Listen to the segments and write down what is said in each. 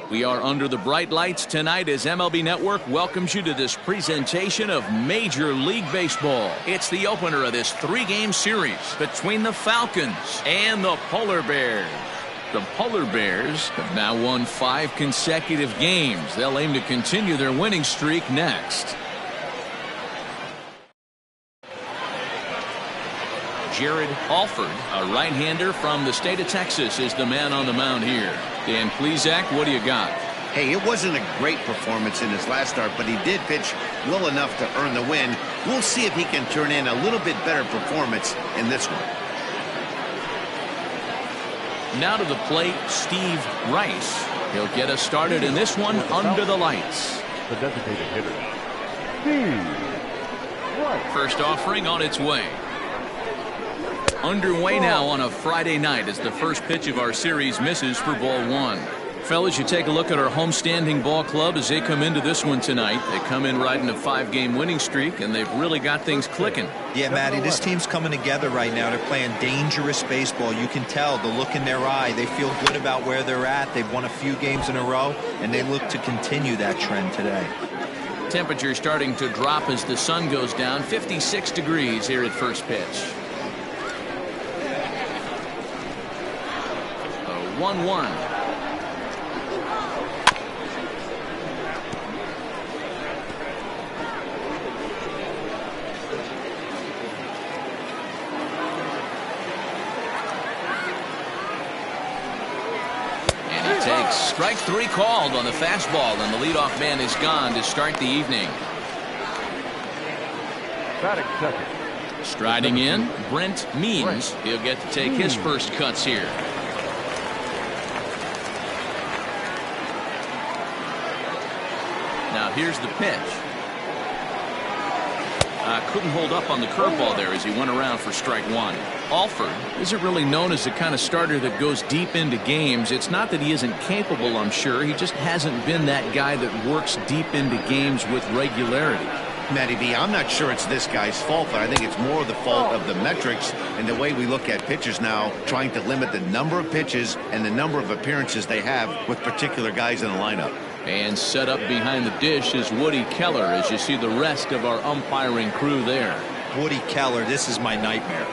We are under the bright lights tonight as MLB Network welcomes you to this presentation of Major League Baseball. It's the opener of this three-game series between the Falcons and the Polar Bears. The Polar Bears have now won 5 consecutive games. They'll aim to continue their winning streak next. Jared Alford, a right-hander from the state of Texas, is the man on the mound here. Dan Plesac, what do you got? Hey, it wasn't a great performance in his last start, but he did pitch well enough to earn the win. We'll see if he can turn in a little bit better performance in this one. Now to the plate, Steve Rice. He'll get us started in this one under the lights. The designated hitter, Steve Rice. First offering on its way. Underway now on a Friday night as the first pitch of our series misses for ball 1. Fellas, you take a look at our homestanding ball club as they come into this one tonight. They come in riding a 5-game winning streak, and they've really got things clicking. Yeah, Matty, this team's coming together right now. They're playing dangerous baseball. You can tell the look in their eye. They feel good about where they're at. They've won a few games in a row, and they look to continue that trend today. Temperature starting to drop as the sun goes down. 56 degrees here at first pitch. 1-1. And he takes strike 3 called on the fastball, and the leadoff man is gone to start the evening. Batting second. Striding in, Brent Means. He'll get to take his first cuts here. Now here's the pitch. Couldn't hold up on the curveball there as he went around for strike 1. Alford isn't really known as the kind of starter that goes deep into games. It's not that he isn't capable, I'm sure. He just hasn't been that guy that works deep into games with regularity. Matty B, I'm not sure it's this guy's fault, but I think it's more the fault of the metrics and the way we look at pitchers now, trying to limit the number of pitches and the number of appearances they have with particular guys in the lineup. And set up behind the dish is Woody Keller as you see the rest of our umpiring crew there. Woody Keller, this is my nightmare.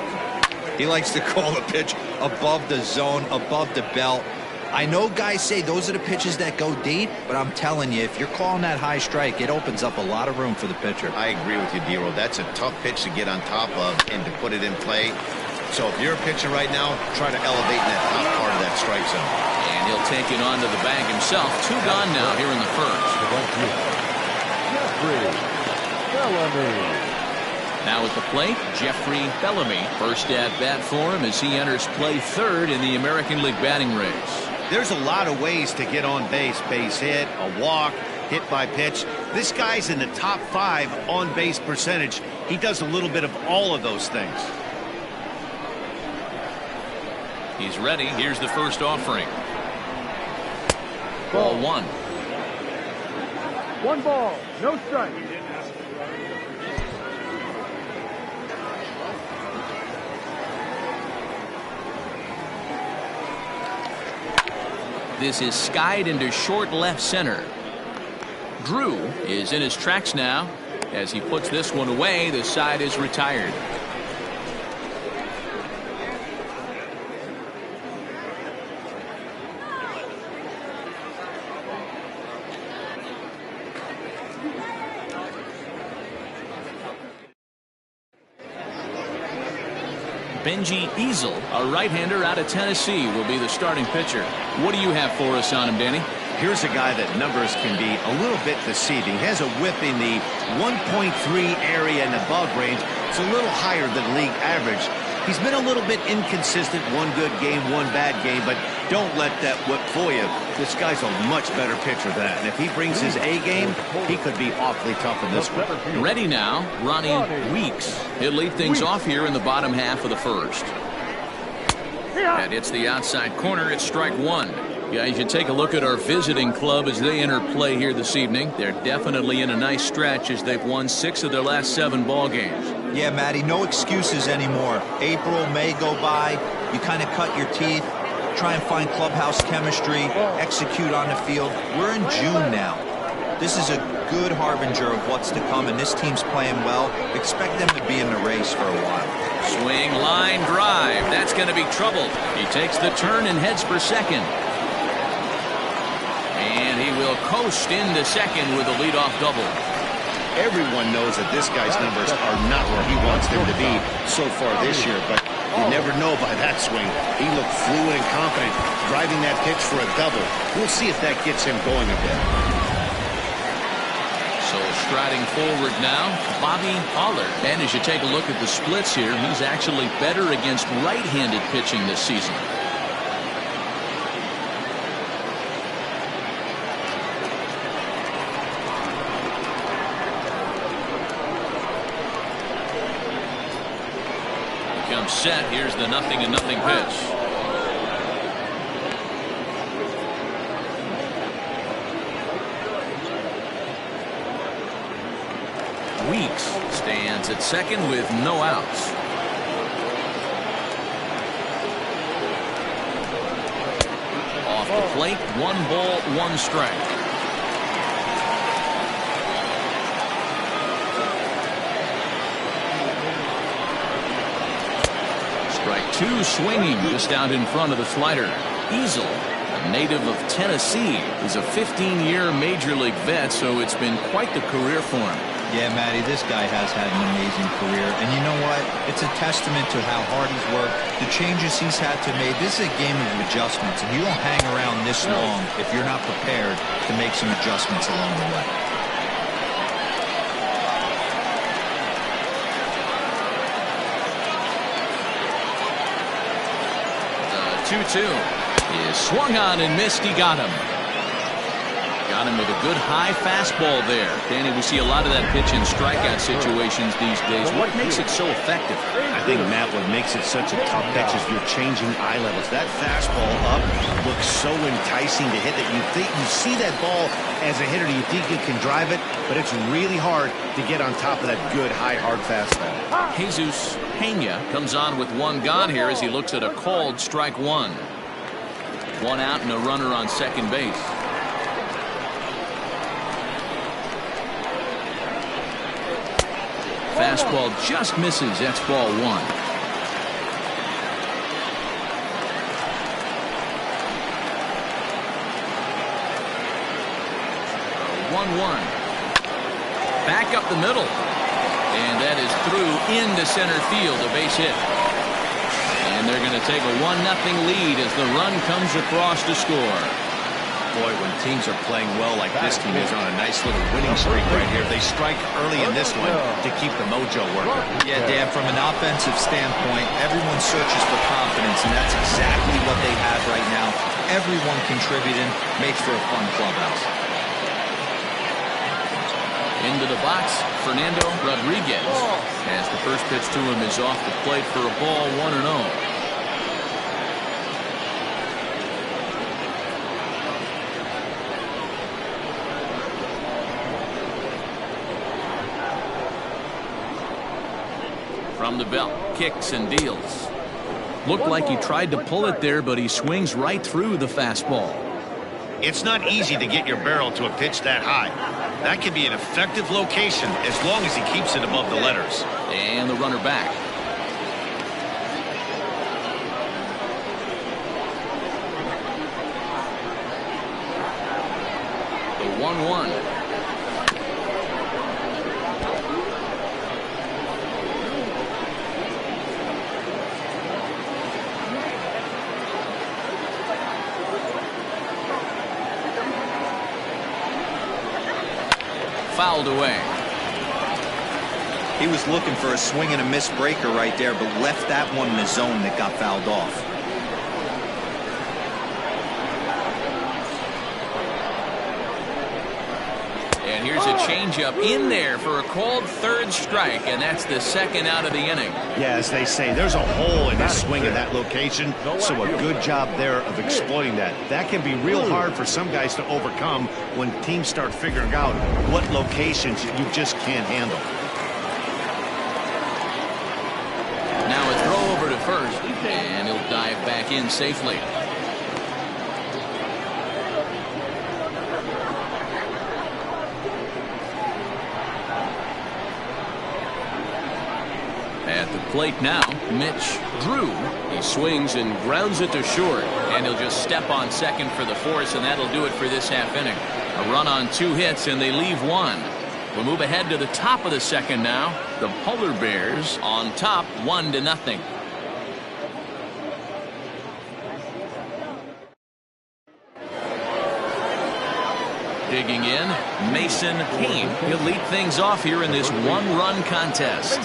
He likes to call the pitch above the zone, above the belt. I know guys say those are the pitches that go deep, but I'm telling you, if you're calling that high strike, it opens up a lot of room for the pitcher. I agree with you, D-Roll. That's a tough pitch to get on top of and to put it in play. So if you're a pitcher right now, try to elevate in that top part of that strike zone. And he'll take it onto the bag himself. 2 gone now here in the first. Jeffrey Bellamy. Now at the plate, Jeffrey Bellamy. First at bat for him as he enters play 3rd in the American League batting race. There's a lot of ways to get on base. Base hit, a walk, hit by pitch. This guy's in the top 5 on base percentage. He does a little bit of all of those things. He's ready. Here's the first offering. Ball 1. 1 ball, no strike. This is skied into short left center. Drew is in his tracks now. As he puts this one away, the side is retired. Benji Easel, a right-hander out of Tennessee, will be the starting pitcher. What do you have for us on him, Danny? Here's a guy that numbers can be a little bit deceiving. He has a whip in the 1.3 area and above range. It's a little higher than league average. He's been a little bit inconsistent. 1 good game, 1 bad game, but don't let that whip fool you. This guy's a much better pitcher than that. And if he brings his A game, he could be awfully tough in this one. Ready now, Ronnie Weeks. He'll lead things off here in the bottom half of the first. That hits the outside corner. It's strike 1. Guys, you take a look at our visiting club as they enter play here this evening. They're definitely in a nice stretch as they've won 6 of their last 7 ball games. Yeah, Matty, no excuses anymore. April, May go by. You kind of cut your teeth. try and find clubhouse chemistry, execute on the field. We're in June now. This is a good harbinger of what's to come, and this team's playing well. Expect them to be in the race for a while. Swing, line drive. That's going to be trouble. He takes the turn and heads for second. And he will coast into second with a leadoff double. Everyone knows that this guy's numbers are not where he wants them to be so far this year, but you never know by that swing. He looked fluid and confident driving that pitch for a double. We'll see if that gets him going a bit. So striding forward now, Bobby Pollard. And as you take a look at the splits here, he's actually better against right-handed pitching this season. Comes set. Here's the 0-0 pitch. Weeks stands at second with no outs. Off the plate, 1 ball, 1 strike. Strike 2 swinging just out in front of the slider. Easel, a native of Tennessee, is a 15-year Major League vet, so it's been quite the career for him. Yeah, Matty, this guy has had an amazing career. And you know what? It's a testament to how hard he's worked, the changes he's had to make. This is a game of adjustments, and you don't hang around this long if you're not prepared to make some adjustments along the way. 2-2 is swung on and missed. He got him. Got him with a good high fastball there. Danny, we see a lot of that pitch in strikeout situations these days. What makes it so effective? I think, Matt, what makes it such a tough pitch is you're changing eye levels. That fastball up looks so enticing to hit that you think you see that ball as a hitter. You think you can drive it, but it's really hard to get on top of that good high hard fastball. Jesus Pena comes on with 1 gone here as he looks at a called strike 1. 1 out and a runner on second base. Fastball just misses. That's ball 1. 1-1. Back up the middle. And that is through into center field, a base hit. And they're going to take a 1-0 lead as the run comes across to score. Boy, when teams are playing well like this team is on a nice little winning streak right here, they strike early in this one to keep the mojo working. Yeah, Dan, from an offensive standpoint, everyone searches for confidence, and that's exactly what they have right now. Everyone contributing makes for a fun clubhouse. Into the box, Fernando Rodriguez, as the first pitch to him is off the plate for a ball, 1-0. From the belt, kicks and deals. Looked like he tried to pull it there, but he swings right through the fastball. It's not easy to get your barrel to a pitch that high. That can be an effective location as long as he keeps it above the letters. And the runner back. The 1-1. Fouled away. He was looking for a swing and a miss breaker right there, but left that one in the zone that got fouled off. And here's a changeup in there for a called third strike, and that's the second out of the inning. Yeah, as they say, there's a hole in his swing in that location, so a good job there of exploiting that. That can be real hard for some guys to overcome when teams start figuring out what locations you just can't handle. Now a throw over to first, and he'll dive back in safely. plate now, Mitch Drew. He swings and grounds it to short. And he'll just step on second for the force, and that'll do it for this half inning. A run on 2 hits, and they leave 1. We'll move ahead to the top of the second now. The Polar Bears on top 1-0. Digging in, Mason Kane. He'll lead things off here in this 1-run contest.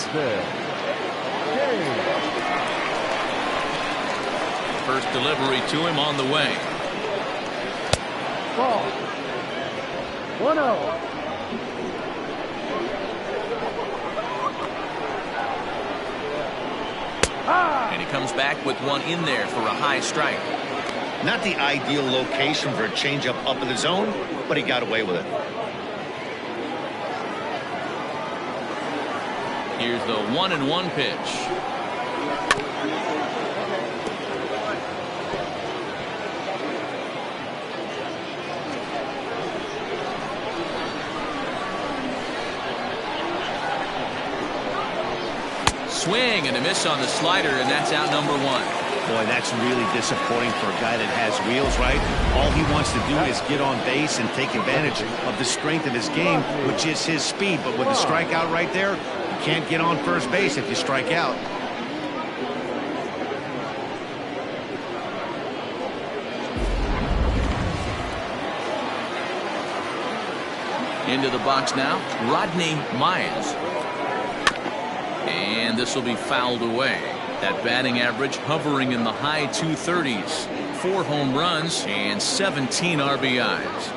First delivery to him on the way. Ball. 1-0. And he comes back with one in there for a high strike. Not the ideal location for a changeup up in the zone, but he got away with it. Here's the 1-1 pitch. Swing and a miss on the slider, and that's out number 1. Boy, that's really disappointing for a guy that has wheels, right? All he wants to do is get on base and take advantage of the strength of his game, which is his speed. But with the strikeout right there, you can't get on first base if you strike out. Into the box now, Rodney Mize. And this will be fouled away. That batting average hovering in the high 230s. 4 home runs and 17 RBIs.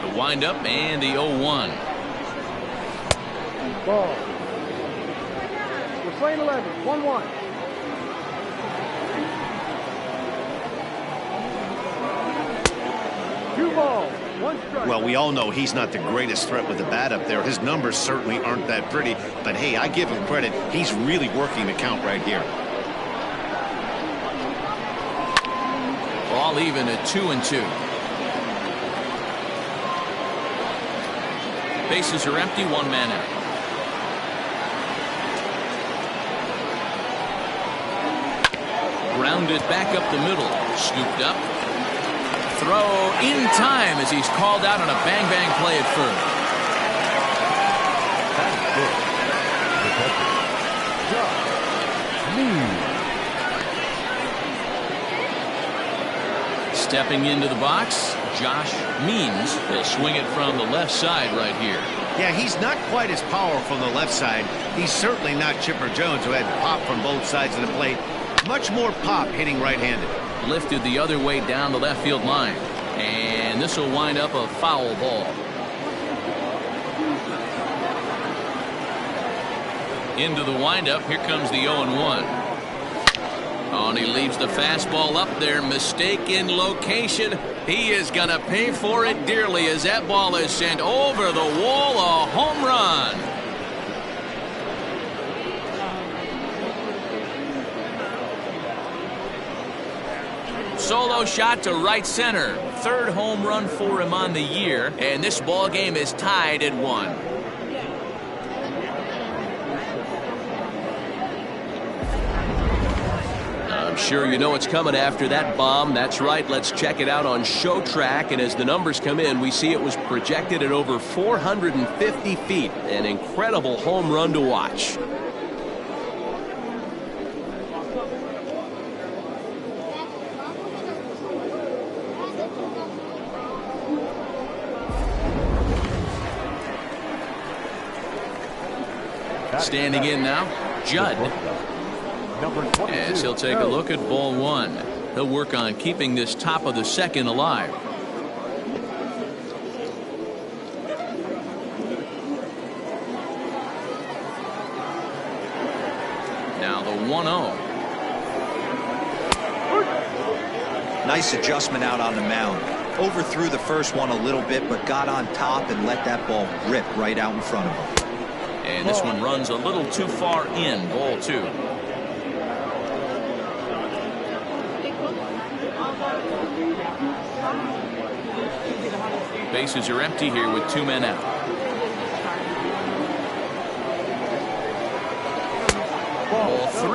The windup and the 0-1. Ball. We're playing 11. 1-1. Two balls. Well, we all know he's not the greatest threat with the bat up there. His numbers certainly aren't that pretty. But, hey, I give him credit. He's really working the count right here. All even at 2-2. Bases are empty. 1 man out. Grounded back up the middle. Scooped up. Throw in time as he's called out on a bang-bang play at first. Stepping into the box, Josh Means. He'll swing it from the left side right here. Yeah, he's not quite as powerful on the left side. He's certainly not Chipper Jones, who had pop from both sides of the plate. Much more pop hitting right-handed. Lifted the other way down the left field line. And this will wind up a foul ball. Into the windup. Here comes the 0-1. Oh, and he leaves the fastball up there. Mistake in location. He is going to pay for it dearly as that ball is sent over the wall. A home run. Solo shot to right center. 3rd home run for him on the year, and this ball game is tied at 1. I'm sure you know what's coming after that bomb. That's right. Let's check it out on Show Track, and as the numbers come in, we see it was projected at over 450 feet. An incredible home run to watch. Standing in now, Judd. As he'll take a look at ball 1. He'll work on keeping this top of the second alive. Now the 1-0. Nice adjustment out on the mound. Overthrew the first one a little bit, but got on top and let that ball rip right out in front of him. And this one runs a little too far in. Ball 2. Bases are empty here with 2 men out.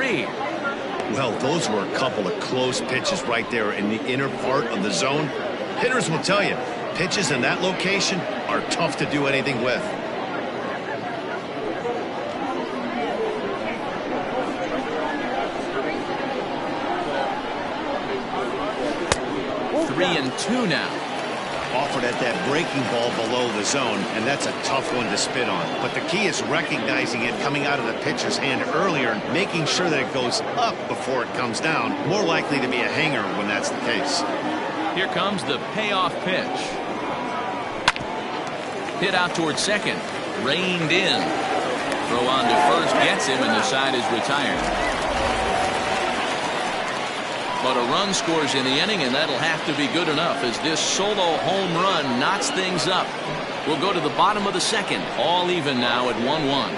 3. Well, those were a couple of close pitches right there in the inner part of the zone. Hitters will tell you, pitches in that location are tough to do anything with. 3-2 now. Offered at that breaking ball below the zone, and that's a tough one to spit on. But the key is recognizing it coming out of the pitcher's hand earlier and making sure that it goes up before it comes down. More likely to be a hanger when that's the case. Here comes the payoff pitch. Hit out towards second. Reined in. Throw on to first gets him, and the side is retired. But a run scores in the inning, and that'll have to be good enough as this solo home run knots things up. We'll go to the bottom of the second. All even now at 1-1.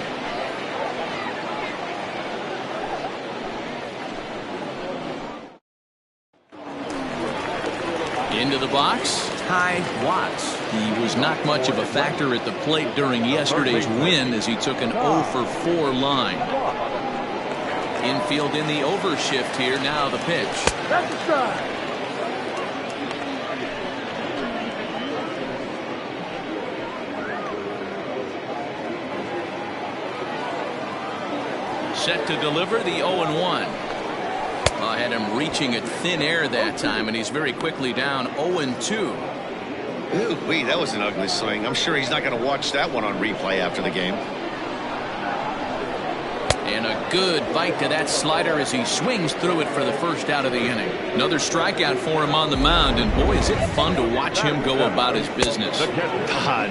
Into the box, Ty Watts. He was not much of a factor at the plate during yesterday's win as he took an 0-for-4 line. Infield in the overshift here. Now the pitch. That's a strike. Set to deliver the 0-1. I had him reaching at thin air that time, and he's very quickly down 0-2. Ooh, that was an ugly swing. I'm sure he's not going to watch that one on replay after the game. And a good bite to that slider as he swings through it for the first out of the inning. Another strikeout for him on the mound, and boy, is it fun to watch him go about his business.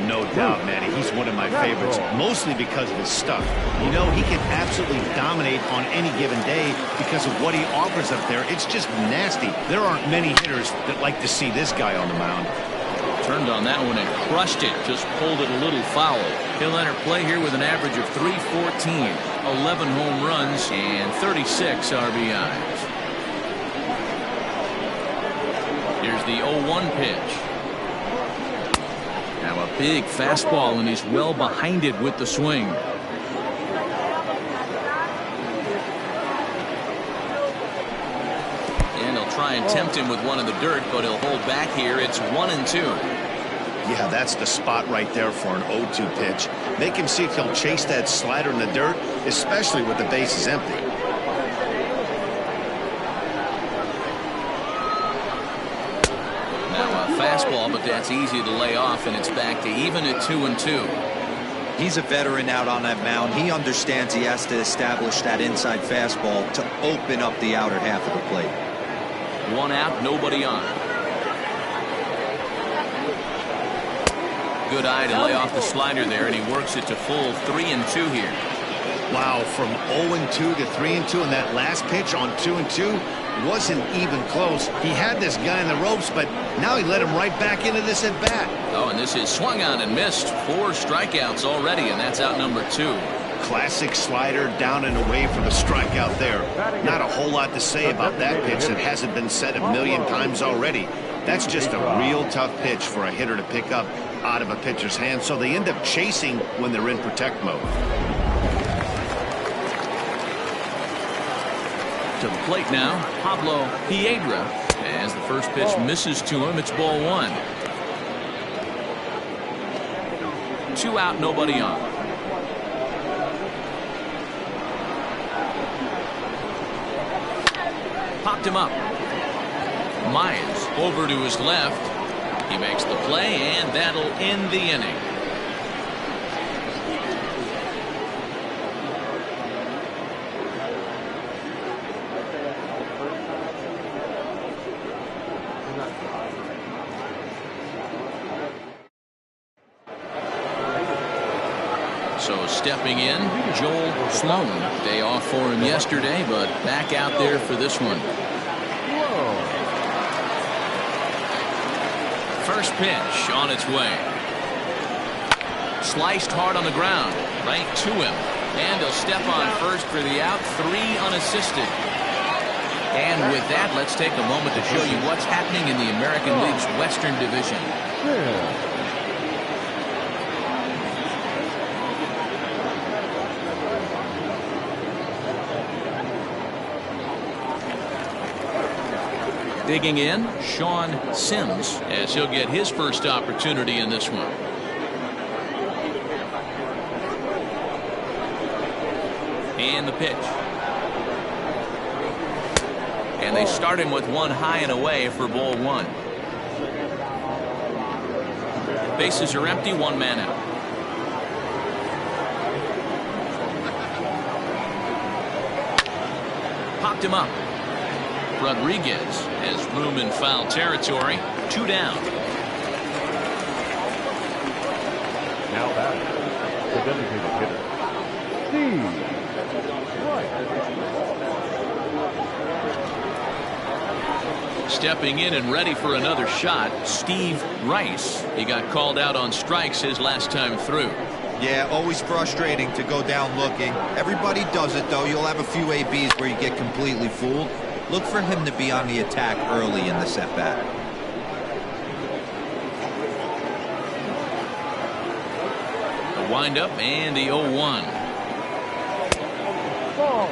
No doubt, Manny. He's one of my favorites, mostly because of his stuff. You know, he can absolutely dominate on any given day because of what he offers up there. It's just nasty. There aren't many hitters that like to see this guy on the mound. Turned on that one and crushed it. Just pulled it a little foul. He'll enter play here with an average of .314, 11 home runs, and 36 RBIs. Here's the 0-1 pitch. Now a big fastball, and he's well behind it with the swing. And he'll try and tempt him with one in the dirt, but he'll hold back here. It's 1-2. Yeah, that's the spot right there for an 0-2 pitch. Make him see if he'll chase that slider in the dirt, especially with the bases empty. Now a fastball, but that's easy to lay off, and it's back to even at 2-2. He's a veteran out on that mound. He understands he has to establish that inside fastball to open up the outer half of the plate. One out, nobody on. Good eye to lay off the slider there, and he works it to full 3-2 here. Wow, from 0-2 to 3-2, and that last pitch on 2-2 wasn't even close. He had this guy in the ropes, but now he let him right back into this at bat. Oh, and this is swung on and missed. 4 strikeouts already, and that's out number 2. Classic slider down and away for the strikeout there. Not a whole lot to say about that pitch that hasn't been said a million times already. That's just a real tough pitch for a hitter to pick up out of a pitcher's hand, so they end up chasing when they're in protect mode. To the plate now, Pablo Piedra. As the first pitch misses to him, it's ball 1. 2 out, nobody on. Popped him up. Myers over to his left. He makes the play, and that'll end the inning. So stepping in, Joel Sloan. Day off for him yesterday, but back out there for this one. First pitch on its way. Sliced hard on the ground, right to him. And he'll step on first for the out, 3 unassisted. And with that, let's take a moment to show you what's happening in the American League's Western Division. Digging in, Sean Sims, as he'll get his first opportunity in this one. And the pitch. And they start him with one high and away for ball one. Bases are empty, one man out. Popped him up. Rodriguez has room in foul territory. 2 down. Now back, the designated hitter, Steve Rice. Stepping in and ready for another shot, Steve Rice. He got called out on strikes his last time through. Yeah, always frustrating to go down looking. Everybody does it, though. You'll have a few ABs where you get completely fooled. Look for him to be on the attack early in the at-bat. The windup and the 0-1. Ball.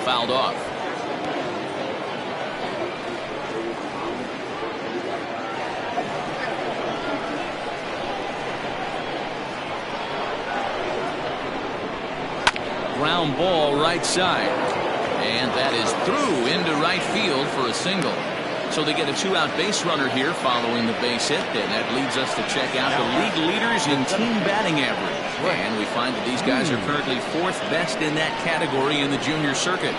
Fouled off. Ground ball right side. And that is through into right field for a single. So they get a 2-out base runner here following the base hit, and that leads us to check out the league leaders in team batting average. And we find that these guys are currently 4th best in that category in the junior circuit.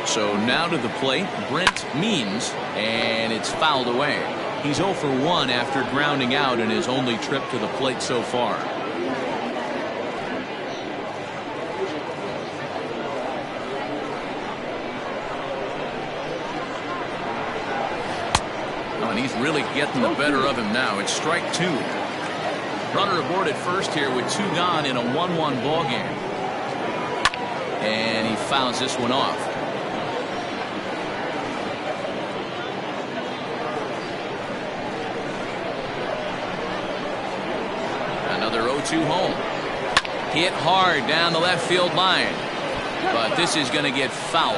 So now to the plate, Brent Means, and it's fouled away. He's 0 for 1 after grounding out in his only trip to the plate so far. Oh, and he's really getting the better of him now. It's strike 2. Runner aboard at first here with 2 gone in a 1-1 ball game. And he fouls this one off. Another 0-2 home. Hit hard down the left field line. But this is going to get fouled.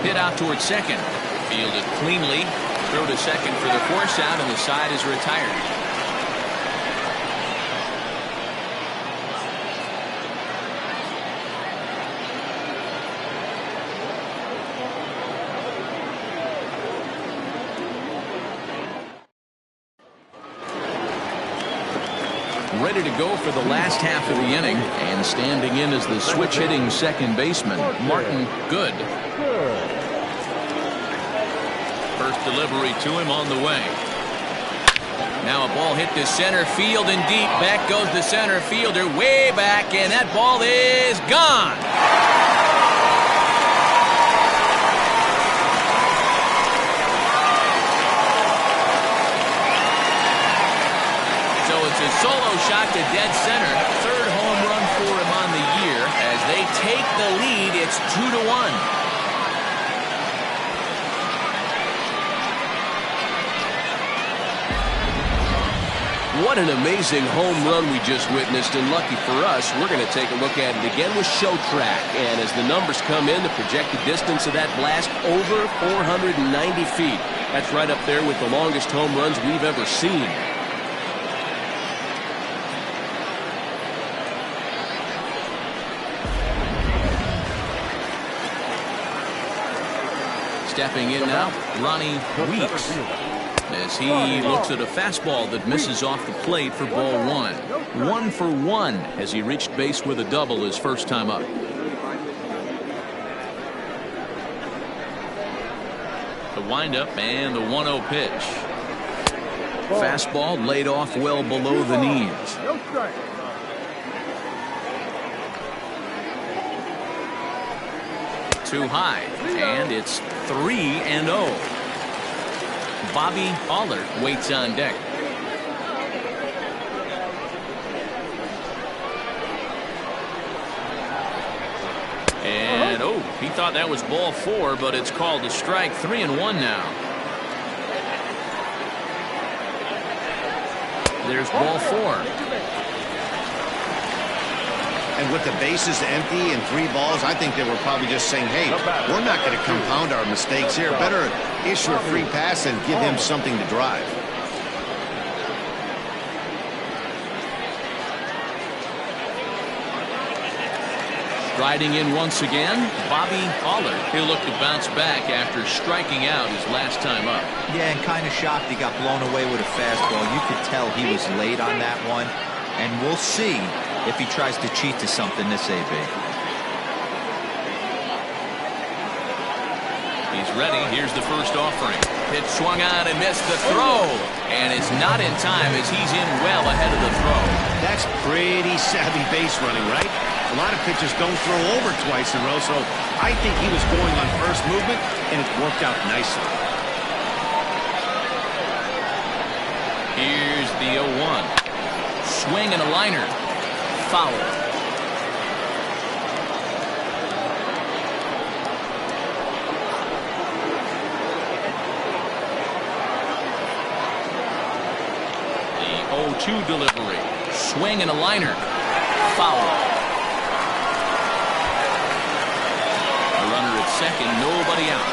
Hit out towards second. Fielded cleanly. Throw to second for the force out, and the side is retired. Ready to go for the last half of the inning, and standing in as the switch hitting second baseman, Martin Good. First delivery to him on the way. Now a ball hit to center field and deep. Back goes the center fielder way back, and that ball is gone. So it's a solo shot to dead center. 3rd home run for him on the year. As they take the lead, it's 2-1. What an amazing home run we just witnessed, and lucky for us, we're going to take a look at it again with Show Track. And as the numbers come in, the projected distance of that blast over 490 feet. That's right up there with the longest home runs we've ever seen. Stepping in now, Ronnie Weeks, as he looks at a fastball that misses off the plate for ball 1. 1 for 1 as he reached base with a double his first time up. The windup and the 1-0 pitch. Fastball laid off well below the knees. No strike. Too high, and it's 3-0. Bobby Allard waits on deck. And he thought that was ball 4, but it's called a strike. 3-1 now. There's ball 4. And with the bases empty and 3 balls, I think they were probably just saying, hey, we're not going to compound our mistakes here. Better issue a free pass and give him something to drive. Riding in once again, Bobby Allard. He'll look to bounce back after striking out his last time up. Yeah, and kind of shocked he got blown away with a fastball. You could tell he was late on that one. And we'll see if he tries to cheat to something this AB. He's ready. Here's the first offering. Pitch swung on and missed the throw. And it's not in time as he's in well ahead of the throw. That's pretty savvy base running, right? A lot of pitchers don't throw over twice in a row, so I think he was going on first movement, and it worked out nicely. Here's the 0-1. Swing and a liner. Foul. The 0-2 delivery. Swing and a liner. Foul. A runner at second, nobody out.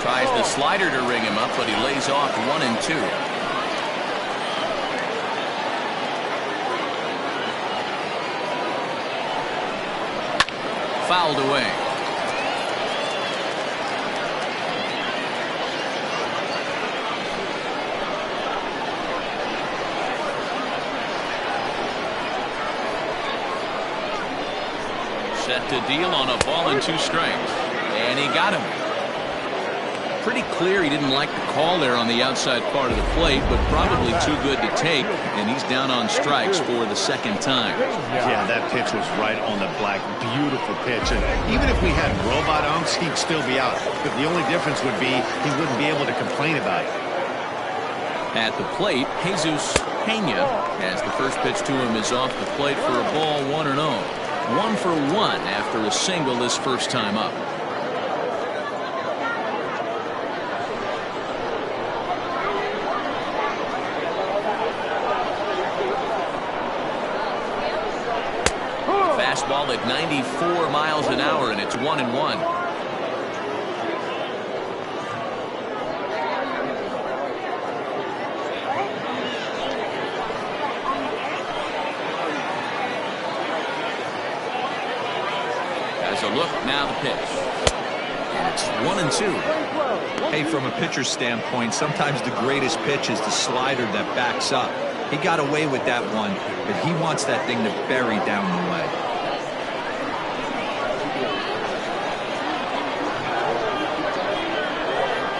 Tries the slider to ring him up, but he lays off 1-2. Fouled away. Set to deal on a ball and 2 strikes. And he got him. Pretty clear he didn't like the call there on the outside part of the plate, but probably too good to take, and he's down on strikes for the second time. Yeah, that pitch was right on the black. Beautiful pitch. And even if we had robot umps, he'd still be out. But the only difference would be he wouldn't be able to complain about it. At the plate, Jesus Pena, as the first pitch to him is off the plate for a ball 1-0. 1 for 1 after a single this first time up. Fastball at 94 miles an hour, and it's 1-1. As a look, now the pitch. And it's 1-2. Hey, from a pitcher's standpoint, sometimes the greatest pitch is the slider that backs up. He got away with that one, but he wants that thing to bury down the way.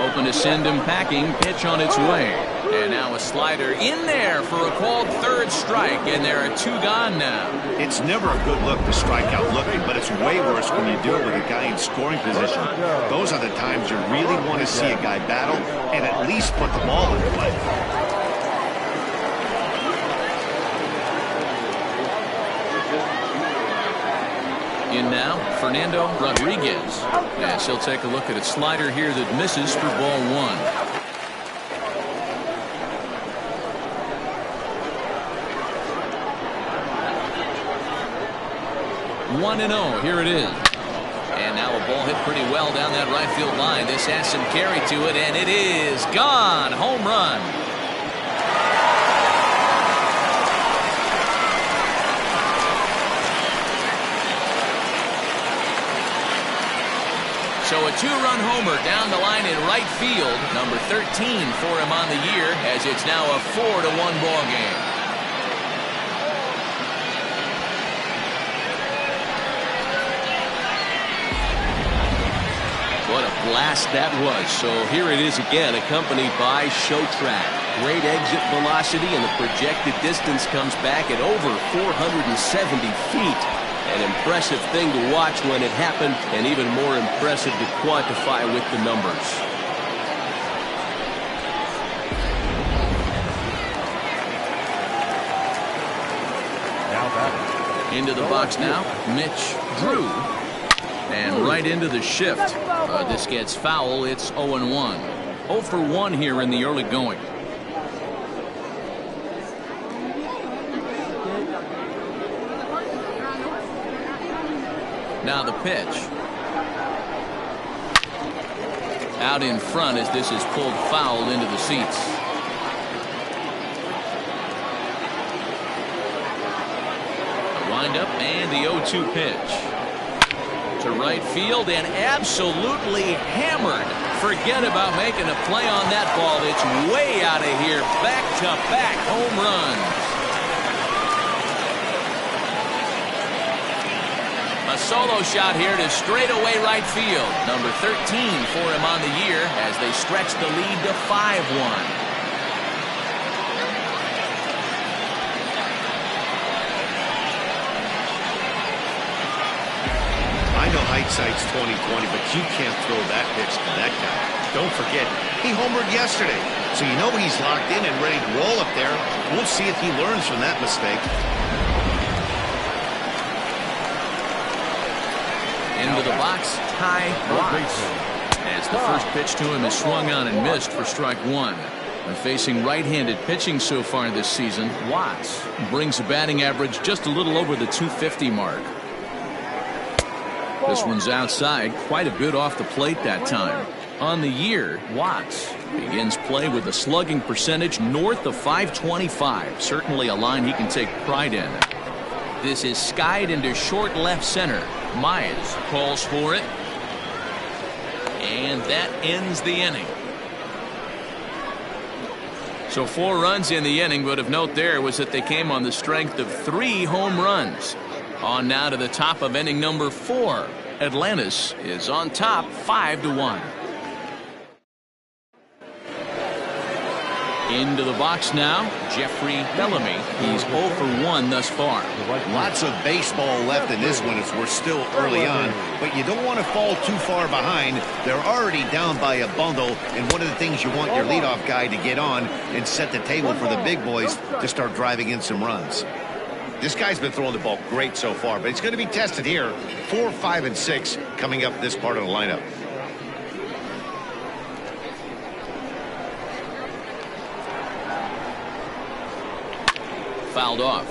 Open to send him packing. Pitch on its way. And now a slider in there for a called 3rd strike. And there are 2 gone now. It's never a good look to strike out looking, but it's way worse when you do it with a guy in scoring position. Those are the times you really want to see a guy battle and at least put the ball in play. In now, Fernando Rodriguez. As he'll take a look at a slider here that misses for ball 1. 1-0. Here it is. And now a ball hit pretty well down that right field line. This has some carry to it, and it is gone. Home run. So a 2-run homer down the line in right field. Number 13 for him on the year, as it's now a 4-1 ball game. blast that was. So here it is again, accompanied by show track. Great exit velocity, and the projected distance comes back at over 470 feet. An impressive thing to watch when it happened, and even more impressive to quantify with the numbers. Into the box now, Mitch Drew. And right into the shift. This gets foul. It's 0-1. 0 for 1 here in the early going. Now the pitch. Out in front as this is pulled foul into the seats. Up and the 0-2 pitch to right field and absolutely hammered. Forget about making a play on that ball. It's way out of here. Back-to-back home runs. A solo shot here to straightaway right field. Number 13 for him on the year as they stretch the lead to 5-1. I know hindsight's 20/20, but you can't throw that pitch to that guy. Don't forget, he homered yesterday, so you know he's locked in and ready to roll up there. We'll see if he learns from that mistake. Into the box, Ty Watts. As the first pitch to him is swung on and missed for strike one. And facing right-handed pitching so far this season, Watts brings a batting average just a little over the 250 mark. This one's outside, quite a bit off the plate that time. On the year, Watts begins play with a slugging percentage north of 525. Certainly a line he can take pride in. This is skied into short left center. Myers calls for it. And that ends the inning. So 4 runs in the inning, but of note there was that they came on the strength of 3 home runs. On now to the top of inning number 4. Atlantis is on top 5-1. Into the box now, Jeffrey Bellamy. He's 0 for 1 thus far. Lots of baseball left in this one as we're still early on, but you don't want to fall too far behind. They're already down by a bundle, and one of the things you want your leadoff guy to get on and set the table for the big boys to start driving in some runs. This guy's been throwing the ball great so far, but it's going to be tested here. 4, 5, and 6 coming up this part of the lineup. Fouled off.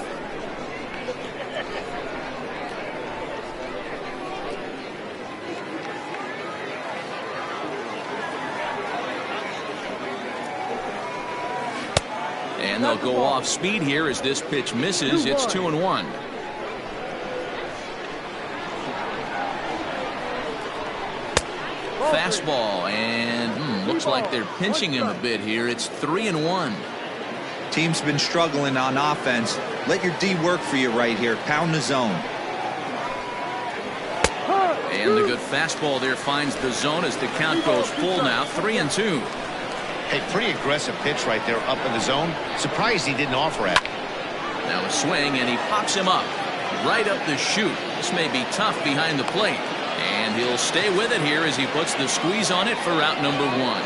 And they'll go off speed here as this pitch misses. It's 2-1. Fastball, and looks like they're pinching him a bit here. It's 3-1. Team's been struggling on offense. Let your D work for you right here. Pound the zone. And the good fastball there finds the zone as the count goes full now. 3-2. Hey, pretty aggressive pitch right there up in the zone. Surprised he didn't offer it. Now a swing, and he pops him up. Right up the chute. This may be tough behind the plate. And he'll stay with it here as he puts the squeeze on it for out number 1.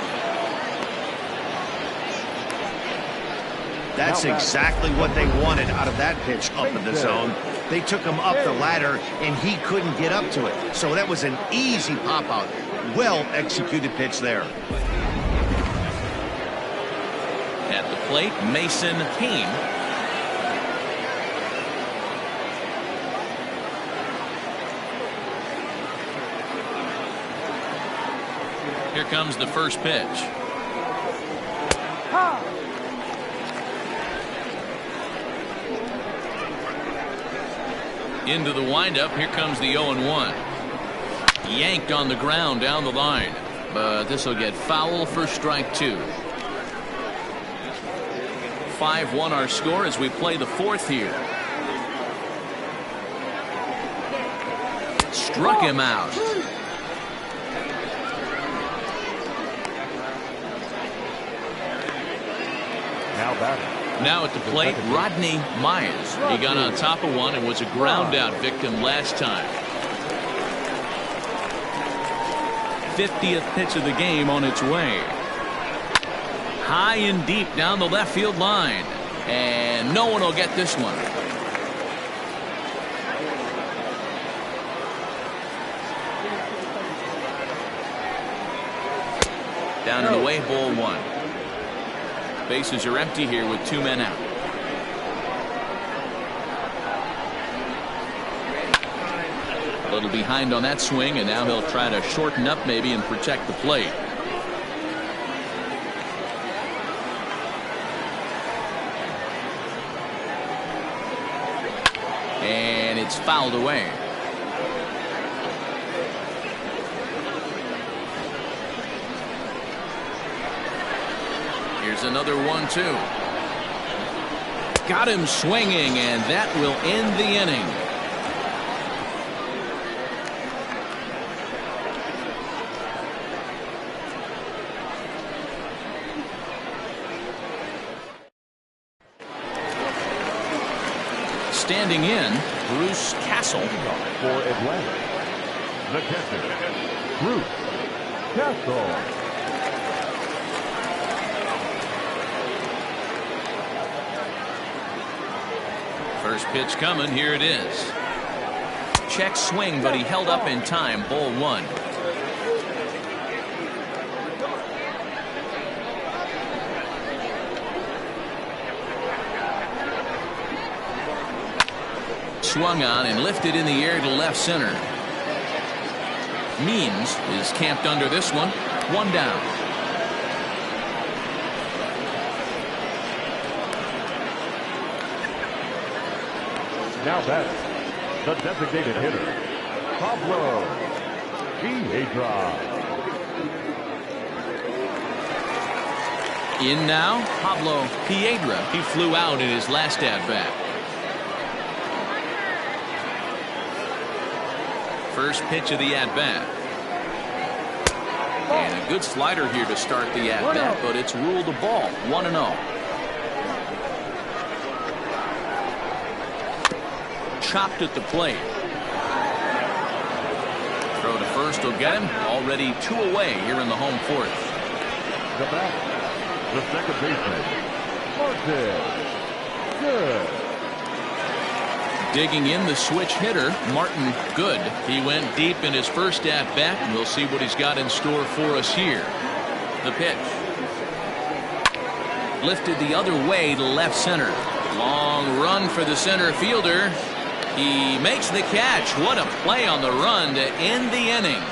That's exactly what they wanted out of that pitch up in the zone. They took him up the ladder, and he couldn't get up to it. So that was an easy pop-out. Well-executed pitch there. At the plate, Mason Kane. Here comes the first pitch. Into the windup. Here comes the 0-1. Yanked on the ground down the line. But this will get foul for strike 2. 5-1 our score as we play the 4th here. Struck him out. Now batting. Now at the plate, Rodney Myers. He got on top of one and was a ground out victim last time. 50th pitch of the game on its way. High and deep down the left field line. And no one will get this one. Down and away, ball one. Bases are empty here with 2 men out. A little behind on that swing, and now he'll try to shorten up maybe and protect the plate. And it's fouled away. Here's another 1-2. Got him swinging, and that will end the inning. Standing in, Bruce Castle. For Atlanta, the catcher, Bruce Castle. First pitch coming. Here it is. Check swing, but he held up in time. Ball one. Swung on and lifted in the air to left center. Means is camped under this one. One down. Now batting, the designated hitter, Pablo Piedra. In now, Pablo Piedra. He flew out in his last at-bat. First pitch of the at-bat. And a good slider here to start the at-bat, but it's ruled a ball. 1-0. Chopped at the plate. Throw to first will get him. Already 2 away here in the home fourth. The batter, the second baseman, Martin Good. Digging in the switch hitter, Martin Good. He went deep in his first at-bat, and we'll see what he's got in store for us here. The pitch. Lifted the other way to left center. Long run for the center fielder. He makes the catch. What a play on the run to end the inning.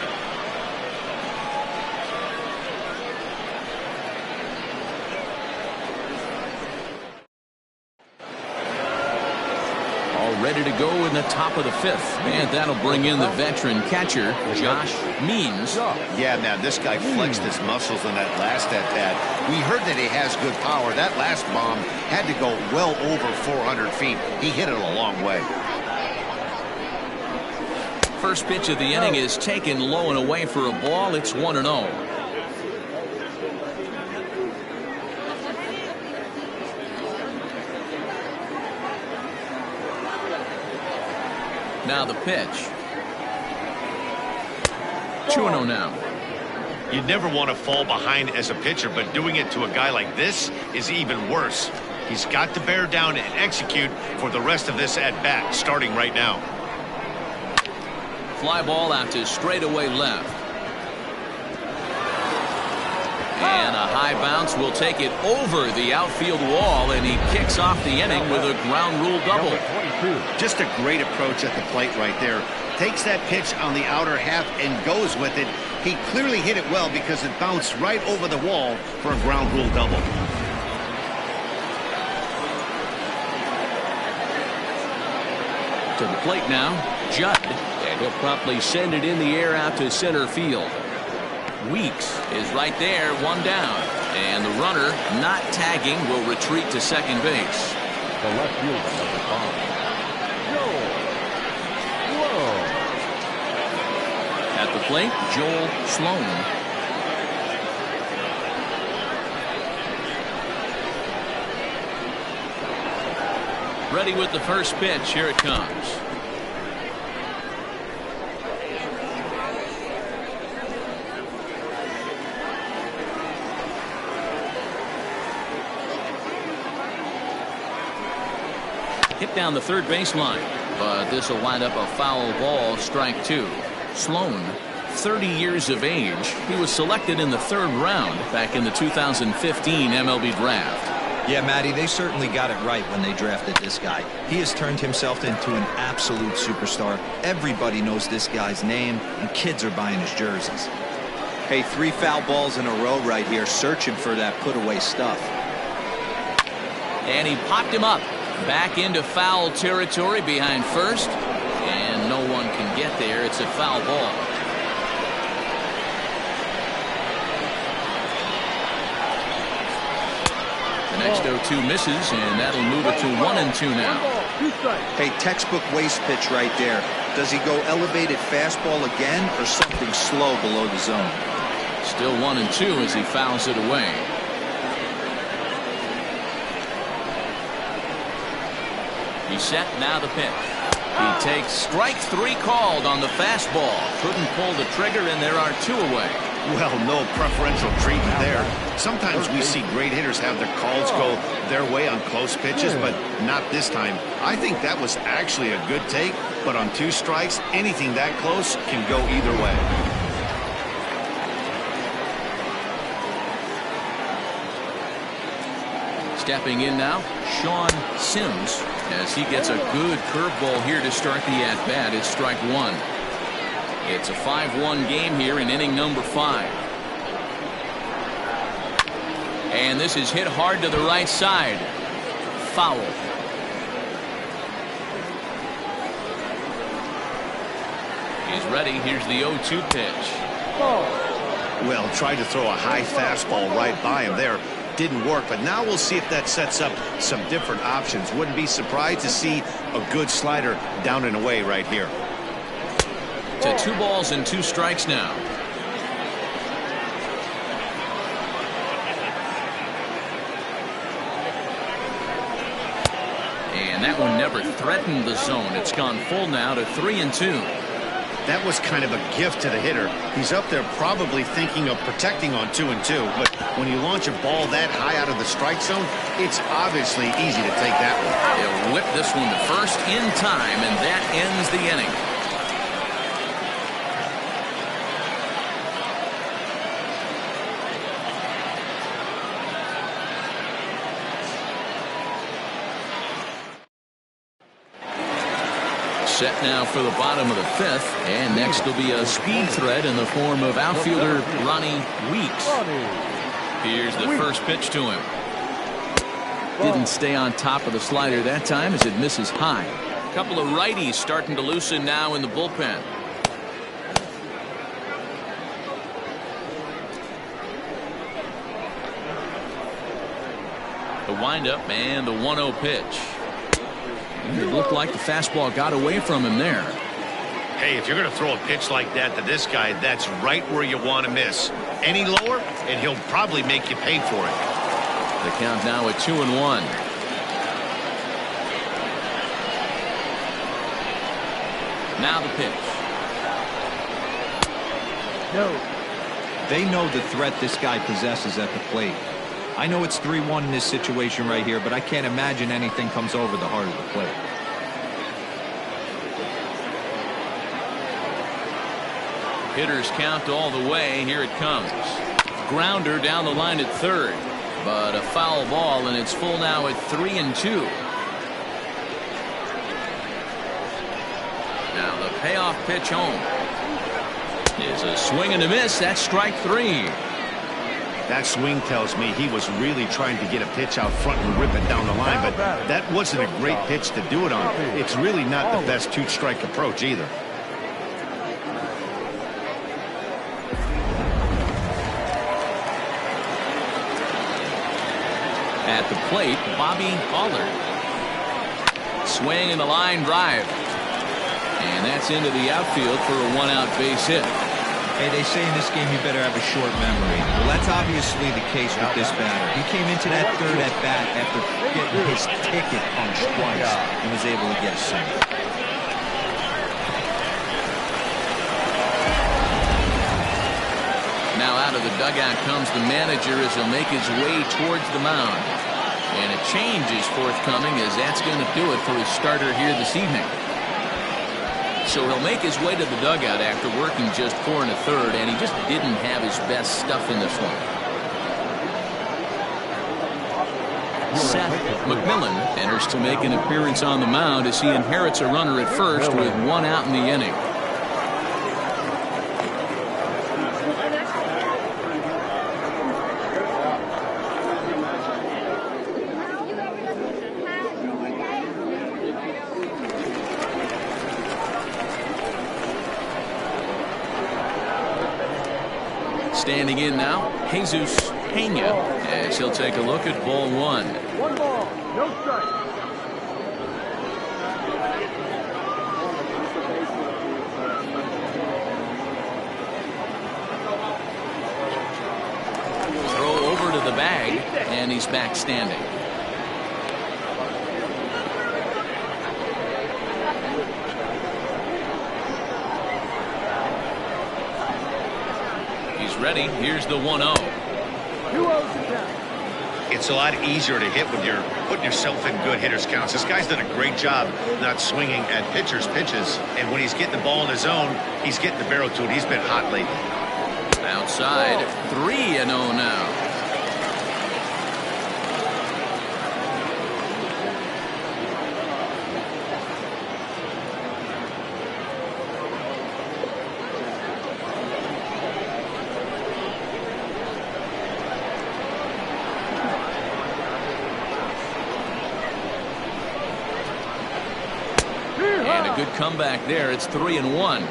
All ready to go in the top of the fifth. And that'll bring in the veteran catcher, Josh Means. Yeah, man, this guy flexed his muscles in that last at-bat. We heard that he has good power. That last bomb had to go well over 400 feet. He hit it a long way. First pitch of the inning is taken low and away for a ball. It's 1-0. Now the pitch. 2-0 now. You never want to fall behind as a pitcher, but doing it to a guy like this is even worse. He's got to bear down and execute for the rest of this at-bat, starting right now. Fly ball out to straightaway left. And a high bounce will take it over the outfield wall, and he kicks off the inning with a ground rule double. Just a great approach at the plate right there. Takes that pitch on the outer half and goes with it. He clearly hit it well because it bounced right over the wall for a ground rule double. To the plate now, Judd. And he'll promptly send it in the air out to center field. Weeks is right there, one down. And the runner, not tagging, will retreat to second base. The left fielder, number 5, Joel. Whoa. At the plate, Joel Sloan. ready with the first pitch. Here it comes. Hit down the third baseline, but this will wind up a foul ball, strike two. Sloan, 30 years of age. He was selected in the third round back in the 2015 MLB draft. Yeah, Matty, they certainly got it right when they drafted this guy. He has turned himself into an absolute superstar. Everybody knows this guy's name, and kids are buying his jerseys. Hey, 3 foul balls in a row right here, searching for that put-away stuff. And he popped him up. Back into foul territory behind first, and no one can get there. It's a foul ball. The next 0-2 misses, and that'll move it to 1-2 now. Hey, textbook waste pitch right there. Does he go elevated fastball again or something slow below the zone? Still 1-2 as he fouls it away. He's set, now the pitch. He takes strike 3 called on the fastball. Couldn't pull the trigger, and there are 2 away. Well, no preferential treatment there. Sometimes we see great hitters have their calls go their way on close pitches, but not this time. I think that was actually a good take, but on 2 strikes, anything that close can go either way. Stepping in now, Sean Sims, as he gets a good curveball here to start the at-bat. It's strike 1. It's a 5-1 game here in inning number 5. And this is hit hard to the right side. Foul. He's ready. Here's the 0-2 pitch. Well, tried to throw a high fastball right by him there. Didn't work, but now we'll see if that sets up some different options. Wouldn't be surprised to see a good slider down and away right here. To 2 balls and 2 strikes now. And that one never threatened the zone. It's gone full now to 3-2. That was kind of a gift to the hitter. He's up there probably thinking of protecting on 2-2, but when you launch a ball that high out of the strike zone, it's obviously easy to take that one. He'll whip this one to first in time, and that ends the inning. Set now for the bottom of the 5th, and next will be a speed threat in the form of outfielder Ronnie Weeks. Here's the first pitch to him. Didn't stay on top of the slider that time as it misses high. A couple of righties starting to loosen now in the bullpen. The windup and the 1-0 pitch. It looked like the fastball got away from him there. Hey, if you're going to throw a pitch like that to this guy, that's right where you want to miss. Any lower, and he'll probably make you pay for it. The count now at 2-1. Now the pitch. No. They know the threat this guy possesses at the plate. I know it's 3-1 in this situation right here, but I can't imagine anything comes over the heart of the plate. Hitters count all the way. Here it comes. Grounder down the line at third, but a foul ball, and it's full now at 3-2. Now the payoff pitch home is a swing and a miss. That's strike 3. That swing tells me he was really trying to get a pitch out front and rip it down the line, but that wasn't a great pitch to do it on. It's really not the best 2-strike approach either. At the plate, Bobby Allard. Swing and the line drive. And that's into the outfield for a 1-out base hit. Hey, they say in this game you better have a short memory. Well, that's obviously the case with this batter. He came into that third at bat after getting his ticket punched twice and was able to get a single. Now out of the dugout comes the manager as he'll make his way towards the mound. And a change is forthcoming, as that's going to do it for his starter here this evening. So he'll make his way to the dugout after working just 4 1/3, and he just didn't have his best stuff in this one. Seth McMillan enters to make an appearance on the mound as he inherits a runner at first with 1 out in the inning. Standing in now, Jesus Pena, as he'll take a look at ball 1. 1 ball, no strike. Throw over to the bag, and he's back standing. Ready. Here's the 1-0. 2-0 to count. It's a lot easier to hit when you're putting yourself in good hitters counts. This guy's done a great job not swinging at pitchers' pitches. And when he's getting the ball in his zone, he's getting the barrel to it. He's been hot lately. Outside, 3-0 now. Good comeback there. It's 3-1.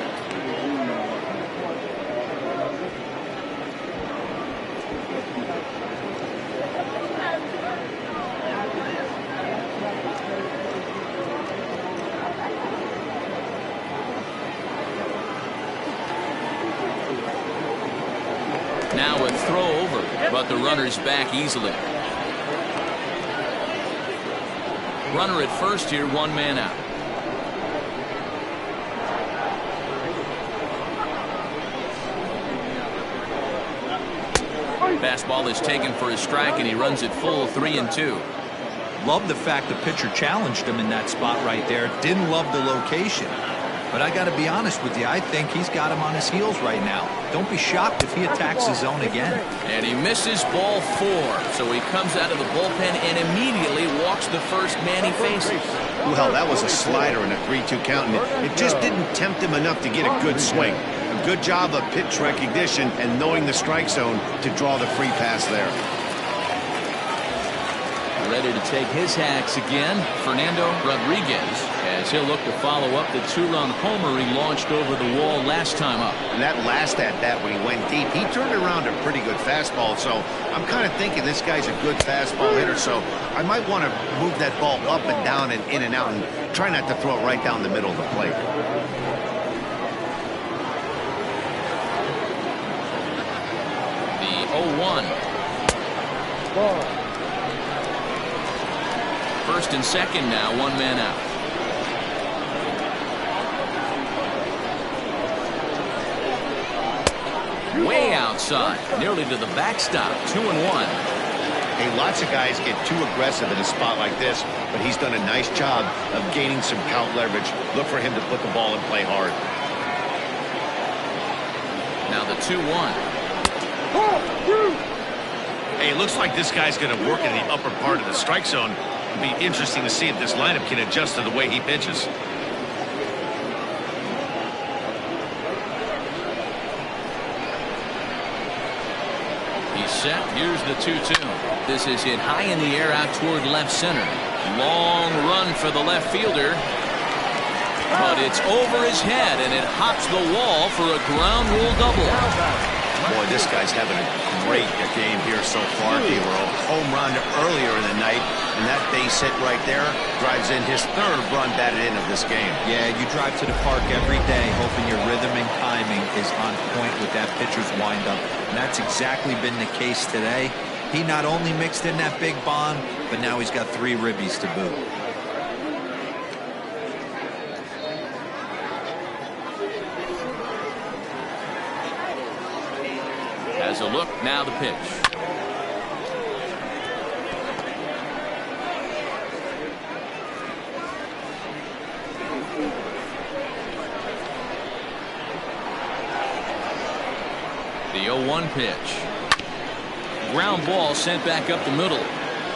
Now a throw over, but the runner's back easily. Runner at first here, 1 man out. Fastball is taken for a strike, and he runs it full, 3-2. Love the fact the pitcher challenged him in that spot right there. Didn't love the location. But I got to be honest with you, I think he's got him on his heels right now. Don't be shocked if he attacks his zone again. And he misses ball 4. So he comes out of the bullpen and immediately walks the first man he faces. Well, that was a slider in a 3-2 count, and it just didn't tempt him enough to get a good swing. A good job of pitch recognition and knowing the strike zone to draw the free pass there. Ready to take his hacks again, Fernando Rodriguez, as he'll look to follow up the 2-run homer he launched over the wall last time up. And that last at-bat when he went deep, he turned around a pretty good fastball, so I'm kind of thinking this guy's a good fastball hitter, so I might want to move that ball up and down and in and out and try not to throw it right down the middle of the plate. The 0-1. Ball. First and second now, 1 man out. Way outside, nearly to the backstop, 2-1. Hey, lots of guys get too aggressive in a spot like this, but he's done a nice job of gaining some count leverage. Look for him to put the ball and play hard. Now the 2-1. Hey, it looks like this guy's going to work in the upper part of the strike zone. It'll be interesting to see if this lineup can adjust to the way he pitches. He's set. Here's the 2-2. This is hit high in the air out toward left center. Long run for the left fielder. But it's over his head, and it hops the wall for a ground rule double. Boy, this guy's having a great game here so far. He were a home run earlier in the night, and that base hit right there drives in his 3rd run batted in of this game. Yeah, you drive to the park every day hoping your rhythm and timing is on point with that pitcher's windup, and that's exactly been the case today. He not only mixed in that big bomb, but now he's got 3 ribbies to boot. As a look, now the pitch. The 0-1 pitch. Ground ball sent back up the middle.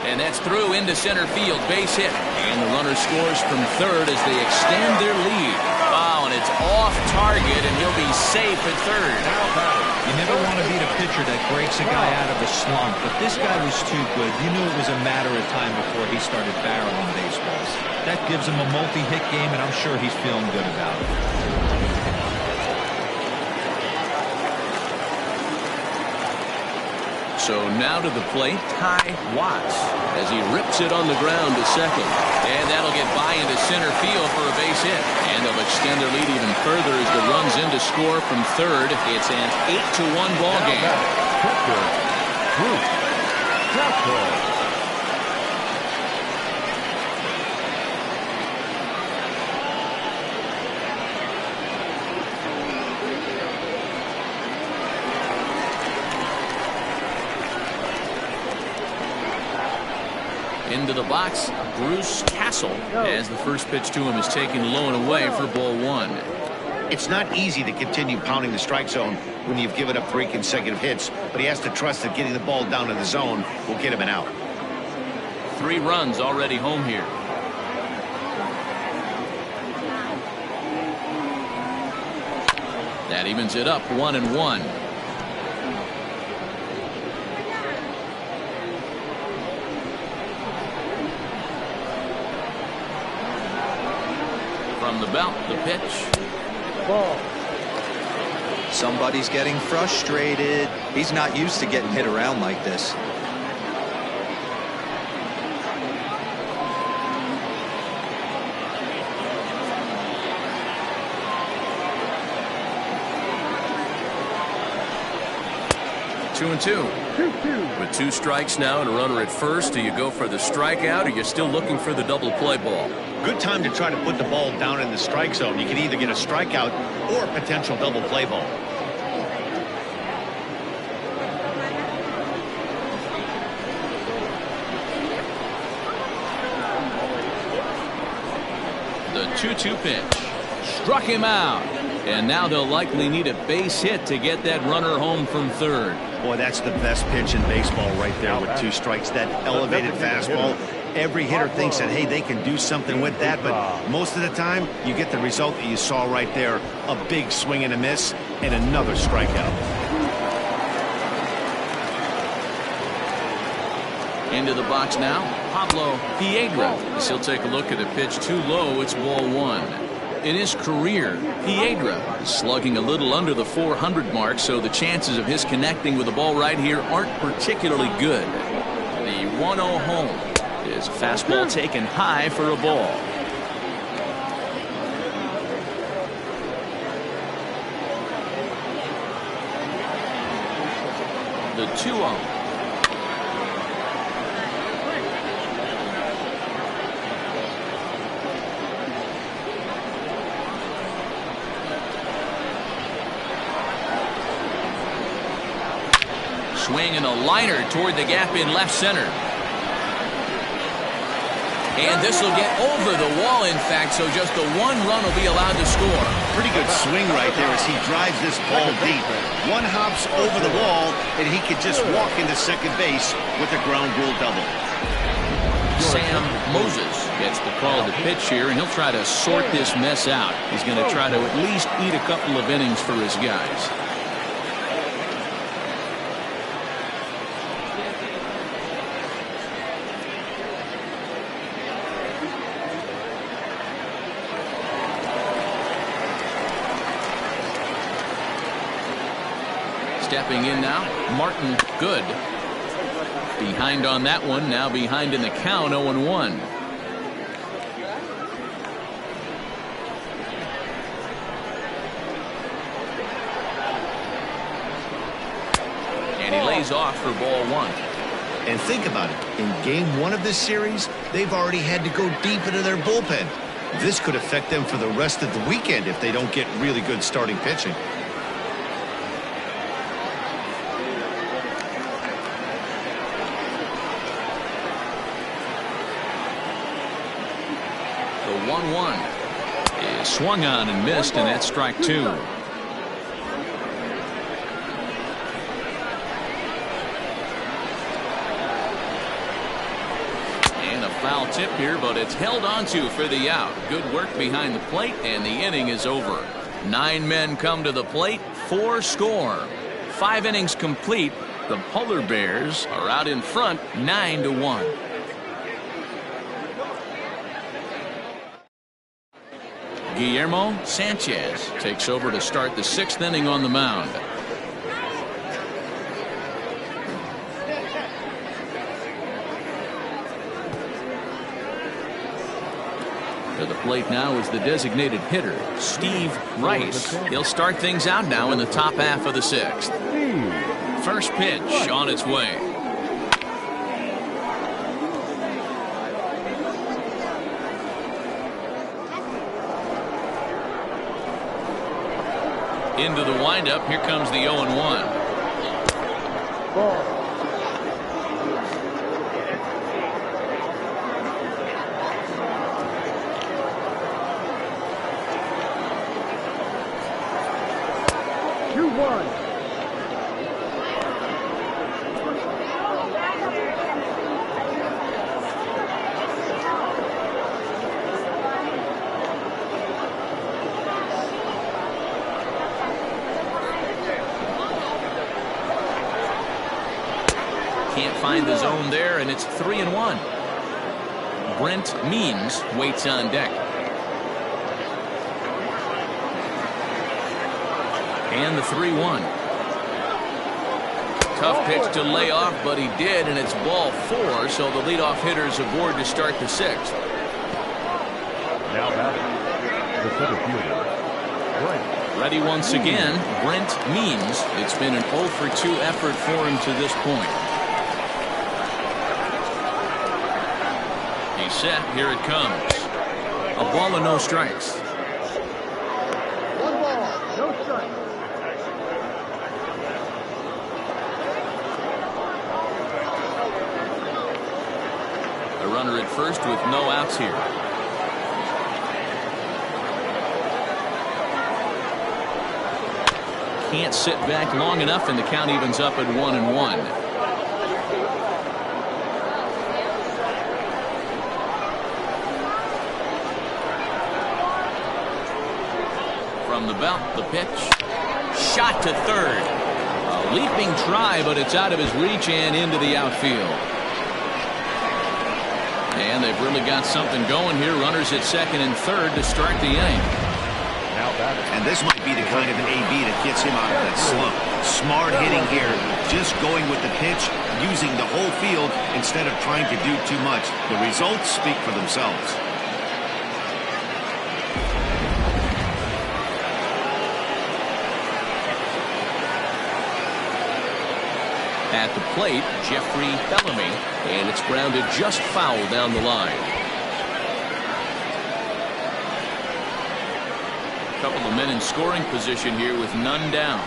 And that's through into center field. Base hit. And the runner scores from third as they extend their lead. Wow, and it's off target, and he'll be safe at third. You never want to be the pitcher that breaks a guy out of a slump, but this guy was too good. You knew it was a matter of time before he started barreling baseballs. That gives him a multi-hit game, and I'm sure he's feeling good about it. So now to the plate, Ty Watts, as he rips it on the ground to second. And that'll get by into center field for a base hit. And they'll extend their lead even further as the run's in to score from third. It's an 8-1 ball game. Into the box, Bruce Castle, as the first pitch to him is taken low and away for ball 1. It's not easy to continue pounding the strike zone when you've given up 3 consecutive hits, but he has to trust that getting the ball down to the zone will get him an out. 3 runs already home here. That evens it up 1-1. From the belt, the pitch. Ball. Somebody's getting frustrated. He's not used to getting hit around like this. Two and two. With 2 strikes now and a runner at first, do you go for the strikeout or you're still looking for the double play ball? Good time to try to put the ball down in the strike zone. You can either get a strikeout or a potential double play ball. The 2-2 pitch. Struck him out. And now they'll likely need a base hit to get that runner home from third. Boy, that's the best pitch in baseball right there with 2 strikes. That elevated fastball. Every hitter thinks that, hey, they can do something with that, but most of the time you get the result that you saw right there. A big swing and a miss and another strikeout. Into the box now, Pablo Piedra. As he'll take a look at a pitch too low, it's ball 1. In his career, Piedra is slugging a little under the 400 mark, so the chances of his connecting with the ball right here aren't particularly good. The 1-0 home is a fastball taken high for a ball. The 2-0. Swing and a liner toward the gap in left center. And this will get over the wall, in fact, so just the 1 run will be allowed to score. Pretty good swing right there as he drives this ball deep. 1 hops over the wall, and he could just walk into second base with a ground rule double. Sam Moses gets the call to pitch here, and he'll try to sort this mess out. He's going to try to at least eat a couple of innings for his guys. Stepping in now, Martin Good. Behind on that one, now behind in the count, 0-1. pays off for ball one. And think about it. In game one of this series, they've already had to go deep into their bullpen. This could affect them for the rest of the weekend if they don't get really good starting pitching. The 1-1 is swung on and missed, and that's strike two. And a foul tip here, but it's held onto for the out. Good work behind the plate, and the inning is over. 9 men come to the plate, 4 score. 5 innings complete. The Polar Bears are out in front 9-1. Guillermo Sanchez takes over to start the 6th inning on the mound. To the plate now is the designated hitter, Steve Rice. He'll start things out now in the top half of the 6th. First pitch on its way. Into the windup. Here comes the 0-1. Ball. Two, 1. Can't find the zone there, and it's 3-1. Brent Means waits on deck. And the 3-1. Tough pitch to lay off, but he did, and it's ball 4, so the leadoff hitter's aboard to start the 6th. Now batting, the center fielder, Brent. Ready once again, Brent Means. It's been an 0-for-2 effort for him to this point. He's set. Here it comes. A ball and no strikes. 1 ball, no strike. A runner at first with no outs here. Can't sit back long enough, and the count evens up at 1-1. From the belt, the pitch. Shot to third. A leaping try, but it's out of his reach and into the outfield. And they've really got something going here. Runners at second and third to start the inning. Now batting. And this might be the kind of an AB that gets him out of that slump. Smart hitting here. Just going with the pitch, using the whole field instead of trying to do too much. The results speak for themselves. At the plate, Jeffrey Bellamy, and it's grounded just foul down the line. A couple of men in scoring position here with none down.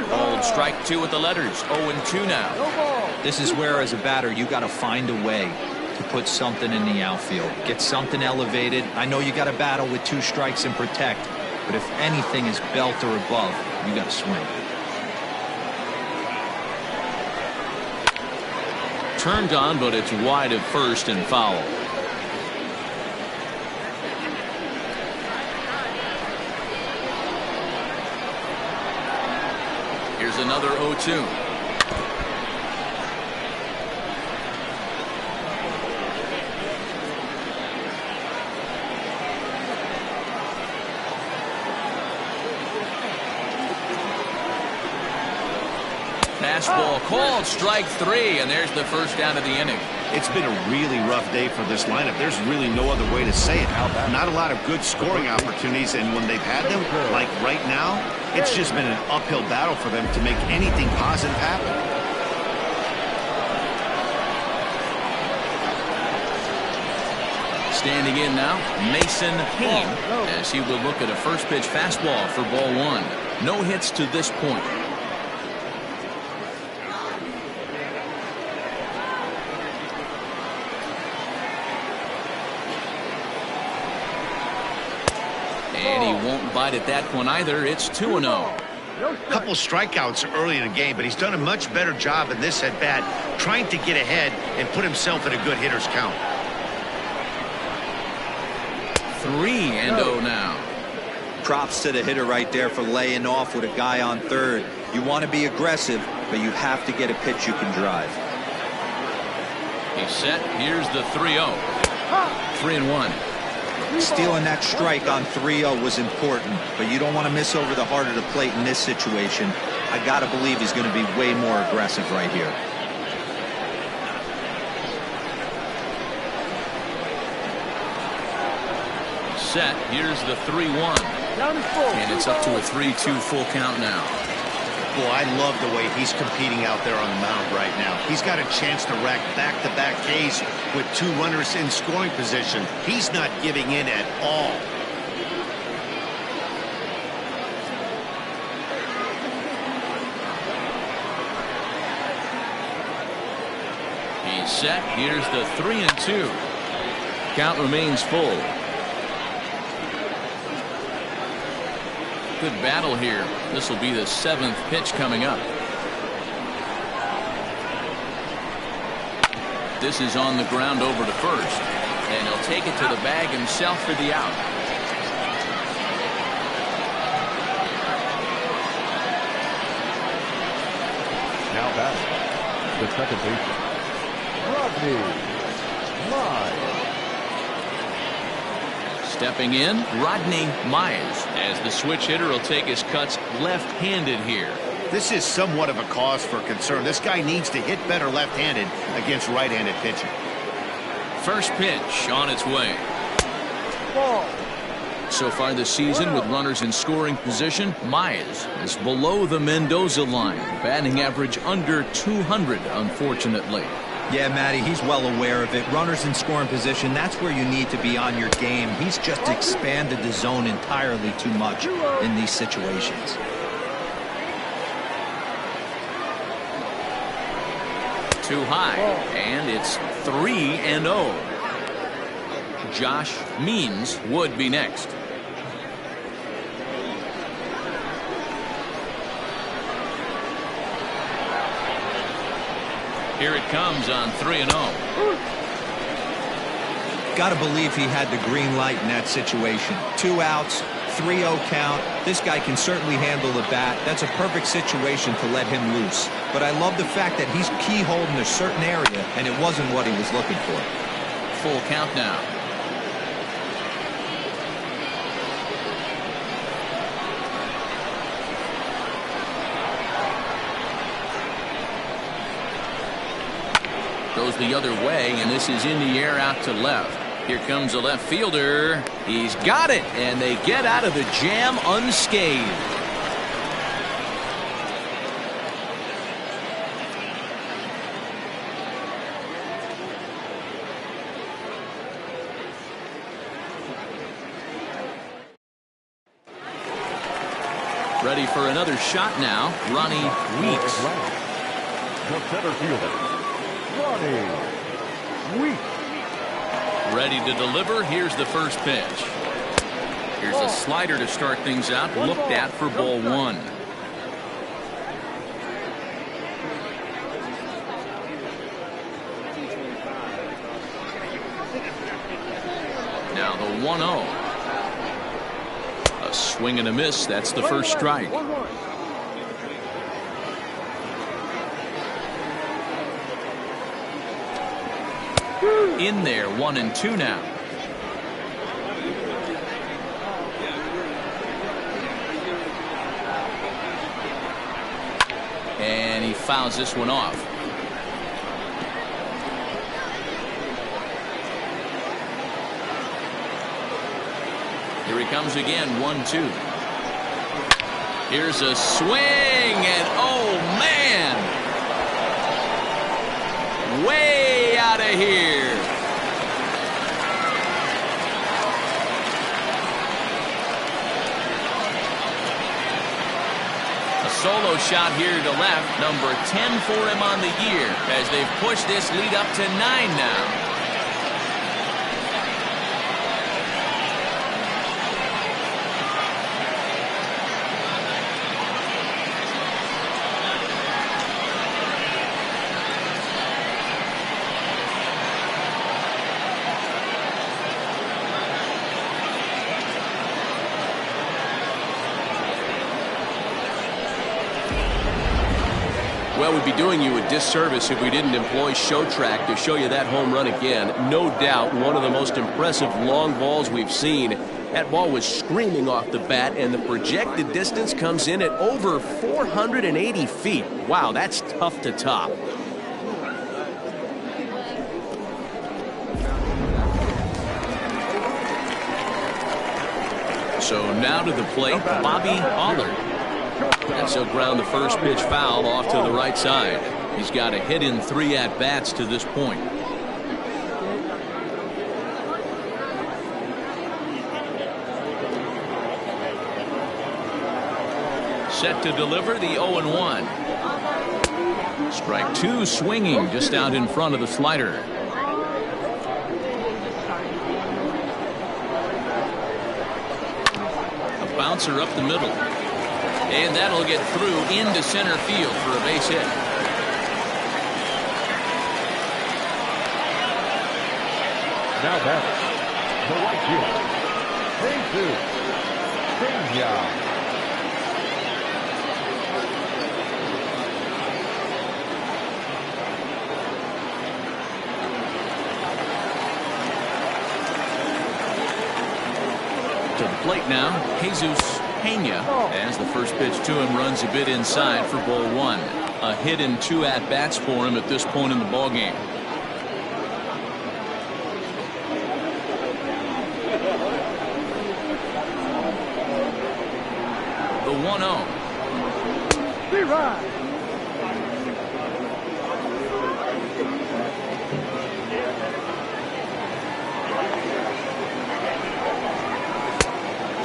Called strike 2 with the letters. 0-2 now. No ball. This is where, as a batter, you got to find a way to put something in the outfield. Get something elevated. I know you got to battle with 2 strikes and protect. But if anything is belt or above, you got to swing. Turned on, but it's wide at first and foul. Here's another 0-2. Fastball called strike 3, and there's the first out of the inning. It's been a really rough day for this lineup. There's really no other way to say it. Not a lot of good scoring opportunities, and when they've had them, like right now, it's just been an uphill battle for them to make anything positive happen. Standing in now, Mason Hain, as he will look at a first pitch fastball for ball one. No hits to this point. And he won't bite at that one either. It's 2-0. Couple strikeouts early in the game, but he's done a much better job in this at-bat trying to get ahead and put himself in a good hitter's count. 3-0 now. Props to the hitter right there for laying off with a guy on third. You want to be aggressive, but you have to get a pitch you can drive. He's set. Here's the 3-0. 3-1. Stealing that strike on 3-0 was important, but you don't want to miss over the heart of the plate in this situation. I got to believe he's going to be way more aggressive right here. Set. Here's the 3-1. And it's up to a 3-2 full count now. Boy, I love the way he's competing out there on the mound right now. He's got a chance to rack back-to-back Ks with 2 runners in scoring position. He's not giving in at all. He's set. Here's the 3-2. Count remains full. Good battle here. This will be the 7th pitch coming up. This is on the ground over to first, and he'll take it to the bag himself for the out. Now batting, the second baseman, Rodney Mize. Stepping in, Rodney Mize, as the switch hitter will take his cuts left-handed here. This is somewhat of a cause for concern. This guy needs to hit better left-handed against right-handed pitching. First pitch on its way. Ball. So far this season, with runners in scoring position, Mize is below the Mendoza line. Batting average under 200, unfortunately. Yeah, Matty, he's well aware of it. Runners in scoring position, that's where you need to be on your game. He's just expanded the zone entirely too much in these situations. Too high, and it's 3-0. Josh Means would be next. Here it comes on 3-0. Got to believe he had the green light in that situation. 2 outs, 3-0 count. This guy can certainly handle the bat. That's a perfect situation to let him loose. But I love the fact that he's keyholed in a certain area, and it wasn't what he was looking for. Full count now. Goes the other way, and this is in the air out to left. Here comes a left fielder. He's got it, and they get out of the jam unscathed. Ready for another shot now, Ronnie Weeks. The center fielder, Ronnie Weeks. Ready to deliver. Here's the first pitch. Here's a slider to start things out. Looked at for ball one. Now the 1-0. A swing and a miss. That's the first strike. In there, 1-2 now. And he fouls this one off. Here he comes again, 1-2. Here's a swing, and oh man, way out of here. A solo shot here to left, number 10 for him on the year, as they've pushed this lead up to 9 now. Well, we'd be doing you a disservice if we didn't employ Show Track to show you that home run again. No doubt one of the most impressive long balls we've seen. That ball was screaming off the bat, and the projected distance comes in at over 480 feet. Wow, that's tough to top. So now to the plate, Bobby Allard. And so ground the first pitch foul off to the right side. He's got a hit in 3 at-bats to this point. Set to deliver the 0-1. Strike 2 swinging just out in front of the slider. A bouncer up the middle. And that'll get through into center field for a base hit. Now batter, the right fielder, Jesus Pena. To the plate now, Jesus Pena, as the first pitch to him runs a bit inside for ball 1. A hit in 2 at-bats for him at this point in the ballgame. The 1-0.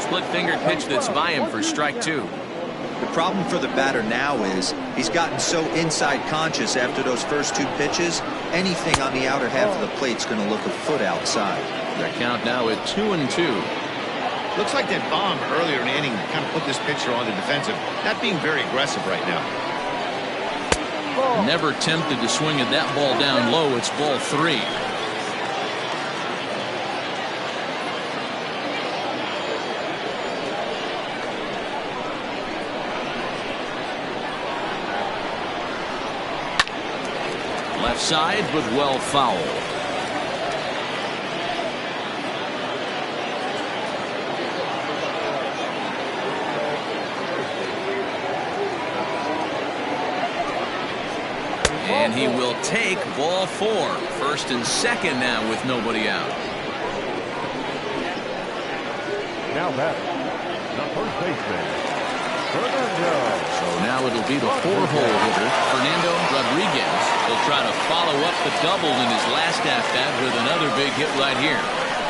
Split-fingered pitch that's by him for strike 2. The problem for the batter now is he's gotten so inside conscious after those first 2 pitches. Anything on the outer half of the plate's going to look a foot outside. Their count now at 2-2. Looks like that bomb earlier in the inning kind of put this pitcher on the defensive. Not being very aggressive right now. Never tempted to swing at that ball down low. It's ball 3. Left side, but well foul. And he will take ball 4. First and second now with nobody out. Now batter, the first baseman, Fernando. So now it'll be the 4-hole hitter, Fernando Rodriguez. He'll try to follow up the double in his last at-bat with another big hit right here.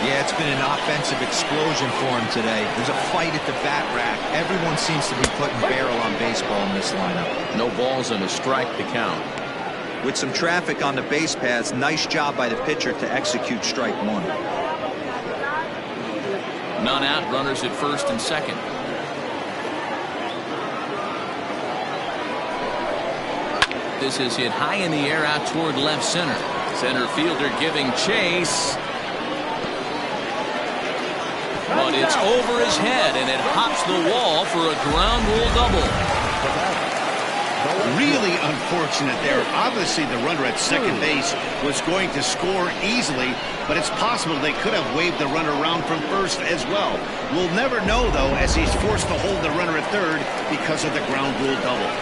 Yeah, it's been an offensive explosion for him today. There's a fight at the bat rack. Everyone seems to be putting barrel on baseball in this lineup. No balls and a strike to count. With some traffic on the base paths, nice job by the pitcher to execute strike 1. None out, runners at first and second. This is hit high in the air out toward left center. Center fielder giving chase. But it's over his head, and it hops the wall for a ground rule double. Really unfortunate there. Obviously, the runner at second base was going to score easily, but it's possible they could have waved the runner around from first as well. We'll never know, though, as he's forced to hold the runner at third because of the ground rule double.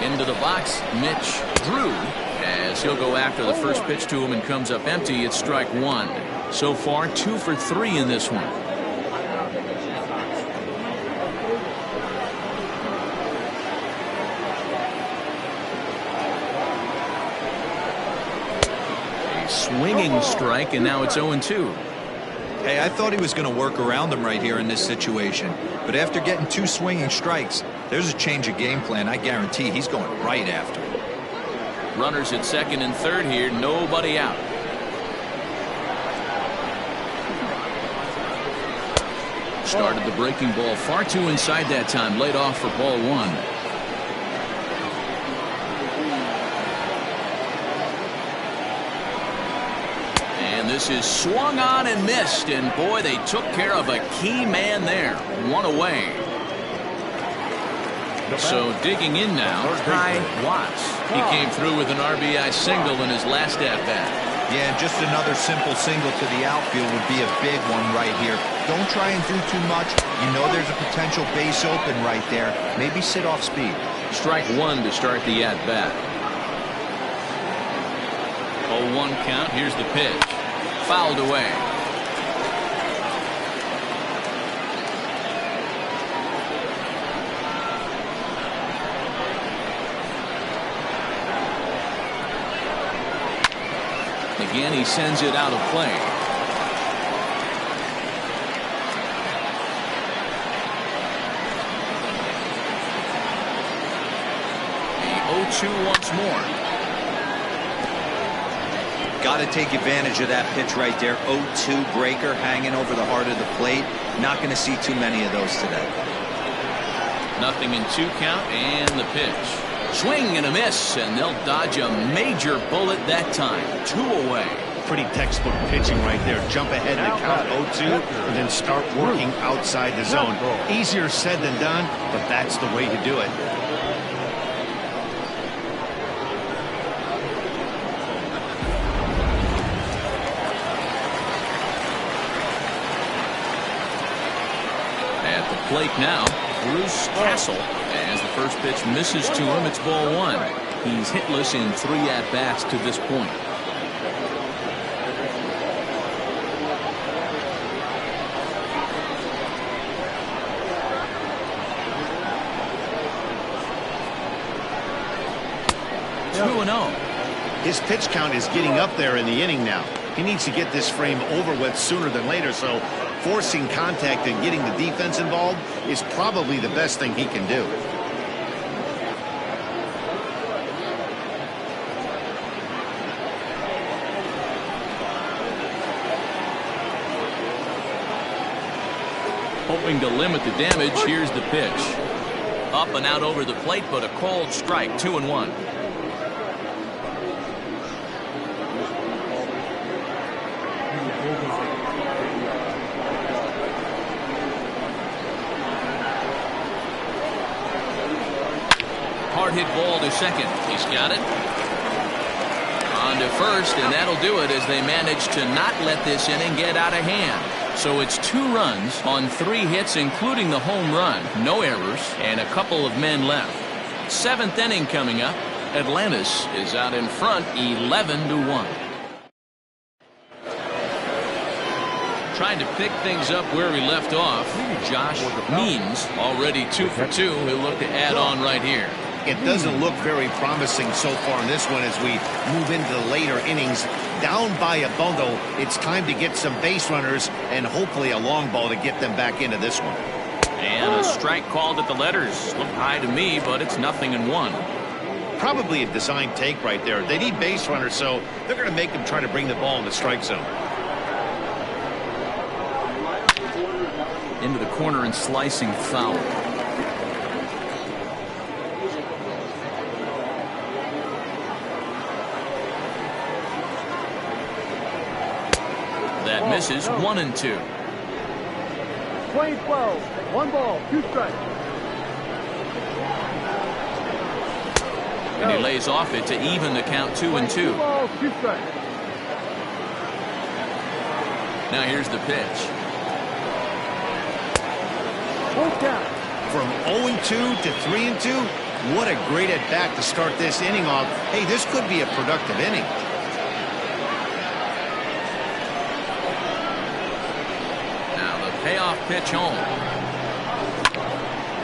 Into the box, Mitch Drew, As he'll go after the first pitch to him and comes up empty, it's strike one. So far, 2 for 3 in this one. A swinging strike, and now it's 0-2. Hey, I thought he was going to work around him right here in this situation. But after getting 2 swinging strikes, there's a change of game plan. I guarantee he's going right after it. Runners at second and third here, nobody out. Started the breaking ball far too inside that time, laid off for ball 1. And this is swung on and missed, and boy, they took care of a key man there. 1 away. So digging in now, Ty Watts. He came through with an RBI single in his last at-bat. Yeah, just another simple single to the outfield would be a big one right here. Don't try and do too much. You know there's a potential base open right there. Maybe sit off speed. Strike 1 to start the at-bat. 0-1 count. Here's the pitch. Fouled away. Again, he sends it out of play. The 0-2 once more. Got to take advantage of that pitch right there. 0-2 breaker hanging over the heart of the plate. Not going to see too many of those today. 0-2 count, and the pitch. Swing and a miss, and they'll dodge a major bullet that time. 2 away. Pretty textbook pitching right there. Jump ahead in the count 0-2 and then start working outside the zone. Easier said than done, but that's the way to do it. At the plate now, Bruce Castle. As the first pitch misses to him, it's ball 1. He's hitless in 3 at-bats to this point. His pitch count is getting up there in the inning now. He needs to get this frame over with sooner than later, so forcing contact and getting the defense involved is probably the best thing he can do. Hoping to limit the damage, here's the pitch. Up and out over the plate, but a called strike. 2-1. Hard hit ball to second. He's got it. On to first, and that'll do it as they manage to not let this inning get out of hand. So it's 2 runs on 3 hits, including the home run. No errors, and a couple of men left. 7th inning coming up. Atlantis is out in front, 11-1. Trying to pick things up where we left off. Josh Means already 2 for 2. He'll look to add on right here. It doesn't look very promising so far in this one as we move into the later innings. Down by a bundle, it's time to get some base runners and hopefully a long ball to get them back into this one. And a strike called at the letters. Looked high to me, but it's 0-1. Probably a design take right there. They need base runners, so they're going to make them try to bring the ball in the strike zone. Into the corner and slicing foul. That misses. 1-2. Swing 12. 1 ball, 2 strikes. And he lays off it to even the count 2-2. 2 balls, 2 strikes. Now here's the pitch. Full count. From 0-2 to 3-2, What a great at-bat to start this inning off. Hey, this could be a productive inning. Now the payoff pitch home.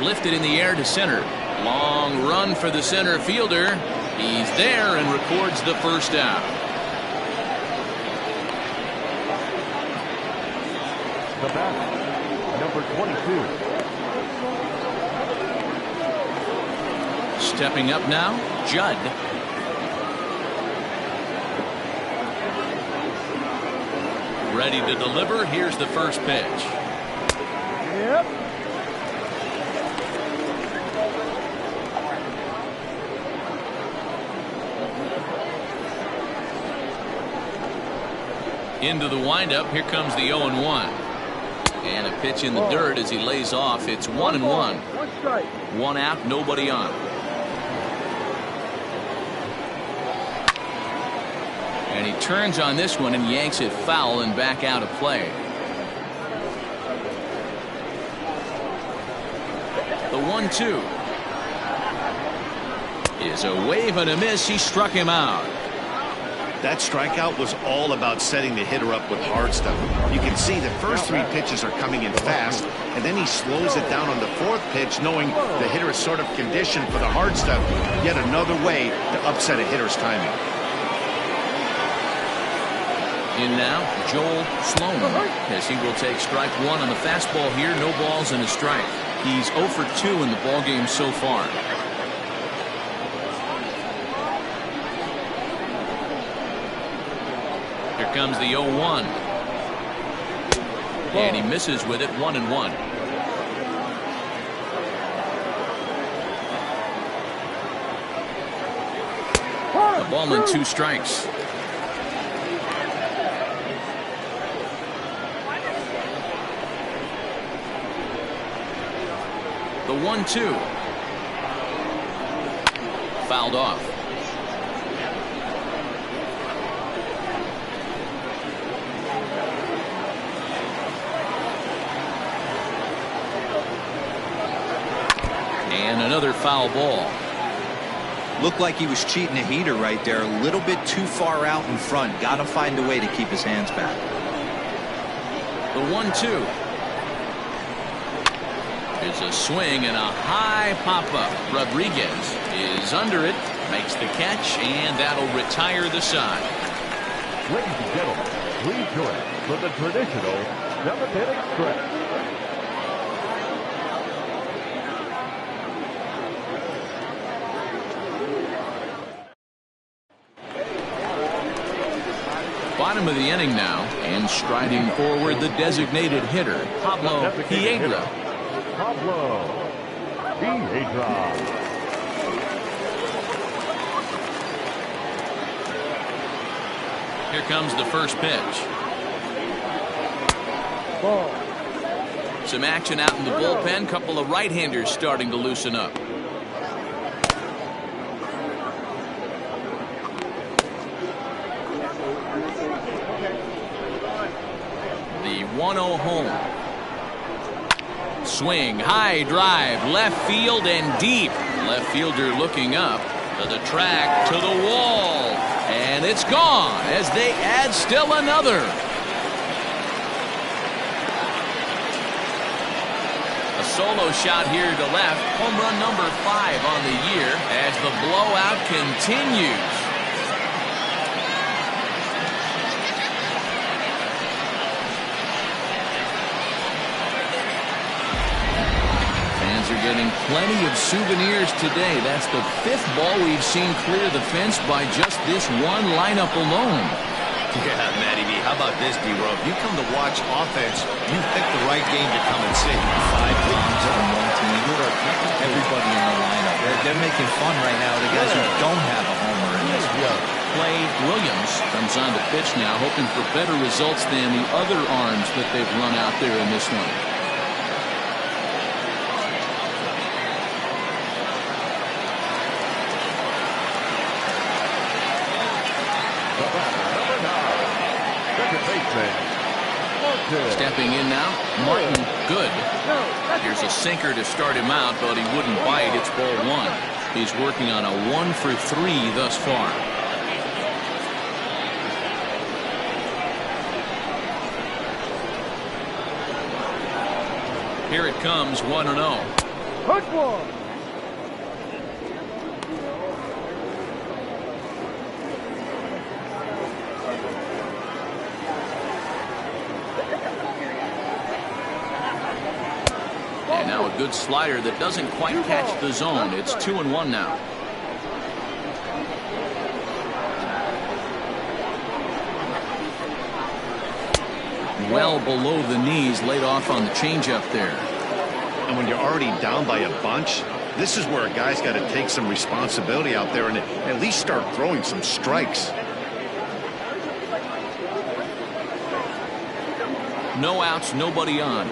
Lifted in the air to center. Long run for the center fielder. He's there and records the first out. The batter, number 22. Stepping up now, Judd. Ready to deliver. Here's the first pitch. Yep. Into the windup. Here comes the 0-1. And a pitch in the dirt as he lays off. It's 1-1. One strike. One out, nobody on. And he turns on this one and yanks it foul and back out of play. The 1-2 is a wave and a miss. He struck him out. That strikeout was all about setting the hitter up with hard stuff. You can see the first three pitches are coming in fast, and then he slows it down on the fourth pitch, knowing the hitter is sort of conditioned for the hard stuff. Yet another way to upset a hitter's timing. In now, Joel Sloan, as he will take strike one on the fastball here. No balls and a strike. He's 0 for 2 in the ballgame so far. Here comes the 0-1. And he misses with it. 1-1. A ball and 2 strikes. The 1-2. Fouled off. And another foul ball. Looked like he was cheating a heater right there. A little bit too far out in front. Got to find a way to keep his hands back. The 1-2. It's a swing and a high pop-up. Rodriguez is under it, makes the catch, and that'll retire the side. Ladies and gentlemen, please join us for the traditional 7th-inning stretch. Bottom of the inning now, and striding forward the designated hitter, Pablo Piedra. Pablo Piedra. Here comes the first pitch. Ball. Some action out in the bullpen. Couple of right-handers starting to loosen up. The 1-0 home. Swing, high drive, left field and deep. Left fielder looking up to the track, to the wall, and it's gone as they add still another. A solo shot here to left, home run number 5 on the year as the blowout continues. Are getting plenty of souvenirs today. That's the 5th ball we've seen clear the fence by just this one lineup alone. Yeah, Matty B, how about this, D-Row? If you come to watch offense, you pick the right game to come and see. 5 bombs on one team. Everybody in the lineup. They're making fun right now. The guys who don't have a homer in this one. Clay Williams comes on to pitch now, hoping for better results than the other arms that they've run out there in this one. Stepping in now, Martin Good. Here's a sinker to start him out, but he wouldn't bite. It's ball 1. He's working on a 1 for 3 thus far. Here it comes, 1-0. Hook one. And now a good slider that doesn't quite catch the zone. It's 2-1 now. Well below the knees, laid off on the changeup there. And when you're already down by a bunch, this is where a guy's got to take some responsibility out there and at least start throwing some strikes. No outs, nobody on.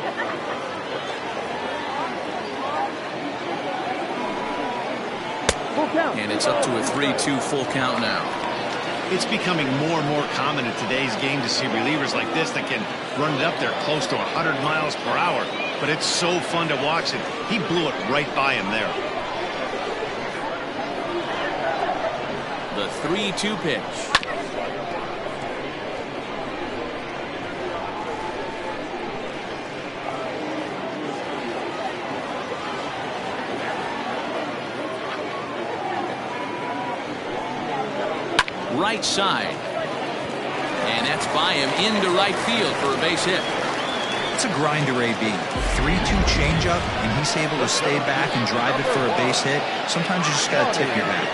And it's up to a 3-2 full count now. It's becoming more and more common in today's game to see relievers like this that can run it up there close to 100 miles per hour. But it's so fun to watch it. He blew it right by him there. The 3-2 pitch. Right side. And that's by him into right field for a base hit. It's a grinder, AB. 3-2 changeup, and he's able to stay back and drive it for a base hit. Sometimes you just got to tip your hat.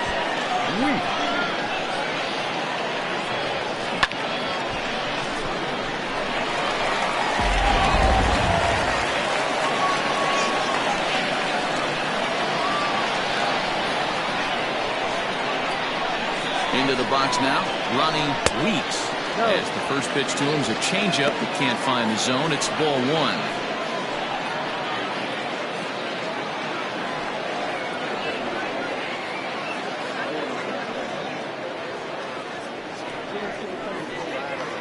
Into the box now, Ronnie Weeks. As the first pitch to him is a changeup that can't find the zone. It's ball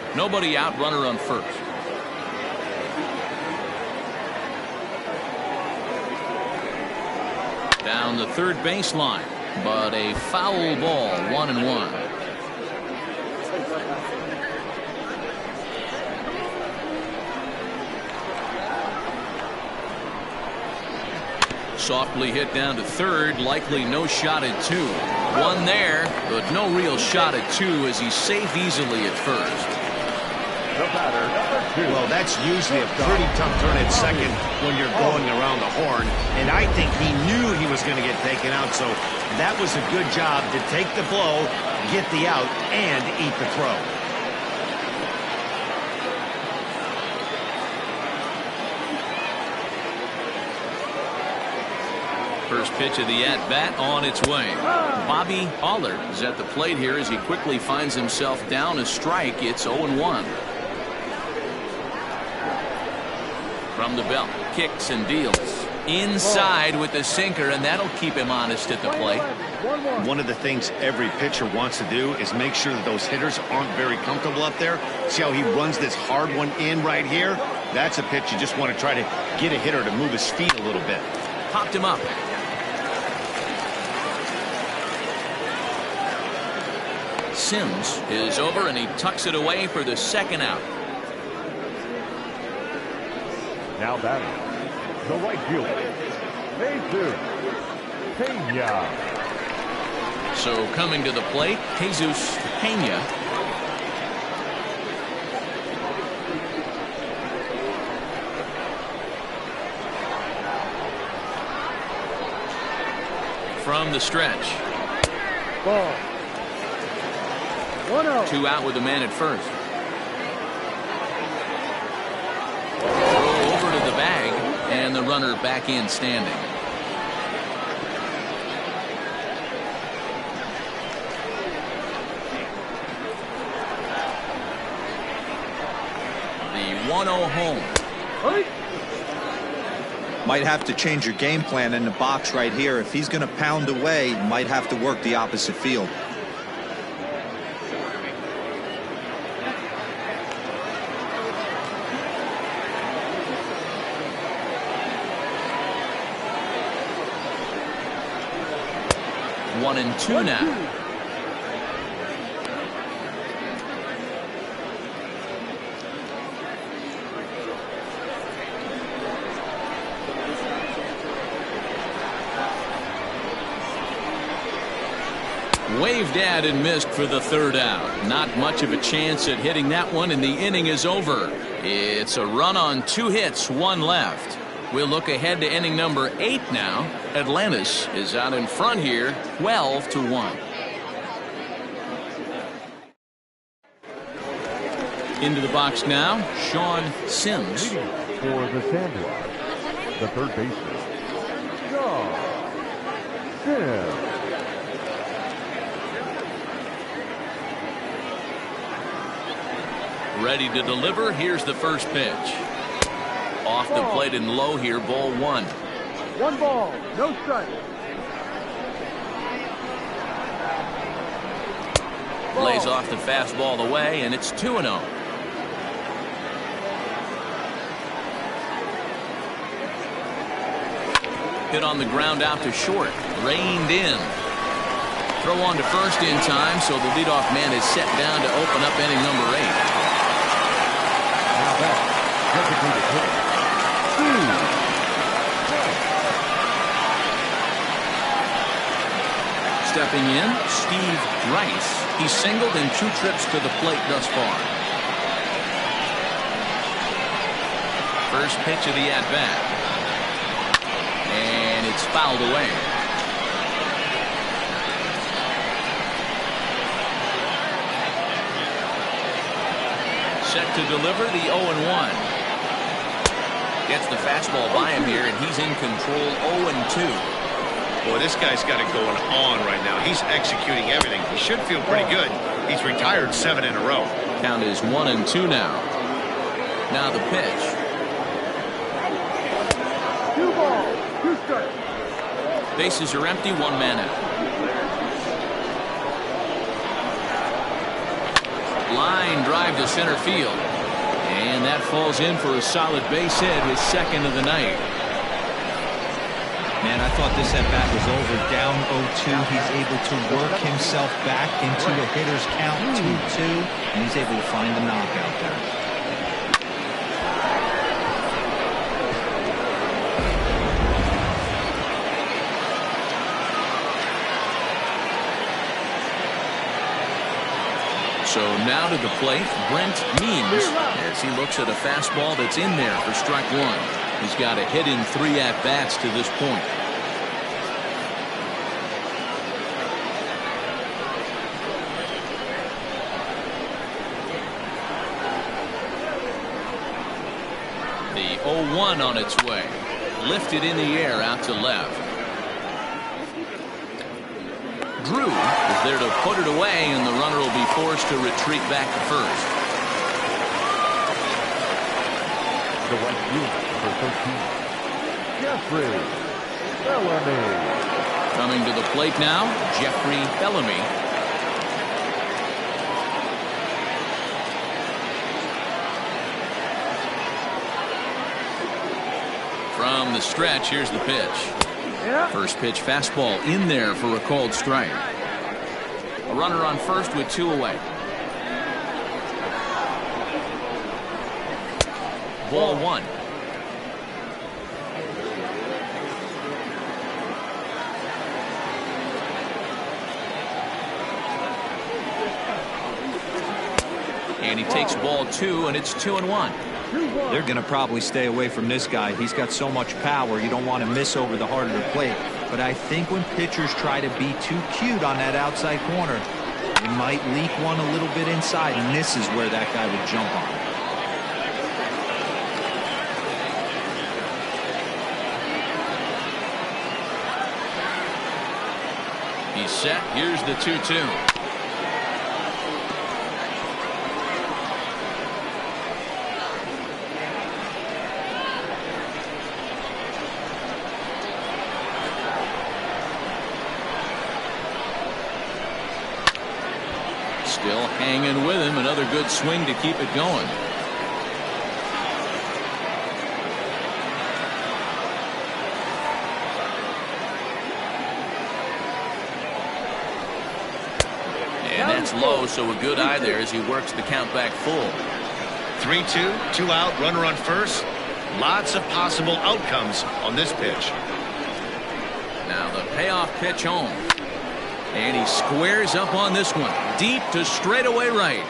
1. Nobody out, runner on first. Down the third baseline. But a foul ball, 1-1. Softly hit down to third, likely no shot at 2. One there, but no real shot at 2 as he's safe easily at first. Well, that's usually a pretty tough turn at second when you're going around the horn. And I think he knew he was going to get taken out, so that was a good job to take the blow, get the out, and eat the throw. First pitch of the at-bat on its way. Bobby Allard is at the plate here as he quickly finds himself down a strike. It's 0-1. From the belt, kicks and deals. Inside with the sinker, and that'll keep him honest at the plate. One of the things every pitcher wants to do is make sure that those hitters aren't very comfortable up there. See how he runs this hard one in right here? That's a pitch you just want to try to get a hitter to move his feet a little bit. Popped him up. Sims is over, and he tucks it away for the second out. Now batting, the right fielder, Jesus Pena. So coming to the plate, Jesus Pena. From the stretch. Ball. 1-0. 2 out with a man at first. Throw over to the bag, and the runner back in standing. The 1-0 home. Might have to change your game plan in the box right here. If he's going to pound away, might have to work the opposite field. 1-2 now. Waved at and missed for the third out. Not much of a chance at hitting that one, and the inning is over. It's a run on 2 hits, 1 left. We'll look ahead to inning number 8 now. Atlantis is out in front here, 12-1. Into the box now, Sean Sims. For the Sandwich, the third baseman, Sean Sims. Ready to deliver. Here's the first pitch. Off the plate and low here, ball 1. 1 ball, no strike. Lays off the fastball away, and it's 2-0. Hit on the ground out to short. Reined in. Throw on to first in time, so the leadoff man is set down to open up inning number 8. Now back, designated hitter, Stepping in, Steve Rice. He's singled in 2 trips to the plate thus far. First pitch of the at-bat. And it's fouled away. Set to deliver the 0-1. Gets the fastball by him here, and he's in control. 0-2. Boy, this guy's got it going on right now. He's executing everything. He should feel pretty good. He's retired 7 in a row. Count is 1-2 now. Now the pitch. 2 balls, 2 strikes. Bases are empty, 1 man out. Line drive to center field. And that falls in for a solid base hit, his 2nd of the night. Man, I thought this at-bat was over. Down 0-2. He's able to work himself back into a hitter's count, 2-2, and he's able to find the knockout there. So now to the plate, Brent Means, as he looks at a fastball that's in there for strike 1. He's got a hit in 3 at-bats to this point. The 0-1 on its way. Lifted in the air out to left. Drew is there to put it away, and the runner will be forced to retreat back to first. the right fielder, number 13, Jeffrey Bellamy. Coming to the plate now, Jeffrey Bellamy. From the stretch, here's the pitch. First pitch fastball in there for a called strike. A runner on first with 2 away. Ball 1. And he takes ball 2, and it's 2-1. They're going to probably stay away from this guy. He's got so much power. You don't want to miss over the heart of the plate. But I think when pitchers try to be too cute on that outside corner, they might leak one a little bit inside, and this is where that guy would jump on. He's set. Here's the 2-2. Still hanging with him. Another good swing to keep it going. low, so a good eye there as he works the count back full. 3-2, 2 out, runner on first. Lots of possible outcomes on this pitch. Now the payoff pitch home. And he squares up on this one. Deep to straightaway right.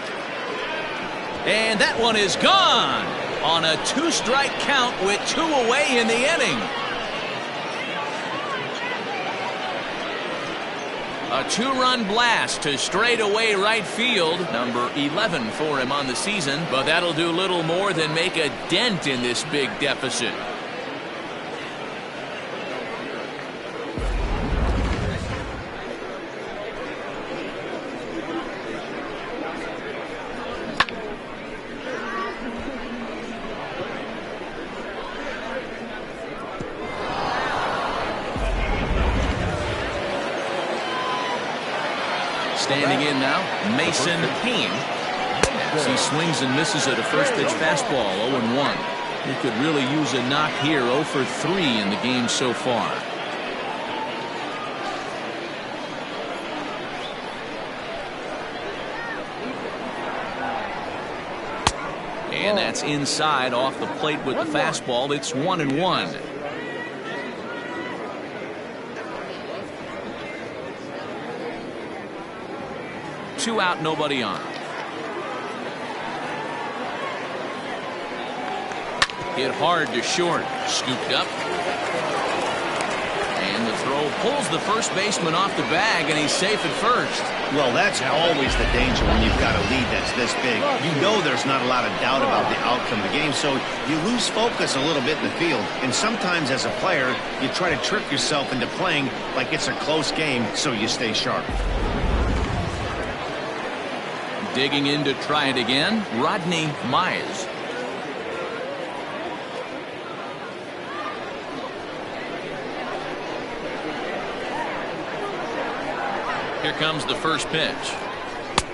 And that one is gone on a 2-strike count with 2 away in the inning. A 2-run blast to straightaway right field. Number 11 for him on the season, but that'll do little more than make a dent in this big deficit. Standing in now, Mason Payne. As he swings and misses at a first pitch fastball, 0-1. He could really use a knock here, 0 for 3 in the game so far. And that's inside off the plate with the fastball. It's 1-1. 2 out, nobody on. Hit hard to short. Scooped up. And the throw pulls the first baseman off the bag, and he's safe at first. Well, that's always the danger when you've got a lead that's this big. You know there's not a lot of doubt about the outcome of the game, so you lose focus a little bit in the field. And sometimes as a player, you try to trick yourself into playing like it's a close game so you stay sharp. Digging in to try it again, Rodney Mize. Here comes the first pitch.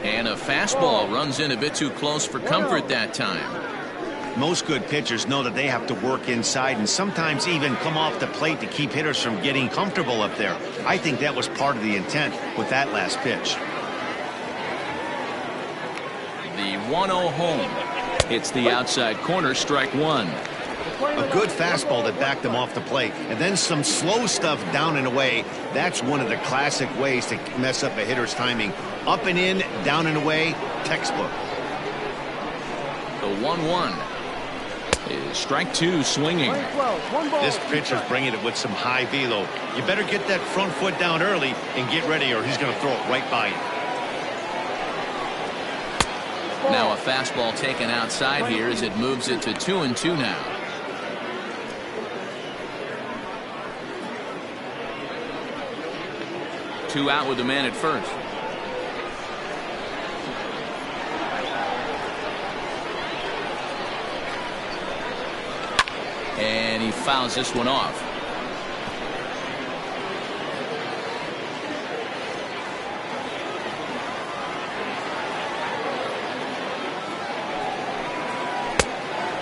And a fastball runs in a bit too close for comfort that time. Most good pitchers know that they have to work inside and sometimes even come off the plate to keep hitters from getting comfortable up there. I think that was part of the intent with that last pitch. The 1-0 home. It's the outside corner, strike 1. A good fastball that backed him off the plate, and then some slow stuff down and away. That's one of the classic ways to mess up a hitter's timing. Up and in, down and away, textbook. The 1-1 is strike 2, swinging. This pitcher's bringing it with some high velo. You better get that front foot down early and get ready, or he's going to throw it right by you. Now a fastball taken outside here as it moves it to 2-2 now. Two out with the man at first. And he fouls this one off.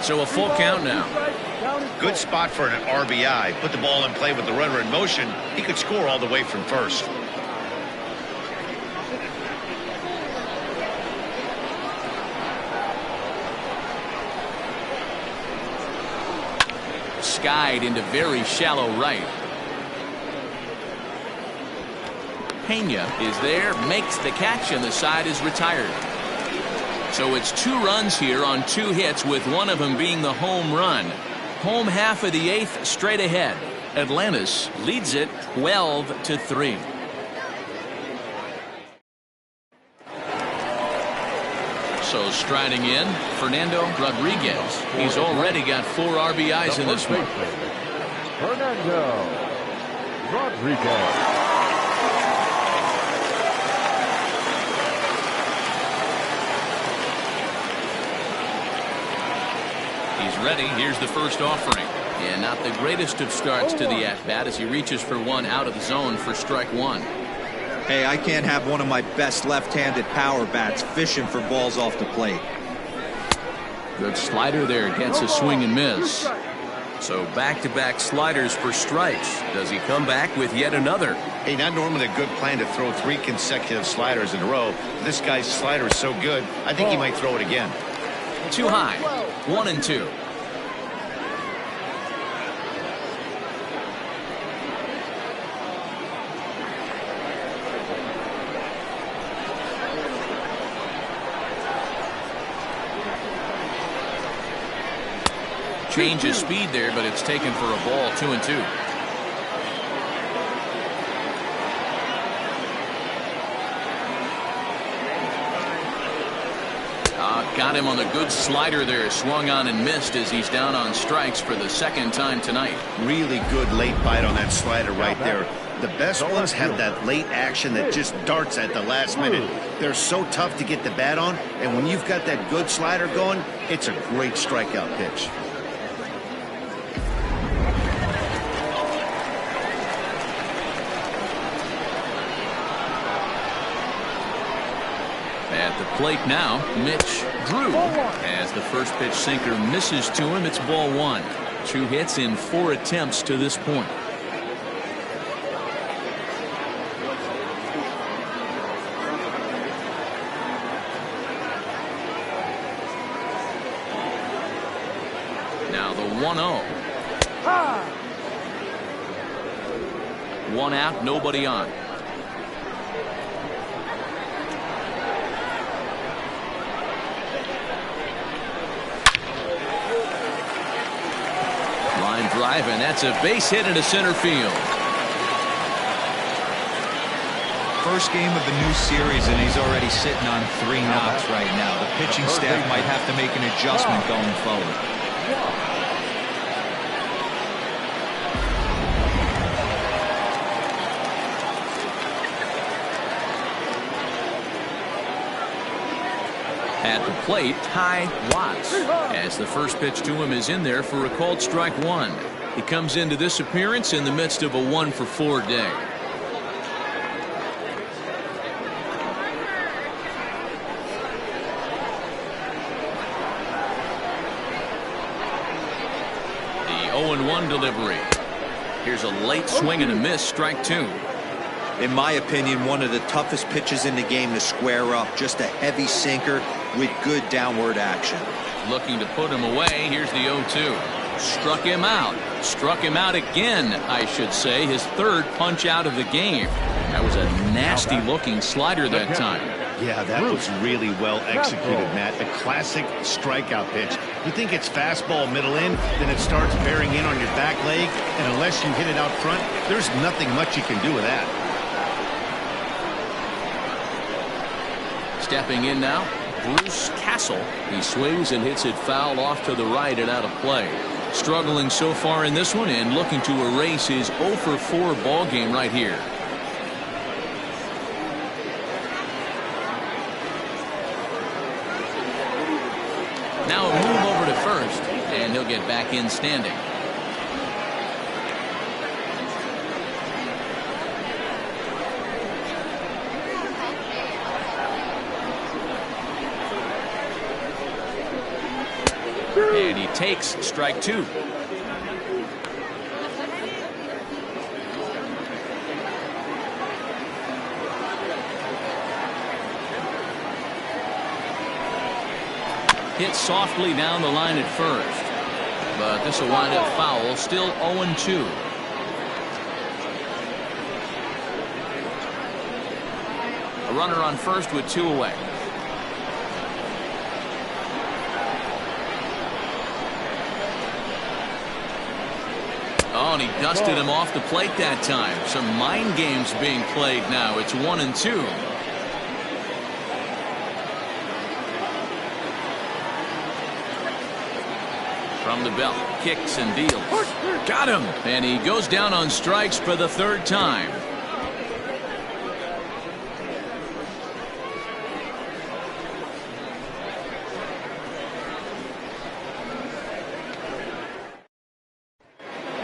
So a full count now. Good spot for an RBI. Put the ball in play with the runner in motion. He could score all the way from first. Skied into very shallow right. Pena is there, makes the catch, and the side is retired. So it's 2 runs here on 2 hits, with one of them being the home run. Home half of the 8th straight ahead. Atlantis leads it 12-3. So striding in, Fernando Rodriguez. He's already got 4 RBIs in this one. Fernando Rodriguez. He's ready. Here's the first offering. And not the greatest of starts to the at-bat as he reaches for one out of the zone for strike 1. Hey, I can't have one of my best left-handed power bats fishing for balls off the plate. Good slider there, gets a swing and miss. So back-to-back sliders for strikes. Does he come back with yet another? Hey, not normally a good plan to throw 3 consecutive sliders in a row. This guy's slider is so good, I think he might throw it again. Too high. 1-2. Change his speed there, but it's taken for a ball. 2-2. Got him on the good slider there. Swung on and missed as he's down on strikes for the second time tonight. Really good late bite on that slider right there. The best ones have that late action that just darts at the last minute. They're so tough to get the bat on, and when you've got that good slider going, it's a great strikeout pitch. At the plate now, Mitch Drew. As the first pitch sinker misses to him, it's ball 1. 2 hits in 4 attempts to this point. Now the 1-0. 1 out, nobody on. Drive, and that's a base hit into center field. First game of the new series, and he's already sitting on 3 knocks right now. The pitching staff might have to make an adjustment going forward. At the plate, Ty Watts, as the first pitch to him is in there for a called strike 1. He comes into this appearance in the midst of a 1-for-4 day. The 0-1 delivery. Here's a late swing and a miss, strike 2. In my opinion, one of the toughest pitches in the game to square up. Just a heavy sinker with good downward action. Looking to put him away. Here's the 0-2. Struck him out. Struck him out again, I should say. His third punch out of the game. That was a nasty looking slider that time. Yeah, that was really well executed, Matt. A classic strikeout pitch. You think it's fastball middle in, then it starts bearing in on your back leg, and unless you hit it out front, there's nothing much you can do with that. Stepping in now, Bruce Castle. He swings and hits it foul off to the right and out of play. Struggling so far in this one and looking to erase his 0-for-4 ball game right here. Now a move over to first, and he'll get back in standing. And he takes strike 2. Hit softly down the line at first, but this will wind up foul. Still 0-2. A runner on first with 2 away. Oh, and he dusted him off the plate that time. Some mind games being played now. It's 1-2. From the belt, kicks and deals. Got him! And he goes down on strikes for the 3rd time.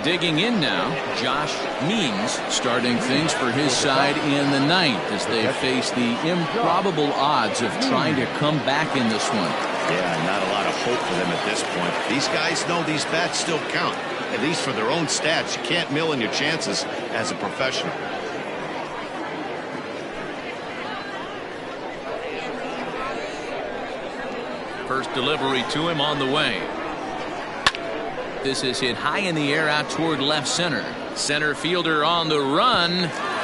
Digging in now, Josh Means starting things for his side in the 9th as they face the improbable odds of trying to come back in this one. Yeah, not a lot of hope for them at this point. These guys know these bats still count, at least for their own stats. You can't mill in your chances as a professional. First delivery to him on the way. This is hit high in the air out toward left center. Center fielder on the run.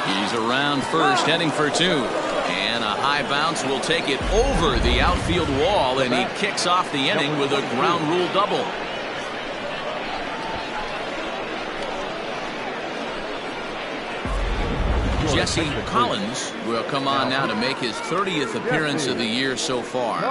He's around first, heading for two. And a high bounce will take it over the outfield wall, and he kicks off the inning with a ground rule double. Jesse Collins will come on now to make his 30th appearance of the year so far.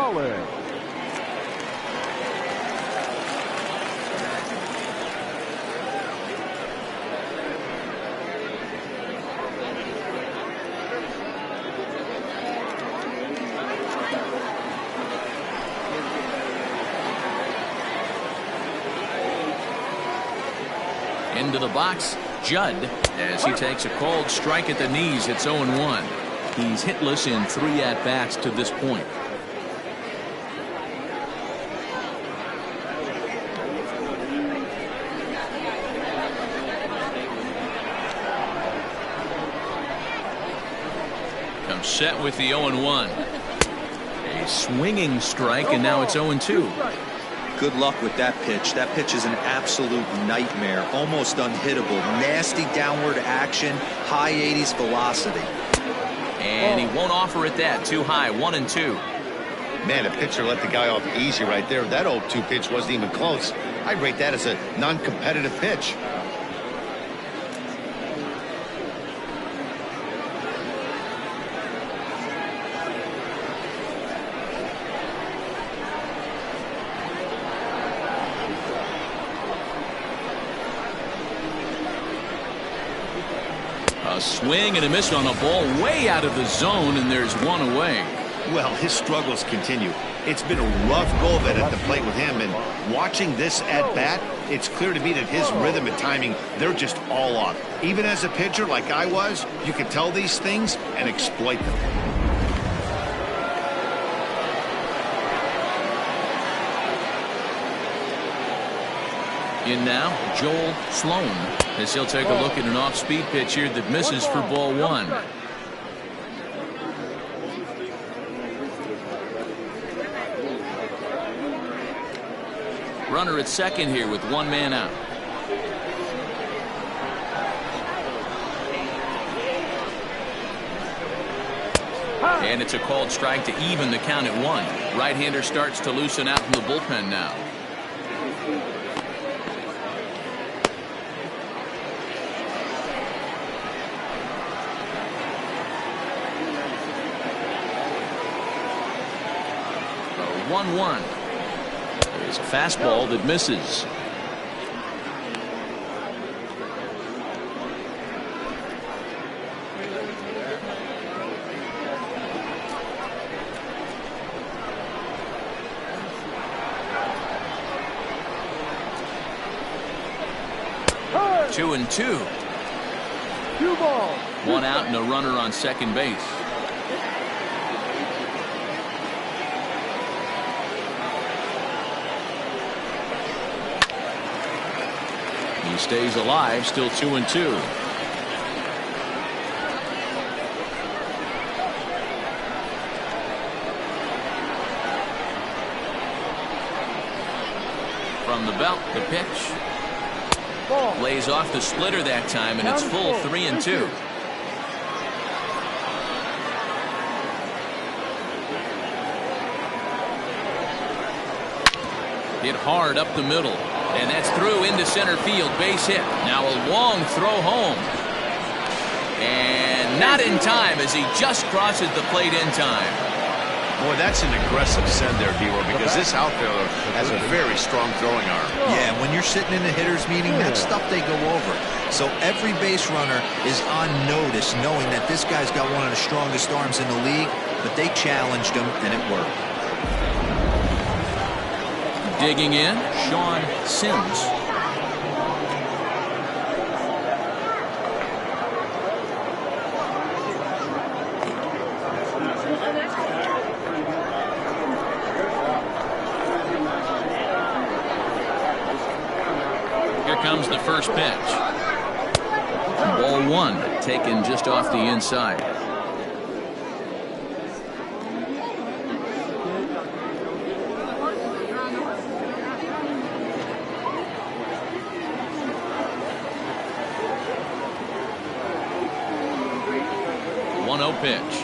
Into the box, Judd, as he takes a cold strike at the knees. It's 0-1. He's hitless in 3 at-bats to this point. Comes set with the 0-1. A swinging strike, and now it's 0-2. Good luck with that pitch. That pitch is an absolute nightmare. Almost unhittable. Nasty downward action. High 80s velocity. And he won't offer it that. Too high. 1-2. Man, a pitcher let the guy off easy right there. That 0-2 pitch wasn't even close. I'd rate that as a non-competitive pitch. A swing and a miss on a ball way out of the zone, and there's one away. Well, his struggles continue. It's been a rough go of it at the plate with him, and watching this at-bat, it's clear to me that his rhythm and timing, they're just all off. Even as a pitcher like I was, you can tell these things and exploit them. In now, Joel Sloan, as he'll take a look at an off-speed pitch here that misses for ball 1. Runner at second here with 1 man out. And it's a called strike to even the count at 1. Right-hander starts to loosen out from the bullpen now. The 1-1. There's a fastball that misses. Two and two. 2 balls. 1 out and a runner on second base. He stays alive, still 2 and 2. From the belt, the pitch. Lays off the splitter that time, and it's full 3 and 2. Hit hard up the middle, and that's through into center field. Base hit. Now a long throw home, and not in time as he just crosses the plate in time. Boy, that's an aggressive send there, D-Roy, because this outfielder has a very strong throwing arm. Yeah, when you're sitting in a hitter's meeting, that's stuff they go over. So every base runner is on notice, knowing that this guy's got one of the strongest arms in the league, but they challenged him, and it worked. Digging in, Sean Sims. comes the first pitch. Ball one, taken just off the inside. Pitch.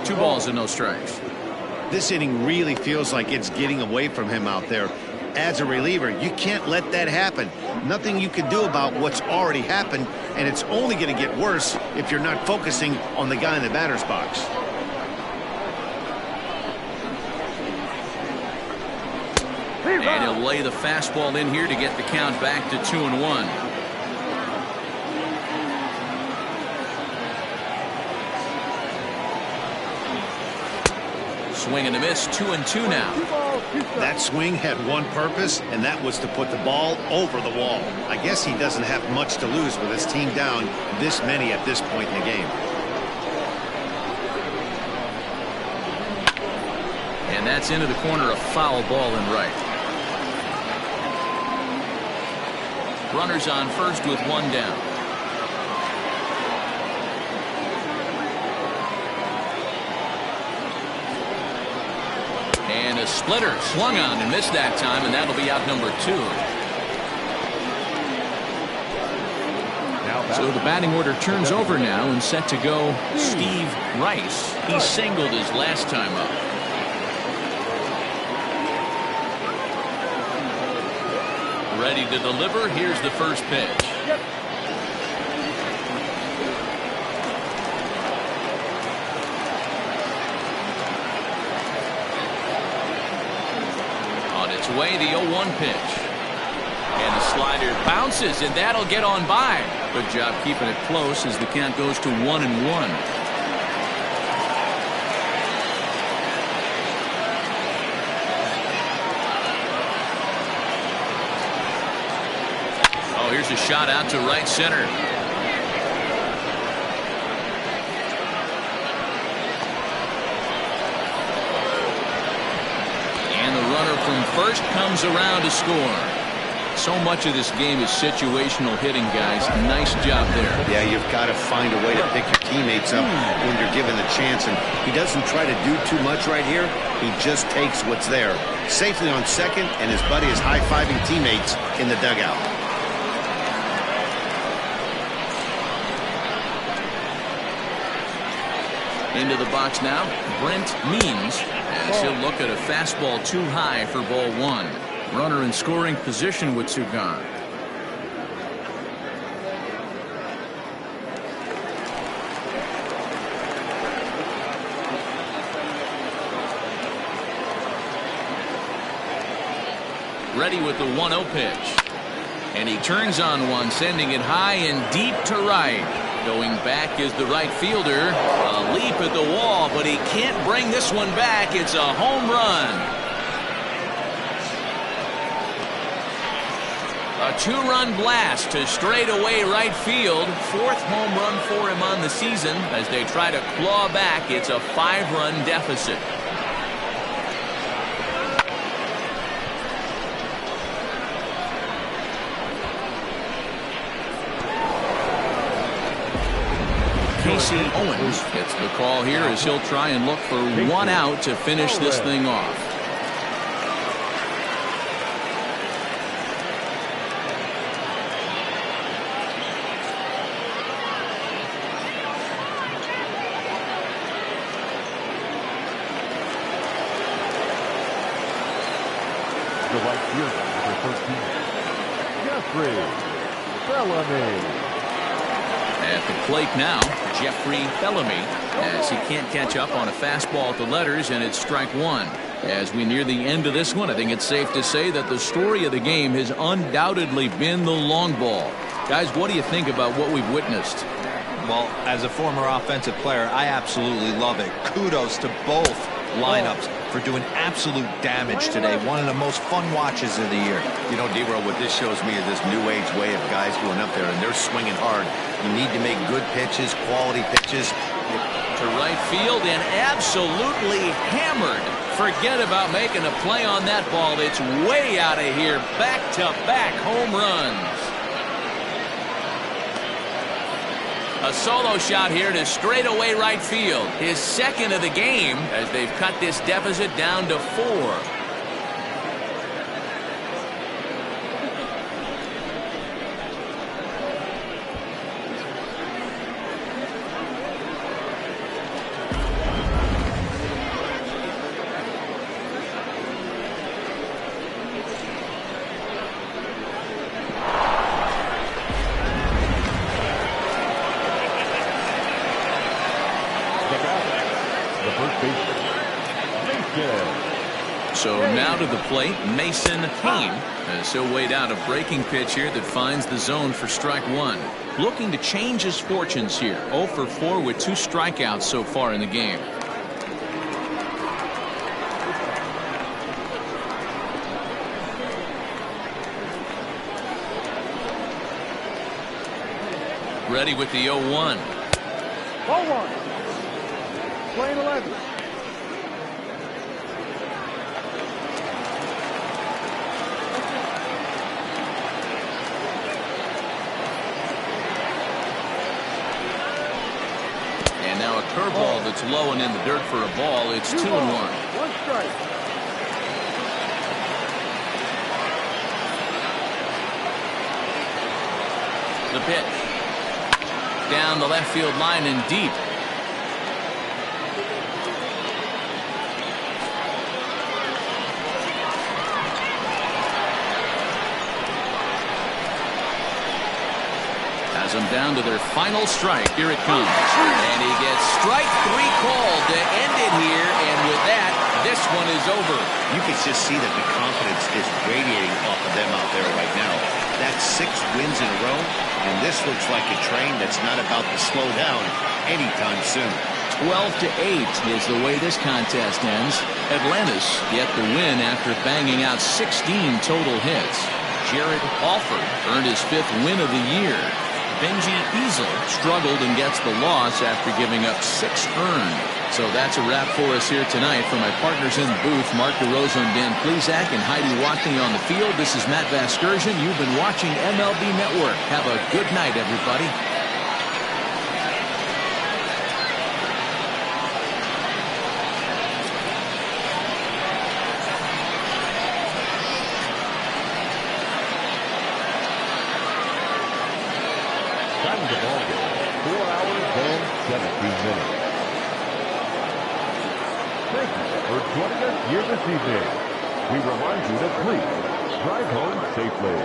2 balls and no strikes. This inning really feels like it's getting away from him out there. As a reliever, you can't let that happen. Nothing you can do about what's already happened, and it's only going to get worse if you're not focusing on the guy in the batter's box. And he'll lay the fastball in here to get the count back to 2-1. Swing and a miss, 2-2 now. That swing had one purpose, and that was to put the ball over the wall. I guess he doesn't have much to lose with his team down this many at this point in the game. And that's into the corner, a foul ball in right. Runners on first with 1 down. And a splitter swung on and missed that time, and that'll be out number 2. So the batting order turns over now, and set to go Steve Rice. He singled his last time up. Ready to deliver. Here's the first pitch. Way the 0-1 pitch, and the slider bounces, and that'll get on by. Good job keeping it close as the count goes to 1-1. Oh, here's a shot out to right center. From first comes around to score. So much of this game is situational hitting, guys. Nice job there. Yeah, you've got to find a way to pick your teammates up when you're given the chance, and he doesn't try to do too much right here. He just takes what's there. Safely on second, and his buddy is high-fiving teammates in the dugout. Into the box now, Brent Means, as he'll look at a fastball too high for ball 1. Runner in scoring position with 2 gone. Ready with the 1-0 pitch. And he turns on one, sending it high and deep to right. Going back is the right fielder. A leap at the wall, but he can't bring this one back. It's a home run. A 2-run blast to straightaway right field. 4th home run for him on the season. As they try to claw back, it's a 5-run deficit. Casey Owens gets the call here as he'll try and look for 1 out to finish this thing off. The right fielder, number 13, Jeffrey Bellamy. At the plate now, Jeffrey Bellamy, as he can't catch up on a fastball at the letters, and it's strike 1. As we near the end of this one, I think it's safe to say that the story of the game has undoubtedly been the long ball. Guys, what do you think about what we've witnessed? Well, as a former offensive player, I absolutely love it. Kudos to both lineups for doing absolute damage today. One of the most fun watches of the year. You know, D-Roll, what this shows me is this new age way of guys going up there, and they're swinging hard. You need to make good pitches, quality pitches. to right field and absolutely hammered. Forget about making a play on that ball. It's way out of here. Back-to-back home runs. A solo shot here to straightaway right field. His second of the game as they've cut this deficit down to 4. So now to the plate, Mason Hain, as he'll wait out a breaking pitch here that finds the zone for strike 1. Looking to change his fortunes here. 0 for 4 with 2 strikeouts so far in the game. Ready with the 0-1. 0-1. Playing 11. Now a curveball that's low and in the dirt for a ball. It's 2-1. 1 strike. The pitch. Down the left field line and deep. Has them down to their final strike. Here it comes. And he gets strike 3 called to end it here. And with that, this one is over. You can just see that the confidence is radiating off of them out there right now. That's 6 wins in a row, and this looks like a train that's not about to slow down anytime soon. 12-8 is the way this contest ends. Atlantis get the win after banging out 16 total hits. Jared Alford earned his 5th win of the year. Benji Easel struggled and gets the loss after giving up 6 earned. So that's a wrap for us here tonight. For my partners in the booth, Mark DeRosa and Dan Plesac and Heidi Watney on the field, this is Matt Vasgersian. You've been watching MLB Network. Have a good night, everybody. Time of the ball game, 4 hours and 17 minutes. Thank you for joining us here this evening. We remind you to please drive home safely.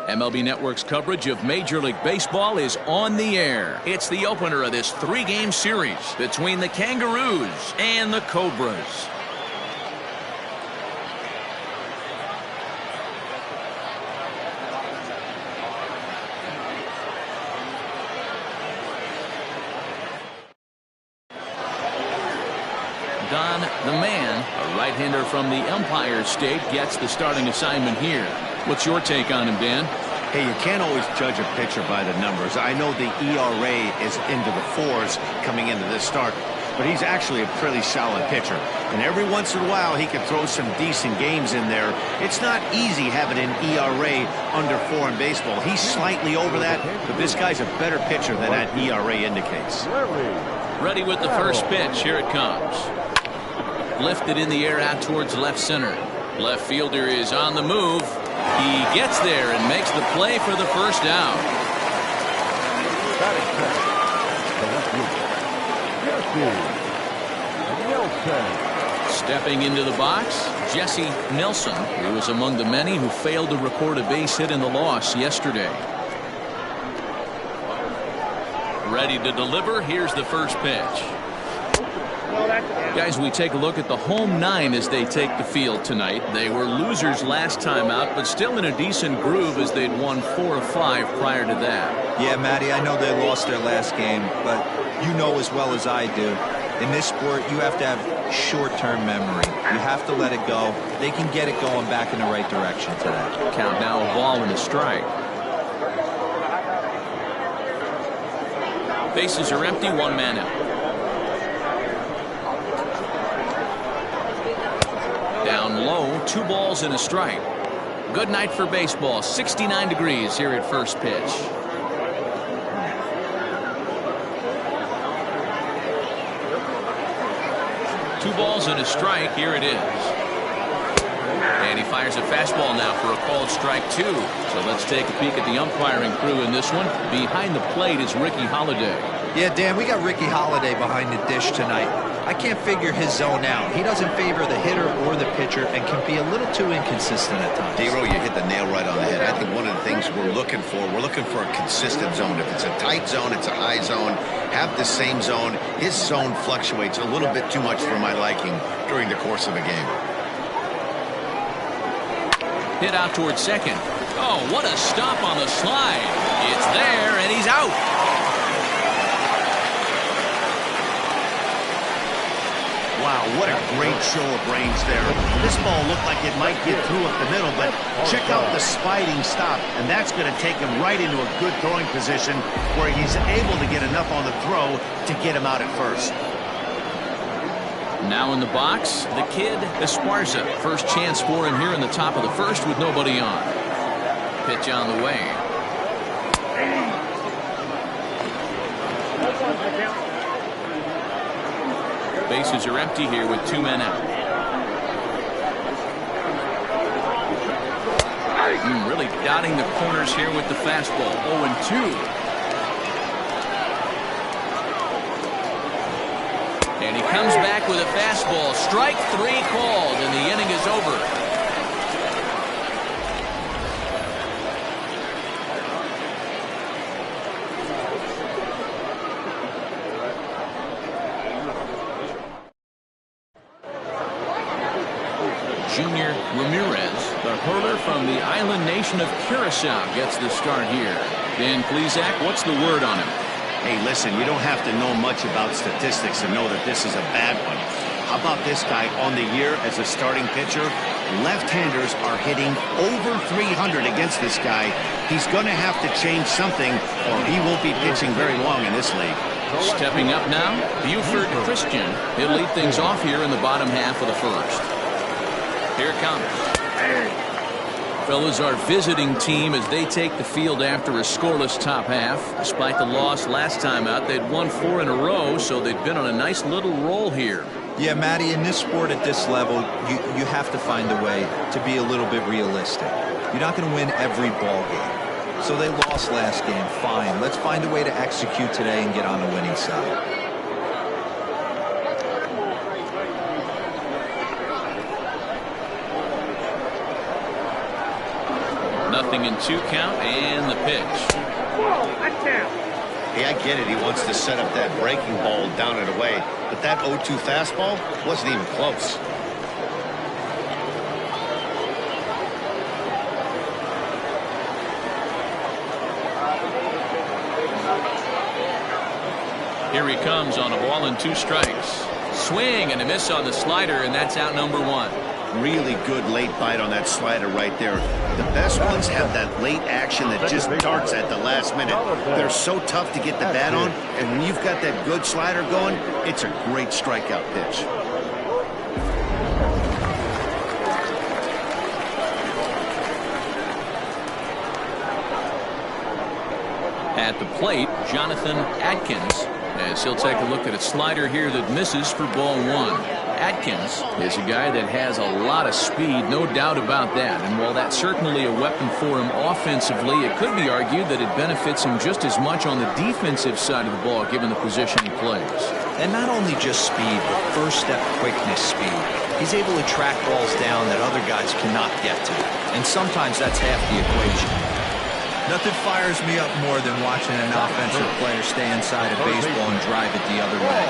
MLB Network's coverage of Major League Baseball is on the air. It's the opener of this three-game series between the Kangaroos and the Cobras. Don, the man, a right-hander from the Empire State, gets the starting assignment here. What's your take on him, Dan? Hey, you can't always judge a pitcher by the numbers. I know the ERA is into the 4s coming into this start, but he's actually a pretty solid pitcher. And every once in a while, he can throw some decent games in there. It's not easy having an ERA under 4 in baseball. He's slightly over that, but this guy's a better pitcher than that ERA indicates. Ready with the first pitch. Here it comes. Lifted in the air out towards left center. Left fielder is on the move. He gets there and makes the play for the first down. Stepping into the box, Jesse Nelson, who was among the many who failed to record a base hit in the loss yesterday. Ready to deliver. Here's the first pitch. Guys, we take a look at the home 9 as they take the field tonight. They were losers last time out, but still in a decent groove as they'd won 4 of 5 prior to that. Yeah, Matty, I know they lost their last game, but you know as well as I do, in this sport, you have to have short-term memory. You have to let it go. They can get it going back in the right direction today. Count now, a ball and a strike. Bases are empty, 1 man out. Down low, 2 balls and a strike. Good night for baseball. 69 degrees here at first pitch. Two balls and a strike. Here it is. And he fires a fastball now for a called strike 2. So let's take a peek at the umpiring crew in this one. Behind the plate is Ricky Holiday. Yeah, Dan, we got Ricky Holiday behind the dish tonight. I can't figure his zone out. He doesn't favor the hitter or the pitcher and can be a little too inconsistent at times. D-Row, you hit the nail right on the head. I think one of the things we're looking for a consistent zone. If it's a tight zone, it's a high zone. Have the same zone. His zone fluctuates a little bit too much for my liking during the course of a game. Hit out towards second. Oh, what a stop on the slide. It's there, and he's out. Wow, what a great show of range there. This ball looked like it might get through up the middle, but check out the sliding stop, and that's going to take him right into a good throwing position where he's able to get enough on the throw to get him out at first. Now in the box, the kid Esparza. First chance for him here in the top of the first with nobody on. Pitch on the way. Bases are empty here with 2 men out. Really dotting the corners here with the fastball. 0-2. And he comes back with a fastball. Strike 3 called, and the inning is over. Junior Ramirez, the hurler from the island nation of Curacao, gets the start here. Dan Plesac, what's the word on him? Hey, listen, you don't have to know much about statistics to know that this is a bad one. How about this guy on the year as a starting pitcher? Left-handers are hitting over 300 against this guy. He's going to have to change something or he won't be pitching very long in this league. Stepping up now, Buford Christian. He'll lead things off here in the bottom half of the first. Here it comes. Fellas, our visiting team as they take the field after a scoreless top half. Despite the loss last time out, they'd won 4 in a row, so they've been on a nice little roll here. Yeah, Matty, in this sport at this level, you have to find a way to be a little bit realistic. You're not going to win every ball game. So they lost last game. Fine. Let's find a way to execute today and get on the winning side. 0-2 count and the pitch. Hey, I get it. He wants to set up that breaking ball down and away, but that 0-2 fastball wasn't even close. Here he comes on a ball and 2 strikes. Swing and a miss on the slider, and that's out number 1. Really good late bite on that slider right there. The best ones have that late action that just darts at the last minute. They're so tough to get the bat on, and when you've got that good slider going, it's a great strikeout pitch. At the plate, Jonathan Adkins, as he'll take a look at a slider here that misses for ball 1. Adkins is a guy that has a lot of speed, no doubt about that. And while that's certainly a weapon for him offensively, it could be argued that it benefits him just as much on the defensive side of the ball, given the position he plays. And not only just speed, but first step quickness speed. He's able to track balls down that other guys cannot get to. And sometimes that's half the equation. Nothing fires me up more than watching an offensive player stay inside a baseball and drive it the other way.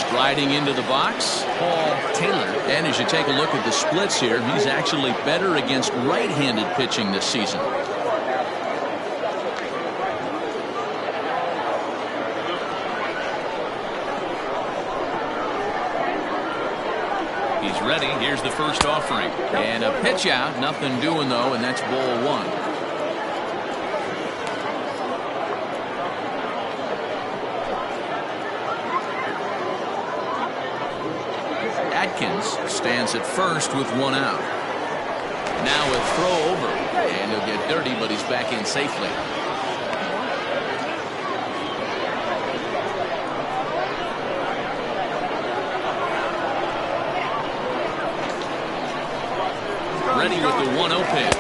Striding into the box, Paul Taylor. And as you take a look at the splits here, he's actually better against right-handed pitching this season. He's ready. Here's the first offering. And a pitch out. Nothing doing, though, and that's ball 1. Atkins stands at first with 1 out. Now a throw over, and he'll get dirty, but he's back in safely. Ready with the 1-0 pitch.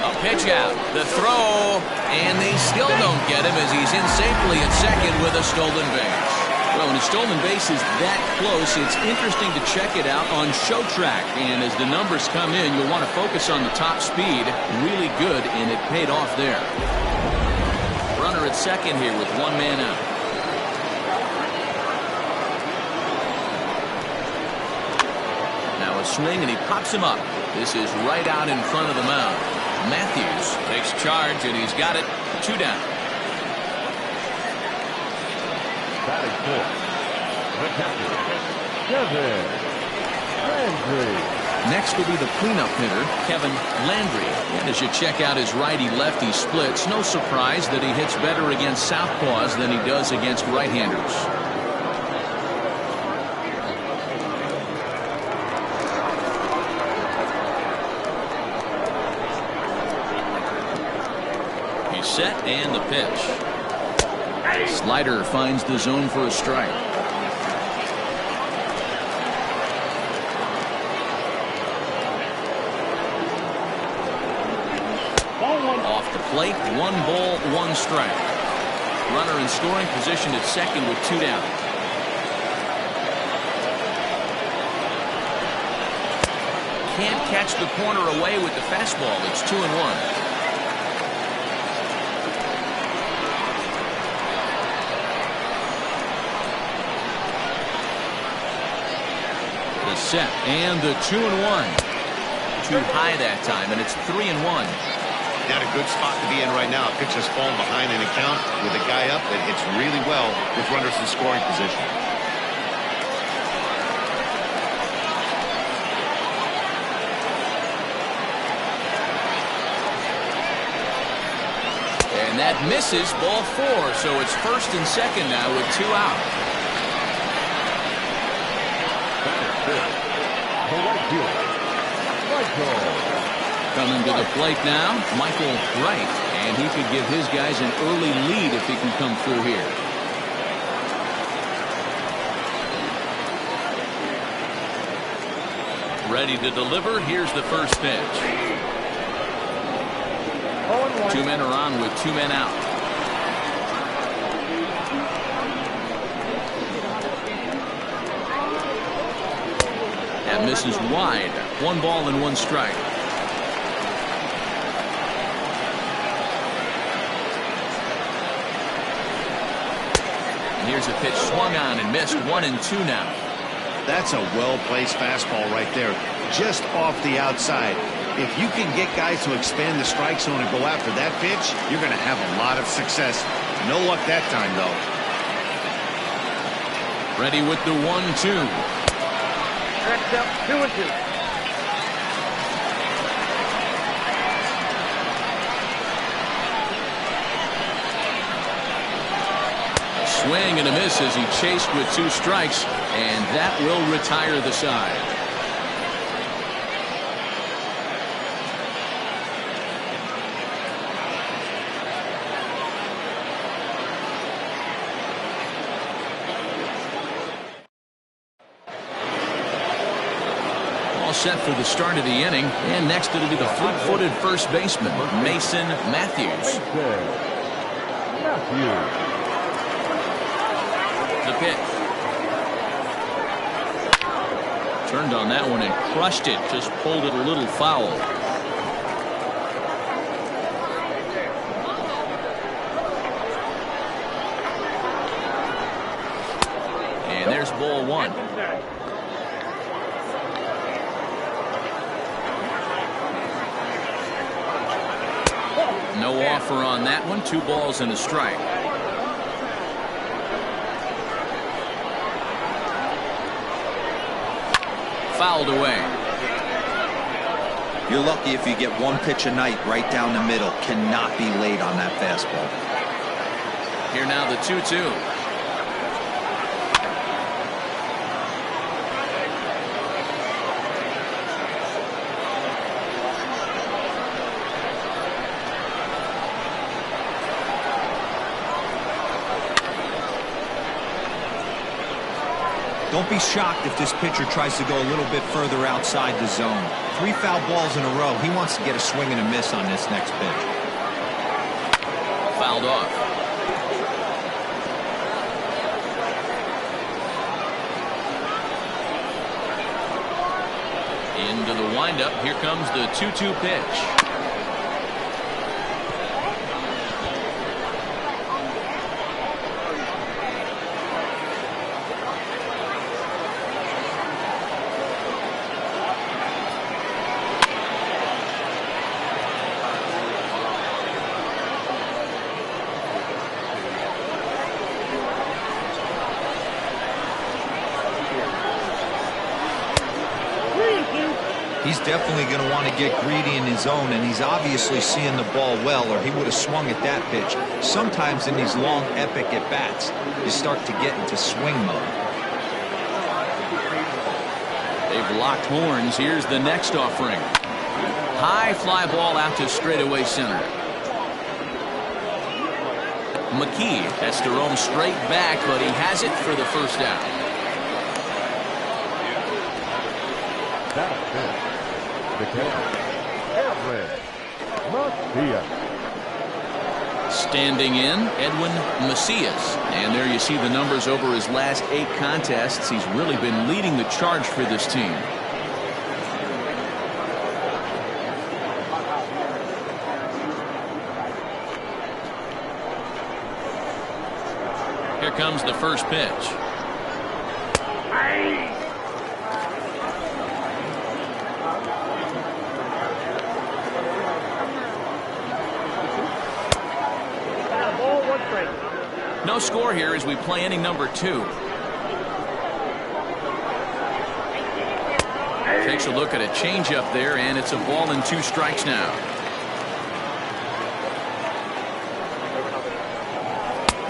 A pitch out, the throw, and they still don't get him as he's in safely at second with a stolen base. Well, when a stolen base is that close, it's interesting to check it out on Show Track. And as the numbers come in, you'll want to focus on the top speed. Really good, and it paid off there. Runner at second here with 1 man out. Now a swing, and he pops him up. This is right out in front of the mound. Matthews takes charge, and he's got it. 2 down. Batting fourth, the catcher, Kevin Landry. Next will be the cleanup hitter, Kevin Landry. And as you check out his righty-lefty splits, no surprise that he hits better against southpaws than he does against right-handers. He's set, and the pitch. Slider finds the zone for a strike. Off the plate, 1 ball, 1 strike. Runner in scoring position at second with 2 down. Can't catch the corner away with the fastball. It's 2-1. Set, and the 2-1. Too high that time, and it's 3-1. Not a good spot to be in right now. Pitcher's falling behind in the count with a guy up that hits really well with runners in scoring position. And that misses, ball 4, so it's first and second now with 2 out. Coming to the plate now, Michael Wright, and he could give his guys an early lead if he can come through here. Ready to deliver. Here's the first pitch. 2 men are on with 2 men out. That misses wide. 1 ball and 1 strike. And here's a pitch swung on and missed. 1-2 now. That's a well-placed fastball right there, just off the outside. If you can get guys to expand the strike zone and go after that pitch, you're going to have a lot of success. No luck that time, though. Ready with the 1-2. Next up, 2-2. Swing and a miss as he chased with 2 strikes, and that will retire the side. All set for the start of the inning, and next it'll be the fleet-footed first baseman, Mason Matthews. The pitch. Turned on that one and crushed it. Just pulled it a little foul. And there's ball 1. No offer on that one. 2 balls and a strike. Fouled away. You're lucky if you get 1 pitch a night right down the middle. Cannot be late on that fastball. Here now the 2-2. Don't be shocked if this pitcher tries to go a little bit further outside the zone. 3 foul balls in a row. He wants to get a swing and a miss on this next pitch. Fouled off. Into the windup. Here comes the 2-2 pitch. He's definitely going to want to get greedy in his zone, and he's obviously seeing the ball well, or he would have swung at that pitch. Sometimes in these long, epic at-bats, you start to get into swing mode. They've locked horns. Here's the next offering. High fly ball out to straightaway center. McKee has to roam straight back, but he has it for the first out. Standing in, Edwin Macias. And there you see the numbers over his last 8 contests. He's really been leading the charge for this team. Here comes the first pitch. No score here as we play inning number 2. Takes a look at a changeup there, and it's a ball and 2 strikes now.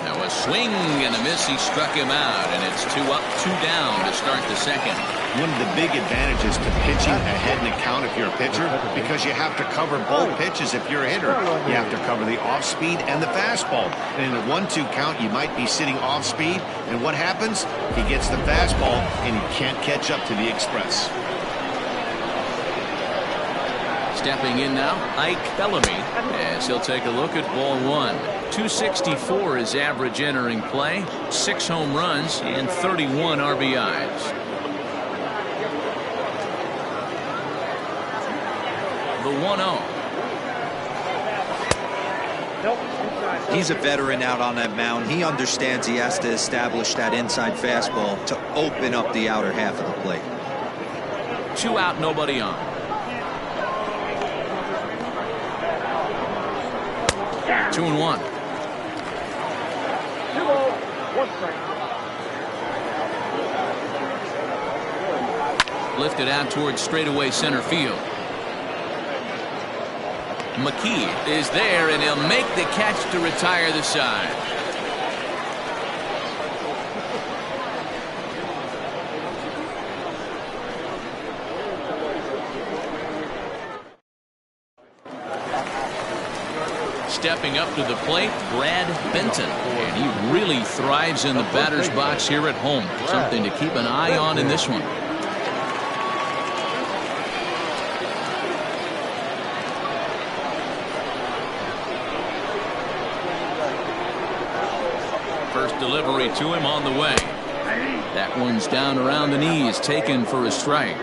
Now a swing and a miss. He struck him out, and it's 2 up, 2 down to start the second. One of the big advantages to pitching ahead in the count if you're a pitcher, because you have to cover both pitches if you're a hitter. You have to cover the off speed and the fastball. And in a 1-2 count, you might be sitting off speed, and what happens? He gets the fastball, and he can't catch up to the express. Stepping in now, Ike Bellamy, as he'll take a look at ball 1. 264 is average entering play, 6 home runs, and 31 RBIs. the 1-0. He's a veteran out on that mound. He understands he has to establish that inside fastball to open up the outer half of the plate. 2 out, nobody on. Two and 1. 1 strike. Lifted out towards straightaway center field. McKee is there, and he'll make the catch to retire the side. Stepping up to the plate, Brad Benton, and he really thrives in the batter's box here at home. Something to keep an eye on in this one. First delivery to him on the way. That one's down around the knees, taken for a strike.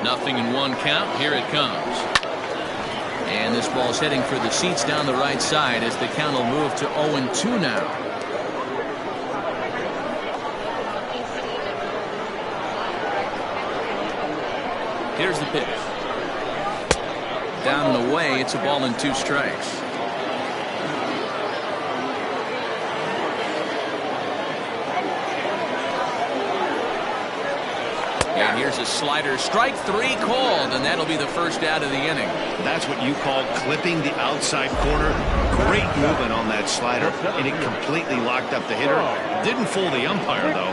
Nothing in 1 count. Here it comes. And this ball's heading for the seats down the right side as the count will move to 0-2 now. Here's the pitch. Down and away. It's a ball and 2 strikes. And here's a slider. Strike 3 called, and that'll be the first out of the inning. That's what you call clipping the outside corner. Great movement on that slider, and it completely locked up the hitter. Didn't fool the umpire, though.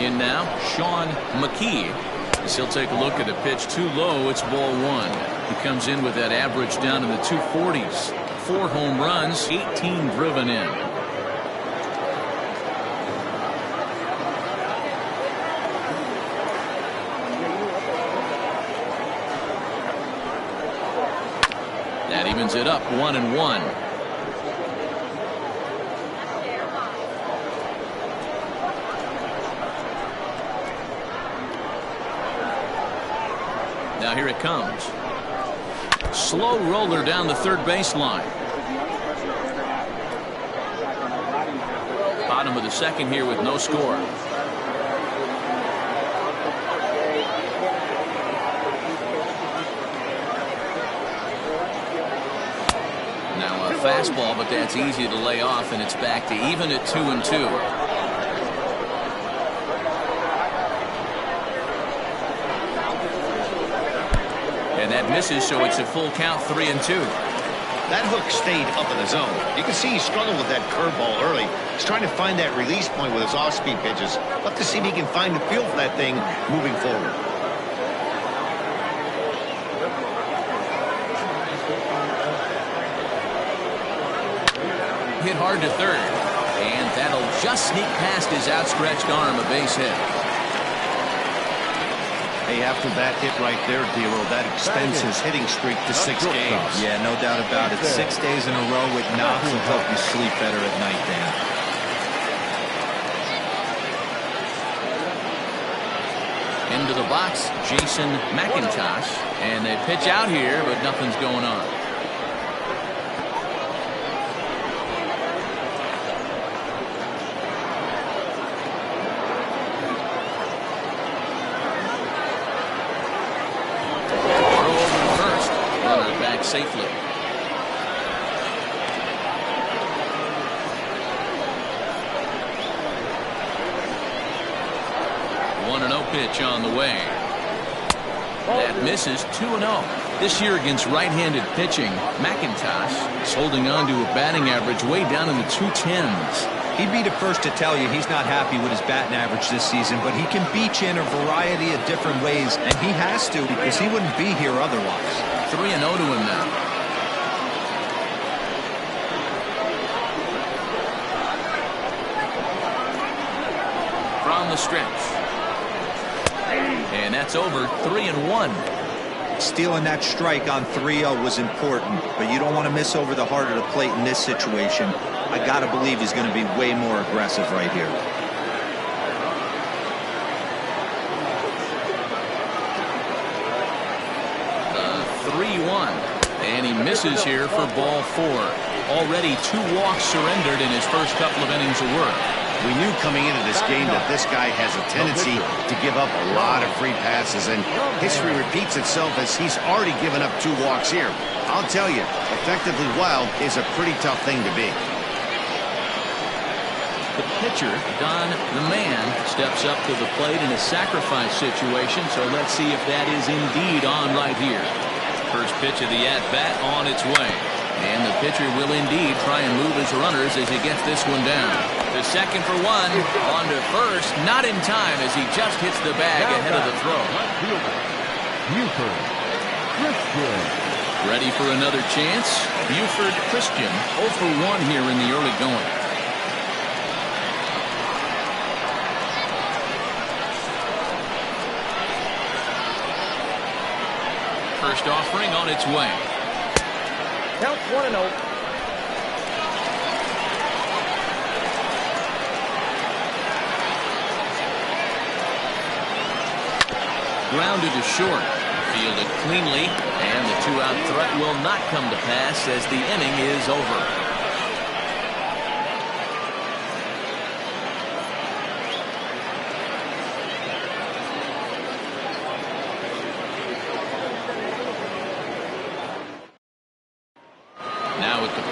In now, Sean McKee. As he'll take a look at a pitch too low. It's ball 1. He comes in with that average down in the 240s. 4 home runs, 18 driven in. That evens it up, 1-1. Now here it comes. Slow roller down the third baseline. Bottom of the second here with no score. Now a fastball, but that's easy to lay off, and it's back to even at 2-2. And that misses, so it's a full count, 3-2. That hook stayed up in the zone. You can see he struggled with that curveball early. He's trying to find that release point with his off-speed pitches. Love to see if he can find the feel for that thing moving forward. Hit hard to third, and that'll just sneak past his outstretched arm, a base hit. Hey, after that hit right there, D'Lo, that extends his hitting streak to 6 games. Yeah, no doubt about it. 6 days in a row with knocks will help you sleep better at night, Dan. Into the box, Jason McIntosh, and they pitch out here, but nothing's going on. Safely. 1-0 pitch on the way. That misses. 2-0. This year against right-handed pitching, McIntosh is holding on to a batting average way down in the 210s. He'd be the first to tell you he's not happy with his batting average this season, but he can beat you in a variety of different ways, and he has to because he wouldn't be here otherwise. 3-0 to him now. From the stretch. And that's over. 3-1. Stealing that strike on 3-0 was important, but you don't want to miss over the heart of the plate in this situation. I got to believe he's going to be way more aggressive right here. 3-1, and he misses here for ball 4. Already 2 walks surrendered in his first couple of innings of work. We knew coming into this game that this guy has a tendency to give up a lot of free passes, and history repeats itself as he's already given up 2 walks here. I'll tell you, effectively wild is a pretty tough thing to be. The pitcher, Don the Man, steps up to the plate in a sacrifice situation, so let's see if that is indeed on right here. First pitch of the at-bat on its way. And the pitcher will indeed try and move his runners as he gets this one down. The second for 1, on to first, not in time as he just hits the bag ahead of the throw. Buford Christian. Ready for another chance? Buford Christian 0 for 1 here in the early going. First offering on its way. Count 1-0. Grounded to short. Fielded cleanly, and the 2-out threat will not come to pass as the inning is over.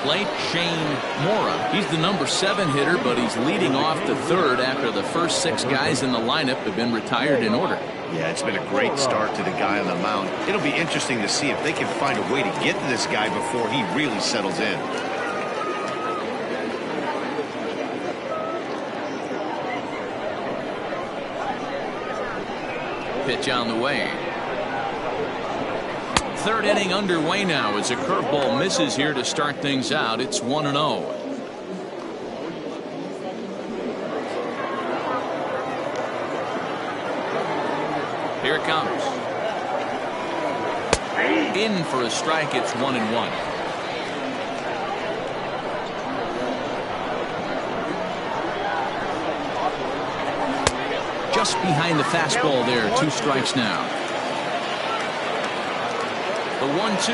Plate, Shane Mora. He's the number 7 hitter, but he's leading off the 3rd after the first 6 guys in the lineup have been retired in order. Yeah, it's been a great start to the guy on the mound. It'll be interesting to see if they can find a way to get to this guy before he really settles in. Pitch on the way. 3rd inning underway now as a curveball misses here to start things out. It's 1-0. Here it comes. In for a strike. It's 1-1. Just behind the fastball there. 2 strikes now. The 1-2.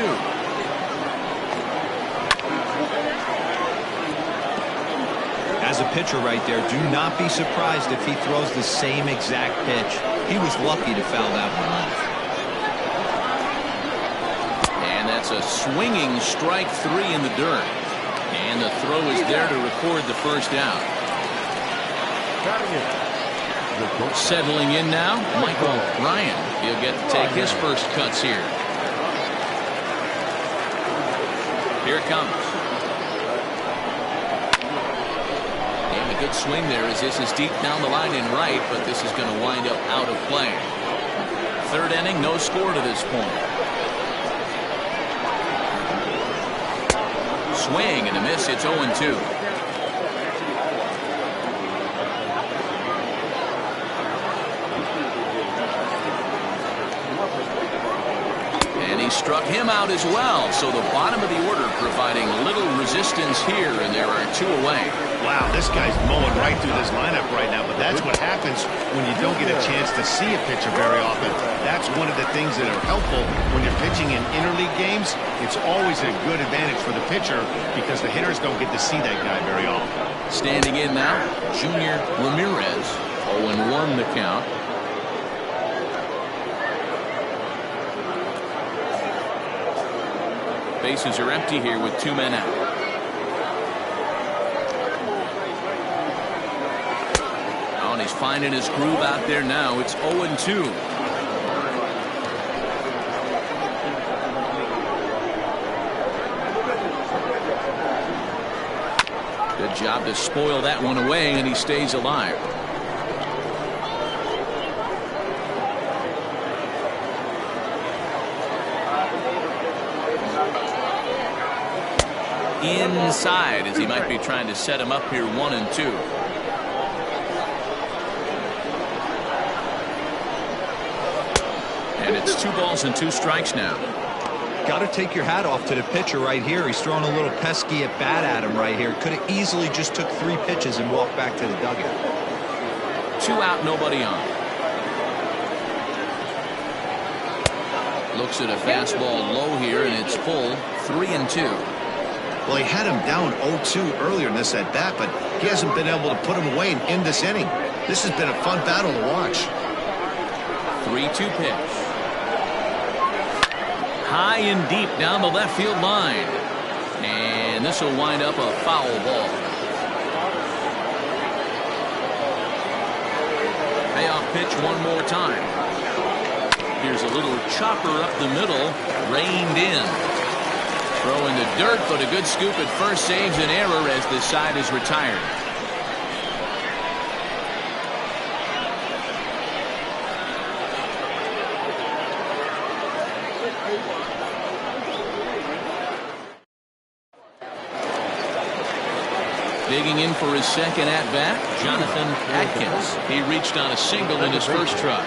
As a pitcher right there, do not be surprised if he throws the same exact pitch. He was lucky to foul that one off. And that's a swinging strike 3 in the dirt. And the throw is there to record the first out. Settling in now, Michael Ryan. He'll get to take his first cuts here. Here it comes. And a good swing there as this is deep down the line in right, but this is going to wind up out of play. 3rd inning, no score to this point. Swing and a miss. It's 0-2. Struck him out as well, so the bottom of the order providing little resistance here, and there are 2 away. Wow, this guy's mowing right through this lineup right now, but that's what happens when you don't get a chance to see a pitcher very often. That's one of the things that are helpful when you're pitching in interleague games. It's always a good advantage for the pitcher because the hitters don't get to see that guy very often. Standing in now, Junior Ramirez. 0-1 the count. Bases are empty here with 2 men out. Oh, and he's finding his groove out there now. It's 0-2. Good job to spoil that one away, and he stays alive. Inside as he might be trying to set him up here 1-2. And it's 2 balls and 2 strikes now. Got to take your hat off to the pitcher right here. He's throwing a little pesky at bat at him right here. Could have easily just took 3 pitches and walked back to the dugout. 2 out, nobody on. Looks at a fastball low here, and it's full. 3-2. Well, he had him down 0-2 earlier in this at bat, but he hasn't been able to put him away and end this inning. This has been a fun battle to watch. 3-2 pitch. High and deep down the left field line. And this will wind up a foul ball. Payoff pitch one more time. Here's a little chopper up the middle. Reined in. Throw in the dirt, but a good scoop at first saves an error as this side is retired. Digging in for his second at-bat, Jonathan Atkins. He reached on a single in his first try.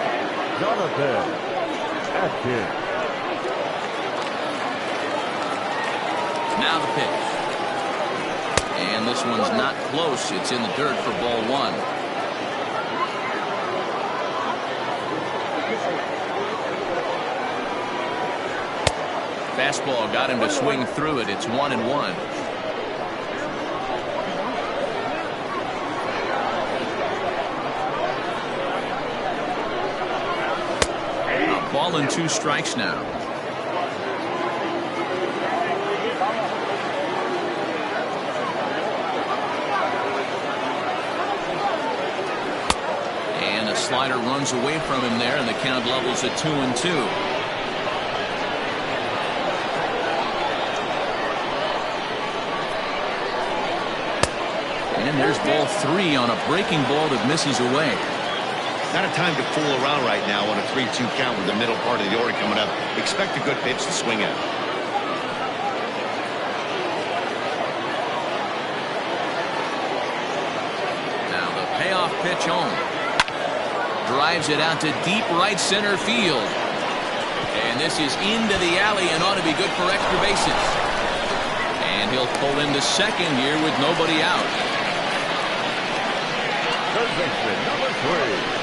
Jonathan Atkins. Now the pitch. And this one's not close. It's in the dirt for ball 1. Fastball got him to swing through it. It's 1-1. Ball and 2 strikes now. And a slider runs away from him there, and the count levels at 2-2. And there's ball 3 on a breaking ball that misses away. Not a time to fool around right now on a 3-2 count with the middle part of the order coming up. Expect a good pitch to swing at. Now the payoff pitch home. Drives it out to deep right center field. And this is into the alley and ought to be good for extra bases. And he'll pull into second here with nobody out. Third baseman, number 3.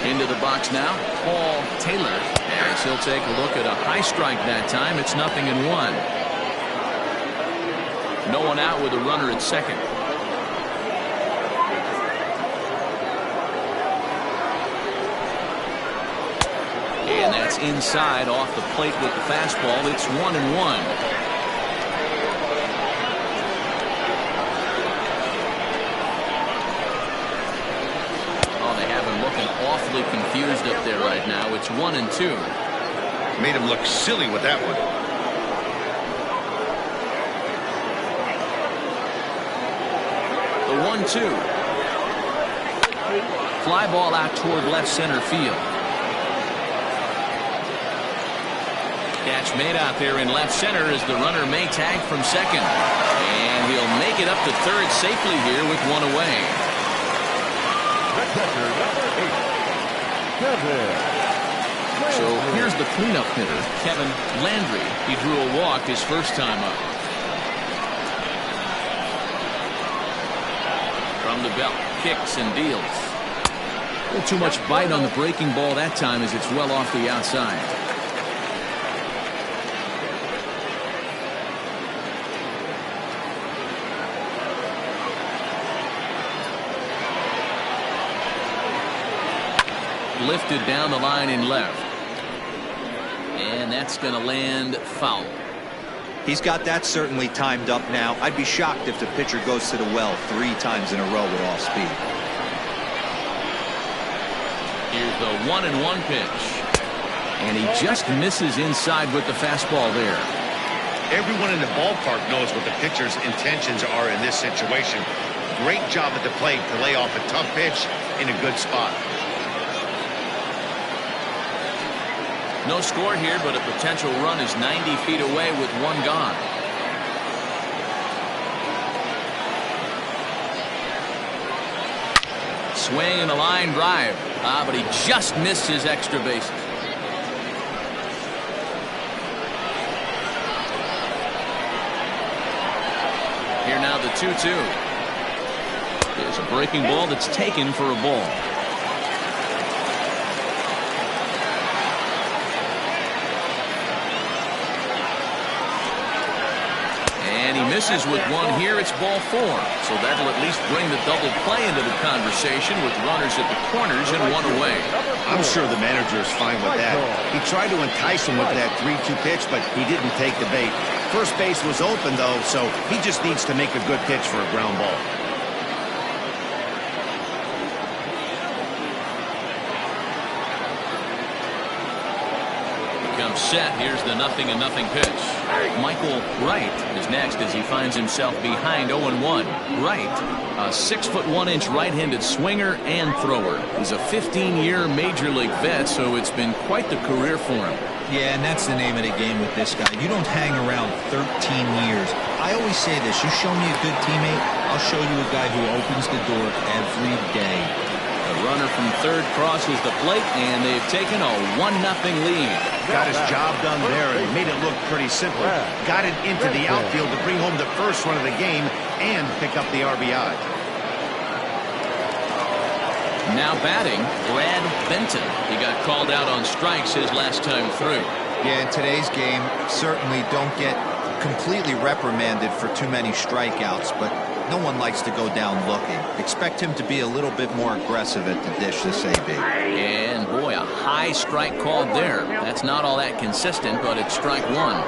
Into the box now, Paul Taylor, as he'll take a look at a high strike that time. It's 0-1. No one out with a runner at second. And that's inside off the plate with the fastball. It's 1-1. Awfully confused up there right now. It's 1-2. Made him look silly with that one. The 1-2. Fly ball out toward left center field. Catch made out there in left center as the runner may tag from second. And he'll make it up to third safely here with 1 away. So here's the cleanup hitter, Kevin Landry. He drew a walk his first time up. From the belt, kicks and deals. A little too much bite on the breaking ball that time as it's well off the outside. Lifted down the line in left. And that's going to land foul. He's got that certainly timed up now. I'd be shocked if the pitcher goes to the well 3 times in a row with off speed. Here's the 1-1 pitch. And he just misses inside with the fastball there. Everyone in the ballpark knows what the pitcher's intentions are in this situation. Great job at the plate to lay off a tough pitch in a good spot. No score here, but a potential run is 90 feet away with 1 gone. swing and a line drive. But he just missed his extra bases. Here now the 2-2. There's a breaking ball that's taken for a ball. And he misses with one here. It's ball 4. So that'll at least bring the double play into the conversation with runners at the corners and one away. I'm sure the manager is fine with that. He tried to entice him with that 3-2 pitch, but he didn't take the bait. First base was open, though, so he just needs to make a good pitch for a ground ball. Becomes set. Here's the 0-0 pitch. Michael Wright is next as he finds himself behind 0-1. Wright, a 6'1" right-handed swinger and thrower. He's a 15-year major league vet, so it's been quite the career for him. Yeah, and that's the name of the game with this guy. You don't hang around 13 years. I always say this, you show me a good teammate, I'll show you a guy who opens the door every day. The runner from third crosses the plate, and they've taken a 1-0 lead. Got his job done there and made it look pretty simple. Got it into the outfield to bring home the first run of the game and pick up the RBI. Now batting, Brad Benton. He got called out on strikes his last time through. Yeah, in today's game, certainly don't get completely reprimanded for too many strikeouts, but no one likes to go down looking. Expect him to be a little bit more aggressive at the dish this AB. And boy, a high strike called there. That's not all that consistent, but it's strike 1.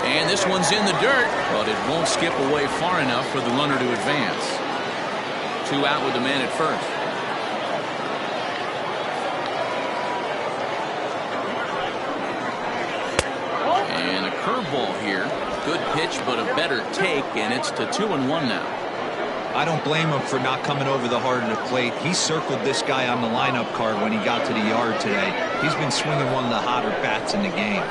And this one's in the dirt, but it won't skip away far enough for the runner to advance. 2 out with the man at first. And a curveball here. Good pitch, but a better take, and it's to 2-1 now. I don't blame him for not coming over the heart of the plate. He circled this guy on the lineup card when he got to the yard today. He's been swinging one of the hotter bats in the game.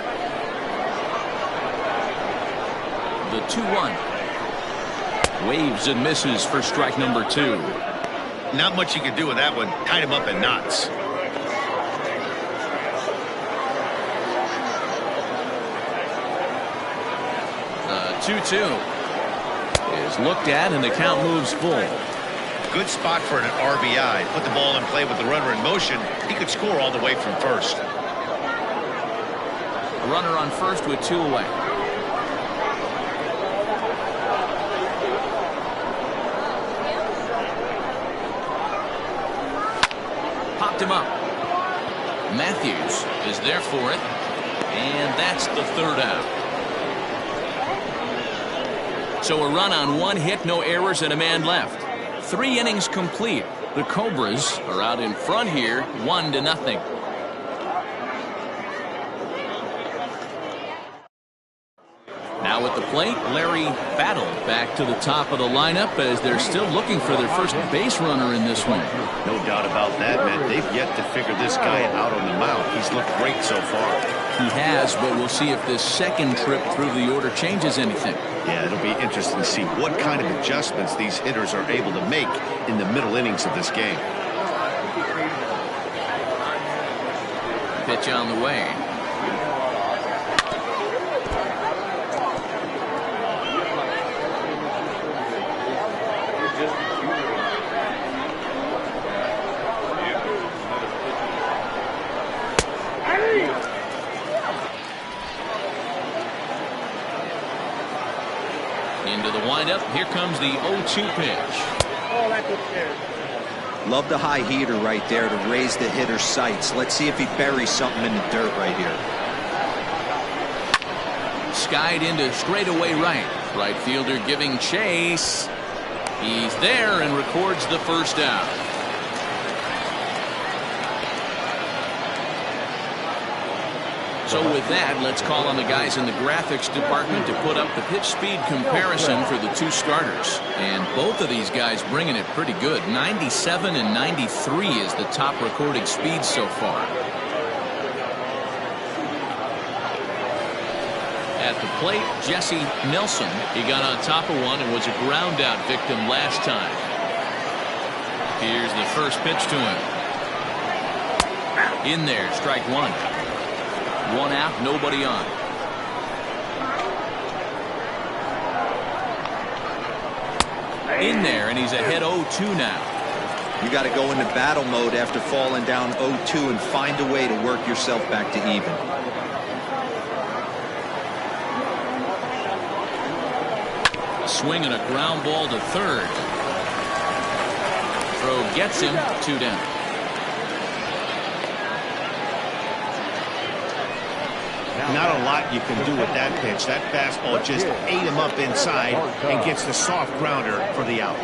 The 2-1. Waves and misses for strike number 2. Not much you can do with that one. Tied him up in knots. The 2-2 is looked at, and the count moves full. Good spot for an RBI. Put the ball in play with the runner in motion. He could score all the way from first. A runner on first with 2 away. Popped him up. Matthews is there for it, and that's the 3rd out. So a run on 1 hit, no errors, and a man left. 3 innings complete. The Cobras are out in front here, 1-0. Now at the plate, Larry Battle back to the top of the lineup as they're still looking for their first base runner in this one. No doubt about that, man. They've yet to figure this guy out on the mound. He's looked great so far. He has, but we'll see if this second trip through the order changes anything. Yeah, it'll be interesting to see what kind of adjustments these hitters are able to make in the middle innings of this game. Pitch on the way. Into the windup. Here comes the 0-2 pitch. Love the high heater right there to raise the hitter's sights. Let's see if he buries something in the dirt right here. Skied into straightaway right. Right fielder giving chase. He's there and records the first out. So with that, let's call on the guys in the graphics department to put up the pitch speed comparison for the 2 starters. And both of these guys bringing it pretty good. 97 and 93 is the top recorded speed so far. At the plate, Jesse Nelson. He got on top of one and was a ground out victim last time. Here's the first pitch to him. In there, strike one. One out, nobody on. In there, and he's ahead 0-2 now. You got to go into battle mode after falling down 0-2 and find a way to work yourself back to even. Swing and a ground ball to third. Throw gets him, 2 down. Not a lot you can do with that pitch. That fastball just ate him up inside and gets the soft grounder for the out.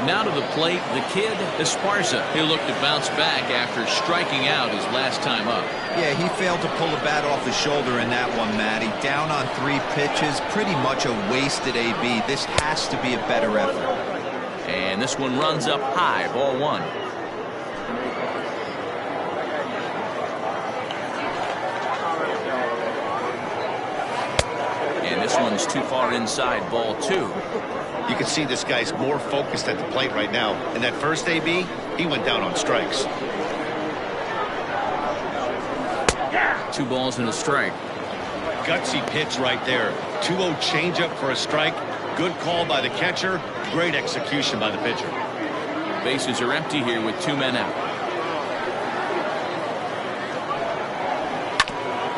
Now to the plate, the kid, Esparza. He'll look to bounce back after striking out his last time up. Yeah, he failed to pull the bat off his shoulder in that one, Matty. Down on 3 pitches, pretty much a wasted AB. This has to be a better effort. And this one runs up high, ball 1. And this one's too far inside, ball 2. You can see this guy's more focused at the plate right now. In that first AB, he went down on strikes. 2 balls and a strike. Gutsy pitch right there. 2-0 changeup for a strike. Good call by the catcher. Great execution by the pitcher. Bases are empty here with 2 men out.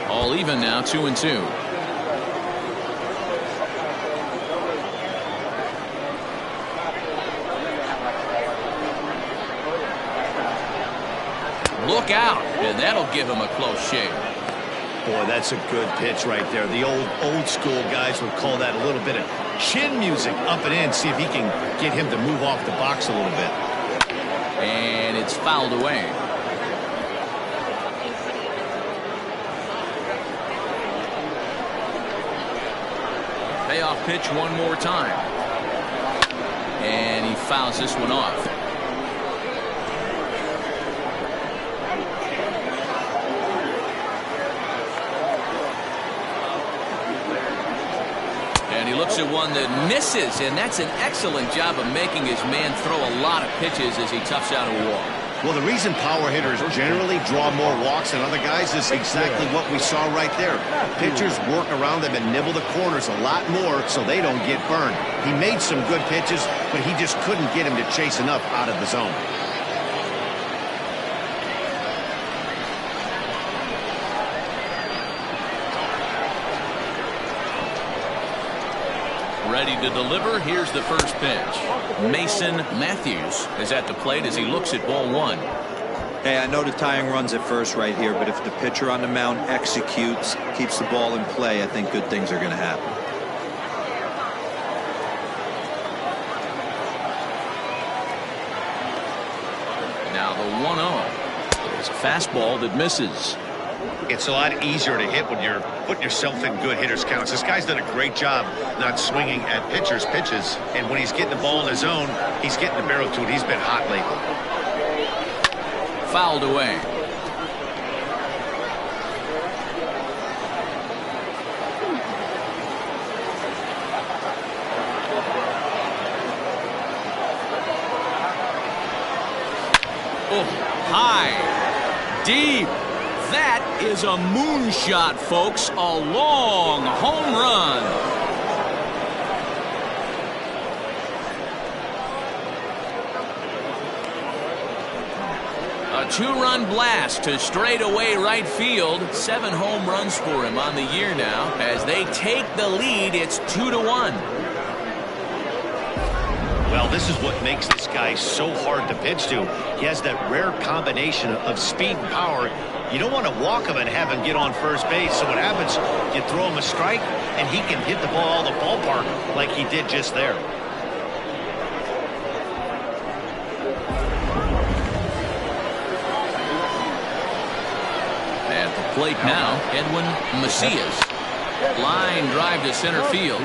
All even now, 2-2. Look out, and that'll give him a close shave. Boy, that's a good pitch right there. The old school guys would call that a little bit of chin music up and in. See if he can get him to move off the box a little bit. And it's fouled away. Payoff pitch one more time. And he fouls this one off. And he looks at one that misses, and that's an excellent job of making his man throw a lot of pitches as he toughs out a walk. Well, the reason power hitters generally draw more walks than other guys is exactly what we saw right there. Pitchers work around them and nibble the corners a lot more so they don't get burned. He made some good pitches, but he just couldn't get him to chase enough out of the zone. Ready to deliver. Here's the first pitch. Mason Matthews is at the plate as he looks at ball 1. Hey, I know the tying runs at first right here, but if the pitcher on the mound executes, keeps the ball in play, I think good things are going to happen. Now the 1-0. It's a fastball that misses. It's a lot easier to hit when you're putting yourself in good hitters counts. This guy's done a great job not swinging at pitchers' pitches. And when he's getting the ball in his zone, he's getting the barrel to it. He's been hot lately. Fouled away. Oh, high, deep. That is a moonshot, folks. A long home run. A 2-run blast to straightaway right field. 7 home runs for him on the year now. As they take the lead, it's 2-1. Well, this is what makes this guy so hard to pitch to. He has that rare combination of speed and power. You don't want to walk him and have him get on first base. So what happens, you throw him a strike, and he can hit the ball all the ballpark like he did just there. At the plate now, Edwin Macias. Line drive to center field.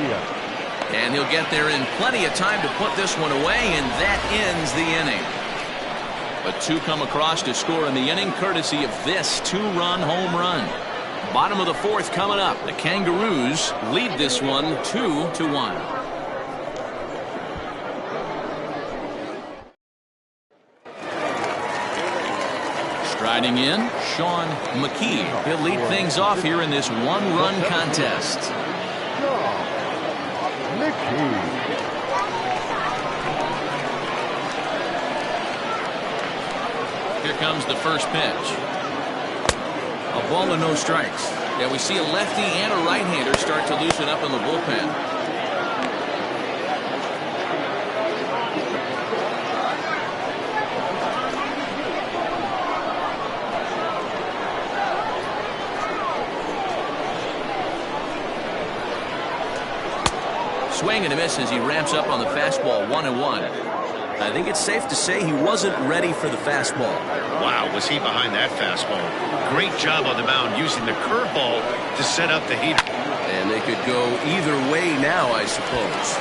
And he'll get there in plenty of time to put this one away, and that ends the inning. But 2 come across to score in the inning, courtesy of this 2-run home run. Bottom of the fourth coming up. The Kangaroos lead this one 2-1. Striding in, Sean McKee. He'll lead things off here in this one-run contest. Here comes the first pitch. A ball and no strikes. Yeah, we see a lefty and a right-hander start to loosen up in the bullpen. Swing and a miss as he ramps up on the fastball. 1-1. I think it's safe to say he wasn't ready for the fastball. Wow, was he behind that fastball. Great job on the mound using the curveball to set up the heater. And they could go either way now, I suppose.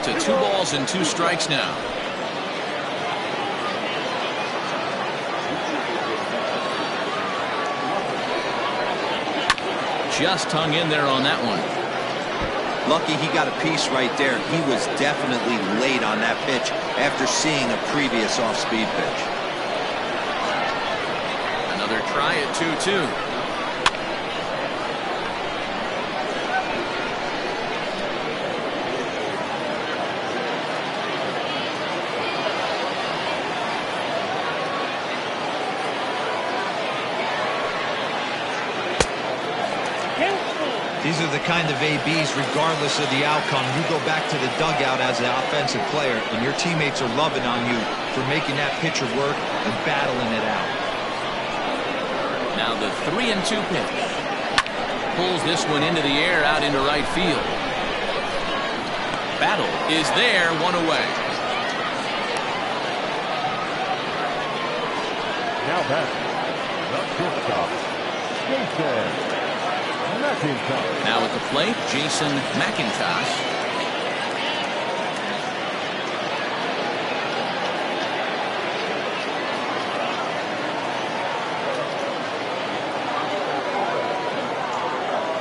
To 2 balls and 2 strikes now. Just hung in there on that one. Lucky he got a piece right there. He was definitely late on that pitch after seeing a previous off-speed pitch. Another try at 2-2. These are the kind of ABs, regardless of the outcome. You go back to the dugout as an offensive player, and your teammates are loving on you for making that pitcher work and battling it out. Now the 3-2 pitch. Pulls this one into the air out into right field. Battle is there, 1 away. Now back, the shortstop, Jason McIntosh. Now at the plate, Jason McIntosh.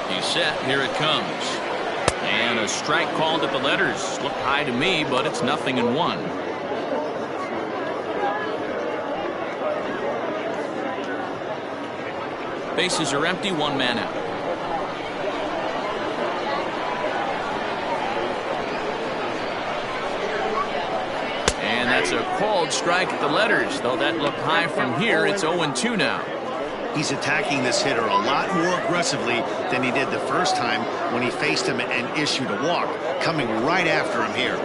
He's set. Here it comes. And a strike called at the letters. Looked high to me, but it's 0-1. Bases are empty, 1 man out. And that's a called strike at the letters. Though that looked high from here, it's 0-2 now. He's attacking this hitter a lot more aggressively than he did the first time when he faced him and issued a walk. Coming right after him here.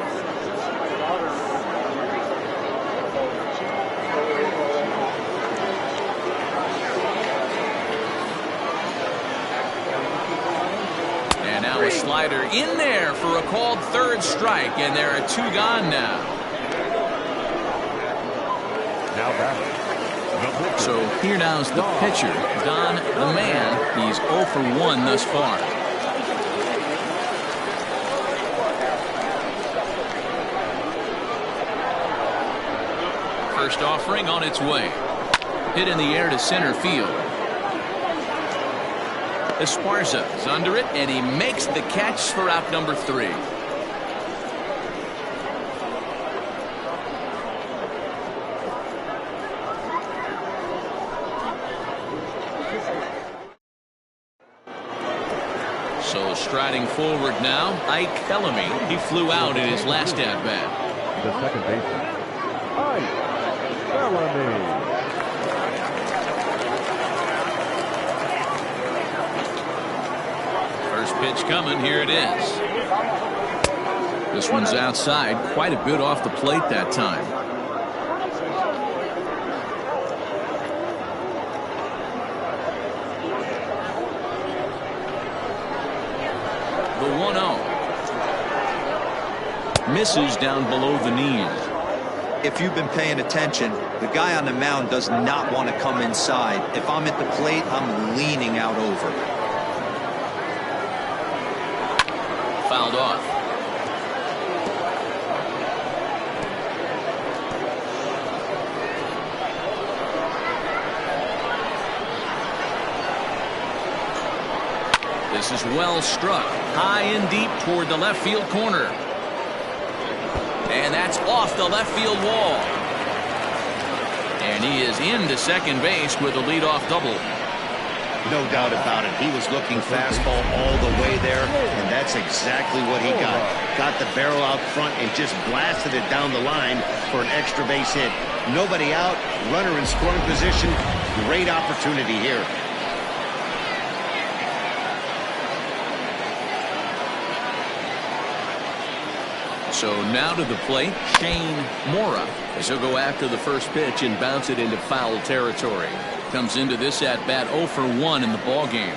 And now a slider in there for a called 3rd strike, and there are 2 gone now. Now batting. So here now's the pitcher, Don the Man. He's 0 for 1 thus far. First offering on its way. Hit in the air to center field. Esparza is under it, and he makes the catch for out number 3. So striding forward now, Ike Bellamy. He flew out in his last at-bat. The second baseman, Ike Bellamy. First pitch coming. Here it is. This one's outside, quite a bit off the plate that time. The 1-0. Misses down below the knees. If you've been paying attention, the guy on the mound does not want to come inside. If I'm at the plate, I'm leaning out over. Fouled off. This is well struck. High and deep toward the left field corner. And that's off the left field wall. And he is into second base with a leadoff double. No doubt about it. He was looking fastball all the way there, and that's exactly what he got. Got the barrel out front and just blasted it down the line for an extra base hit. Nobody out, runner in scoring position. Great opportunity here. So now to the plate, Shane Mora, as he'll go after the first pitch and bounce it into foul territory. Comes into this at bat 0 for 1 in the ball game.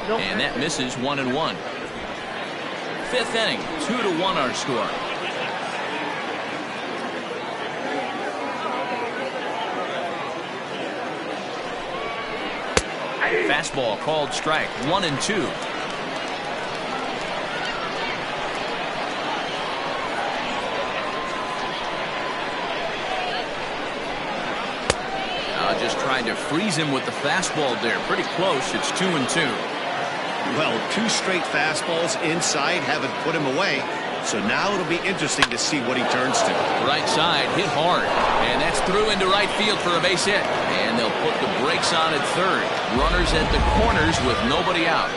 And that misses 1-1. Fifth inning, 2-1 our score. Fastball called strike, 1-2. Just trying to freeze him with the fastball there. Pretty close. It's 2-2. Well, 2 straight fastballs inside haven't put him away. So now it'll be interesting to see what he turns to. Right side hit hard. And that's through into right field for a base hit. And they'll put the brakes on at third. Runners at the corners with nobody out.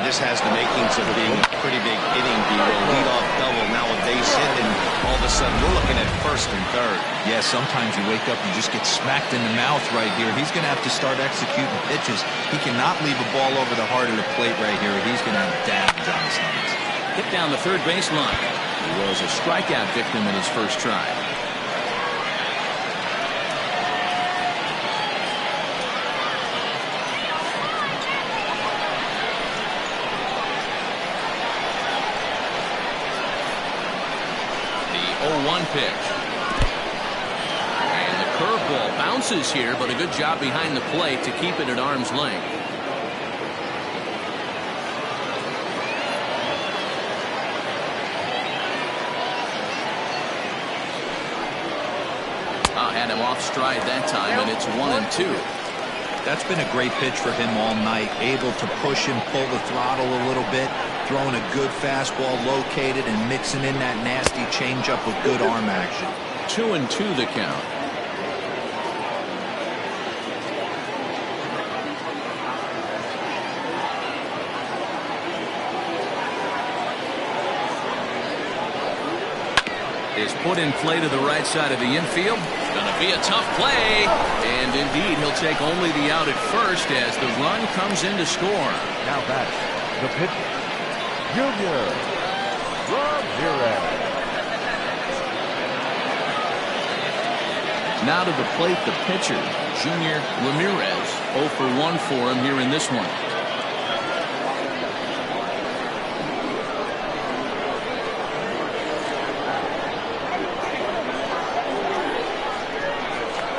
This has the makings of being a pretty big inning, B-roll. Lead-off double, now a base hit, and all of a sudden we're looking at first and third. Yeah, sometimes you wake up and just get smacked in the mouth right here. He's going to have to start executing pitches. He cannot leave a ball over the heart of the plate right here. He's going to have damage on his hands. Hit down the third baseline. He was a strikeout victim in his first try. The 0-1 pitch. And the curveball bounces here, but a good job behind the plate to keep it at arm's length. Had him off stride that time, and it's 1-2. That's been a great pitch for him all night. Able to push him, pull the throttle a little bit, throwing a good fastball located and mixing in that nasty changeup with good arm action. 2-2 the count. Is put in play to the right side of the infield. Going to be a tough play. And indeed, he'll take only the out at first as the run comes in to score. Now back, the pitcher, Junior Ramirez. Now to the plate, the pitcher, Junior Ramirez. 0 for 1 for him here in this one.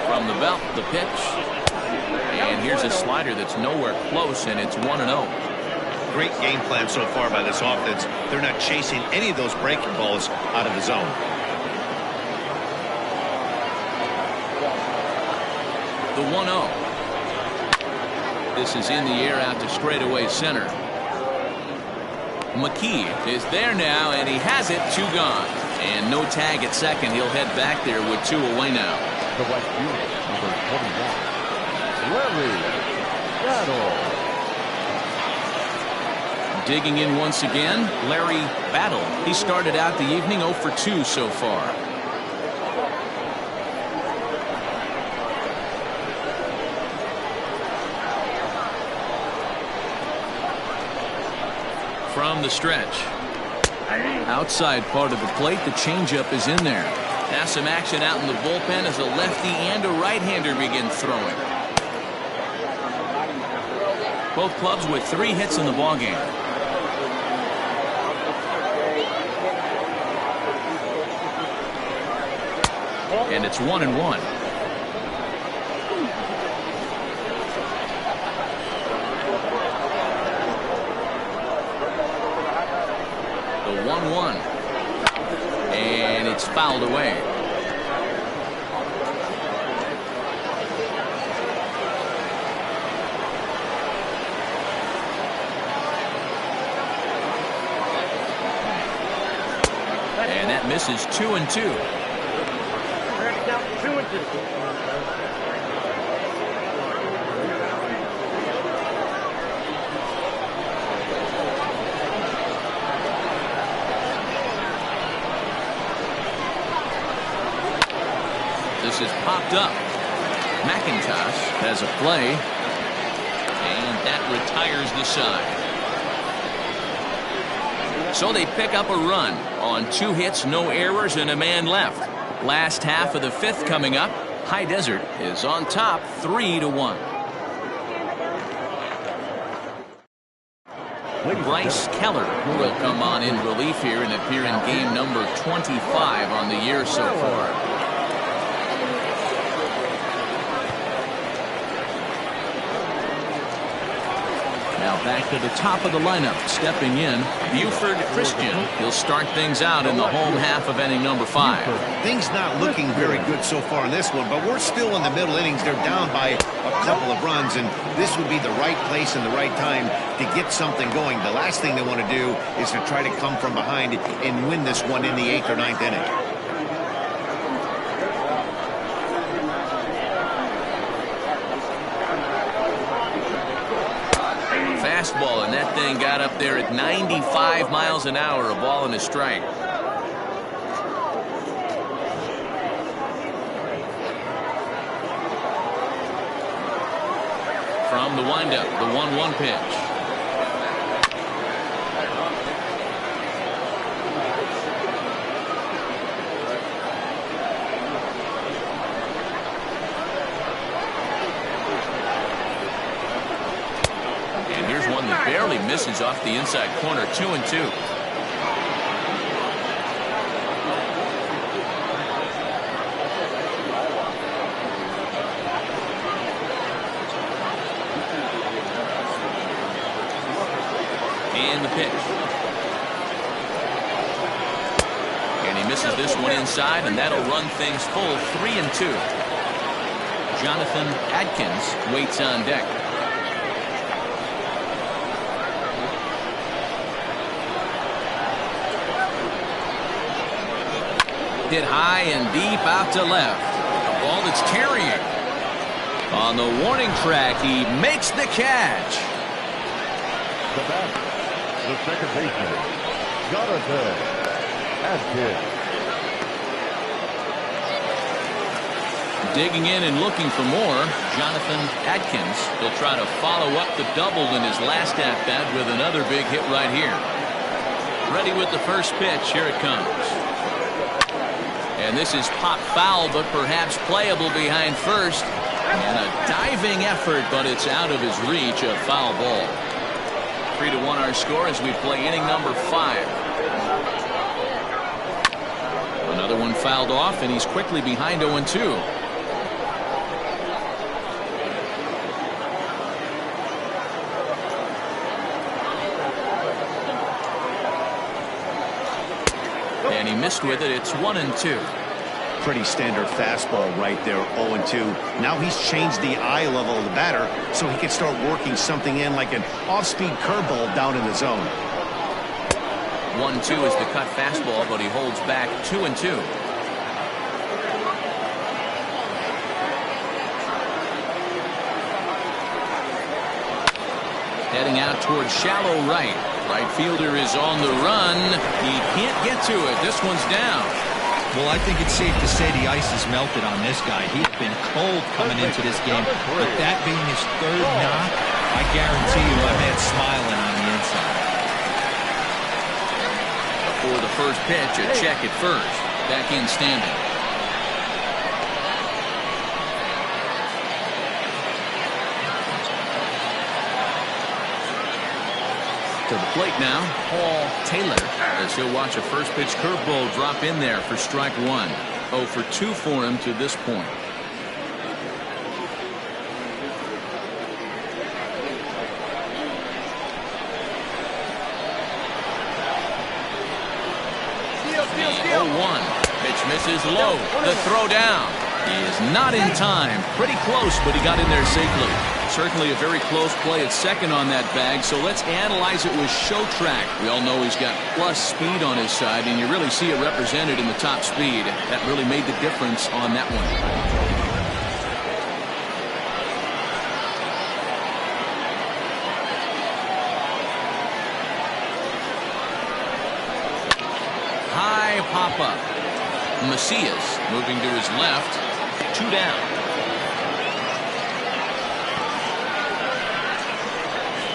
From the belt, the pitch. And here's a slider that's nowhere close, and it's 1-0. Great game plan so far by this offense. They're not chasing any of those breaking balls out of the zone. The 1-0. This is in the air out to straightaway center. McKee is there now, and he has it. 2 gone. And no tag at second. He'll head back there with 2 away now. The right fielder, number 21, Larry Battle. Digging in once again, Larry Battle. He started out the evening 0 for 2 so far. From the stretch. Outside part of the plate, the changeup is in there. Now some action out in the bullpen as a lefty and a right-hander begin throwing. Both clubs with 3 hits in the ballgame. And it's 1-1. And it's fouled away. And that misses 2-2. Count 2-2. This is popped up. McIntosh has a play, and that retires the side. So they pick up a run on 2 hits, no errors, and a man left. Last half of the 5th coming up. High Desert is on top 3-1. Bryce Keller will come on in relief here and appear in game number 25 on the year so far. Now back to the top of the lineup, stepping in, Buford Christian. He'll start things out in the home half of inning number 5. Things not looking very good so far in this one, but we're still in the middle innings. They're down by a couple of runs, and this would be the right place and the right time to get something going. The last thing they want to do is to try to come from behind and win this one in the 8th or 9th inning. Fastball, and that thing got up there at 95 miles an hour, a ball and a strike. From the windup, the 1-1 pitch. Barely misses off the inside corner. 2-2. And the pitch. And he misses this one inside, and that'll run things full. 3-2. Jonathan Adkins waits on deck. Hit high and deep out to left. A ball that's carrying. On the warning track, he makes the catch. The batter, the second baseman, Jonathan Adkins. Digging in and looking for more, Jonathan Adkins. He'll try to follow up the double in his last at-bat with another big hit right here. Ready with the first pitch. Here it comes. And this is pop foul, but perhaps playable behind first. And a diving effort, but it's out of his reach. A foul ball. 3-1 our score as we play inning number 5. Another one fouled off, and he's quickly behind 0-2. And he missed with it. It's 1-2. Pretty standard fastball right there. 0-2. Now he's changed the eye level of the batter so he can start working something in like an off-speed curveball down in the zone. 1-2 is the cut fastball, but he holds back. 2-2. Heading out towards shallow right. Right fielder is on the run. He can't get to it. This one's down. Well, I think it's safe to say the ice has melted on this guy. He had been cold coming into this game, but that being his 3rd knock, I guarantee you that man's smiling on the inside. For the first pitch, a check at first. Back in standing. To the plate now, Paul Taylor, as he'll watch a first pitch curveball drop in there for strike 1. 0 for 2 for him to this point. The 0-1. Pitch misses low. The throw down. He is not in time. Pretty close, but he got in there safely. Certainly a very close play at second on that bag, so let's analyze it with show track. We all know he's got plus speed on his side, and you really see it represented in the top speed. That really made the difference on that one. High pop-up. Macias moving to his left. 2 down.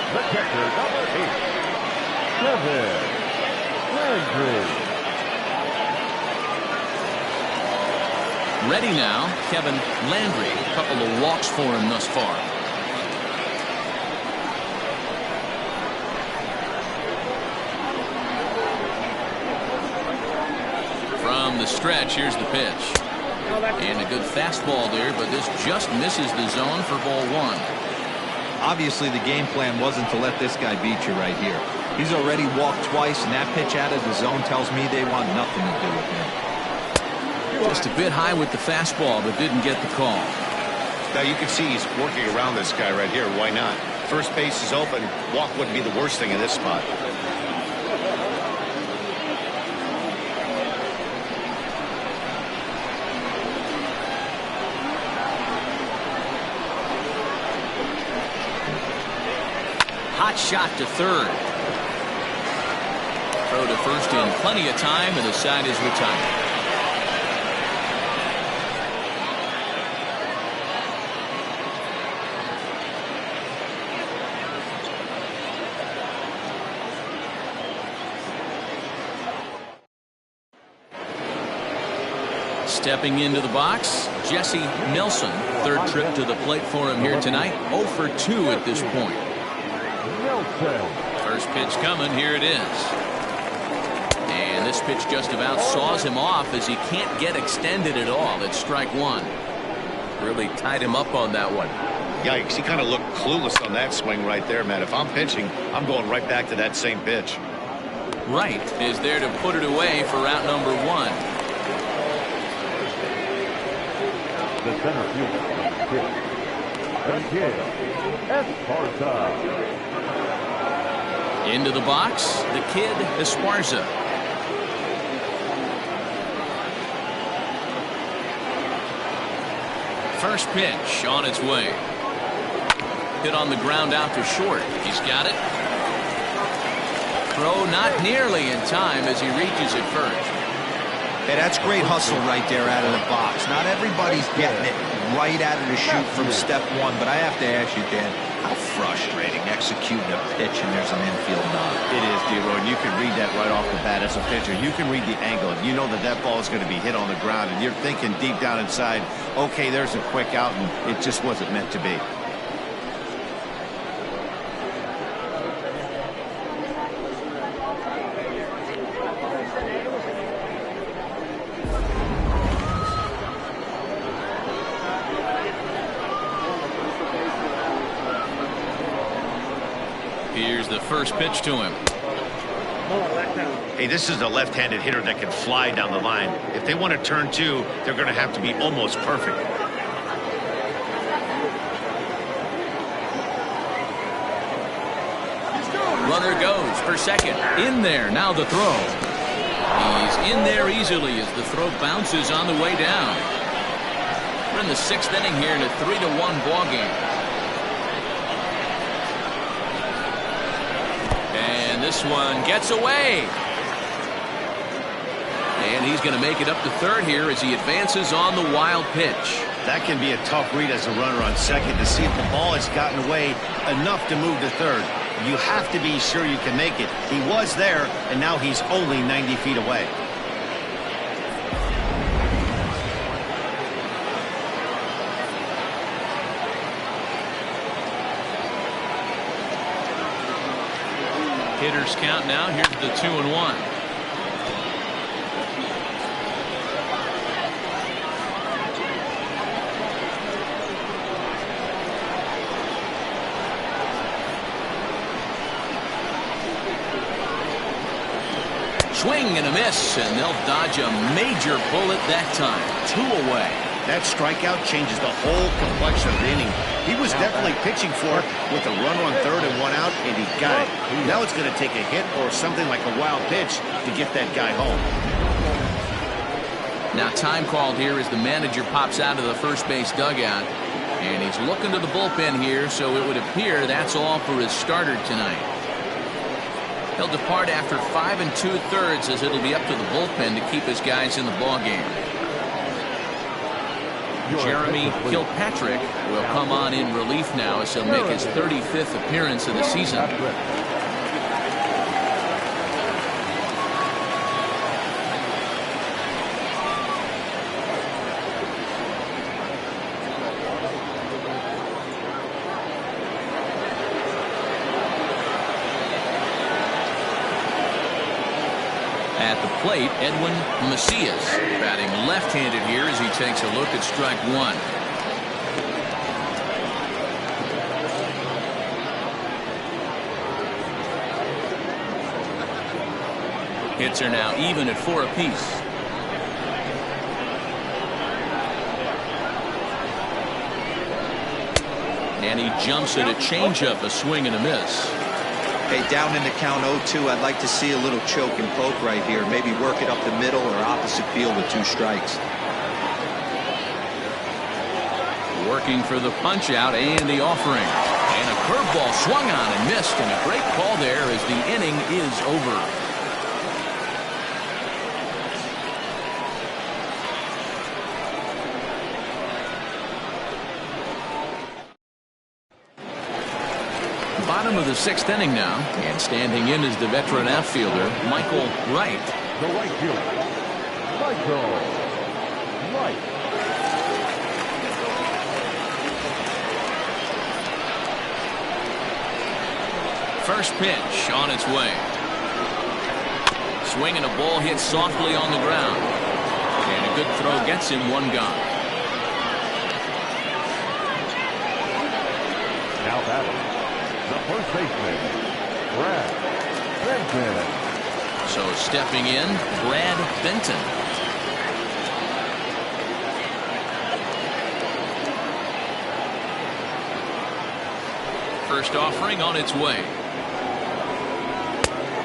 The catcher, number 8, Kevin Landry. Ready now, Kevin Landry. A couple of walks for him thus far. From the stretch, here's the pitch. And a good fastball there, but this just misses the zone for ball 1. Obviously, the game plan wasn't to let this guy beat you right here. He's already walked twice, and that pitch out of the zone tells me they want nothing to do with him. Just a bit high with the fastball, but didn't get the call. Now you can see he's working around this guy right here. Why not? First base is open. Walk wouldn't be the worst thing in this spot. Hot shot to third. Throw to first in plenty of time, and the side is retired. Stepping into the box, Jesse Nelson. Third trip to the plate for him here tonight. 0 for 2 at this point. First pitch coming. Here it is. And this pitch just about saws him off as he can't get extended at all. It's strike 1. Really tied him up on that one. Yikes, he kind of looked clueless on that swing right there, man. If I'm pitching, I'm going right back to that same pitch. Right is there to put it away for route number 1. The center fielder, Miguel Esparza. Into the box, the kid Esparza. First pitch on its way. Hit on the ground out to short. He's got it. Throw not nearly in time as he reaches it first. Hey, that's great hustle right there out of the box. Not everybody's getting it right out of the chute from step 1, but I have to ask you, Dan, how frustrating executing a pitch and there's an infield knock. It is, D-Roy, and you can read that right off the bat as a pitcher. You can read the angle. You know that that ball is going to be hit on the ground, and you're thinking deep down inside, okay, there's a quick out, and it just wasn't meant to be. Here's the first pitch to him. Hey, this is a left-handed hitter that can fly down the line. If they want to turn 2, they're going to have to be almost perfect. Runner goes for second. In there. Now the throw. He's in there easily as the throw bounces on the way down. We're in the 6th inning here in a 3-1 ball game. And this one gets away. And he's going to make it up to third here as he advances on the wild pitch. That can be a tough read as a runner on second to see if the ball has gotten away enough to move to third. You have to be sure you can make it. He was there, and now he's only 90 feet away. Hitters count now. Here's the 2-1. Swing swing and a miss, and they'll dodge a major bullet that time. 2 away. That strikeout changes the whole complexion of the inning. He was definitely pitching for it with a runner on third and 1 out, and he got it. Now it's going to take a hit or something like a wild pitch to get that guy home. Now time called here as the manager pops out of the first base dugout. And he's looking to the bullpen here, so it would appear that's all for his starter tonight. He'll depart after 5 2/3 as it'll be up to the bullpen to keep his guys in the ballgame. Jeremy Kilpatrick will come on in relief now as he'll make his 35th appearance of the season. At the plate, Edwin Macias, batting left-handed here as he takes a look at strike 1. Hits are now even at 4 apiece. And he jumps at a changeup, a swing and a miss. Hey, down in the count 0-2, I'd like to see a little choke and poke right here. Maybe work it up the middle or opposite field with 2 strikes. Working for the punch out and the offering. And a curveball swung on and missed, and a great call there as the inning is over. Bottom of the 6th inning now, and standing in is the veteran outfielder, Michael Wright. The right fielder, Michael Wright. First pitch on its way. Swing and a ball hit softly on the ground. And a good throw gets him 1 gone. Now batting, the first baseman, Brad Benton. So stepping in, Brad Benton. First offering on its way.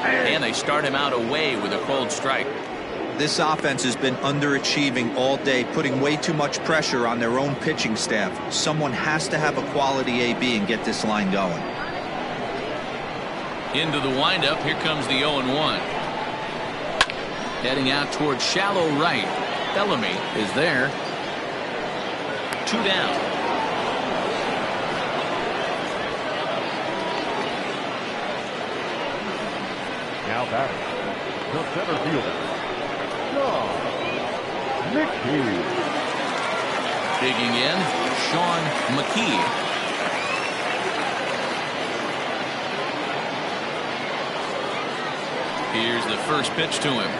And they start him out away with a cold strike. This offense has been underachieving all day, putting way too much pressure on their own pitching staff. Someone has to have a quality AB and get this line going. Into the windup, here comes the 0-1. Heading out towards shallow right. Bellamy is there. 2 down. Now batting, the center fielder, Sean McKee. Digging in, Sean McKee. Here's the first pitch to him.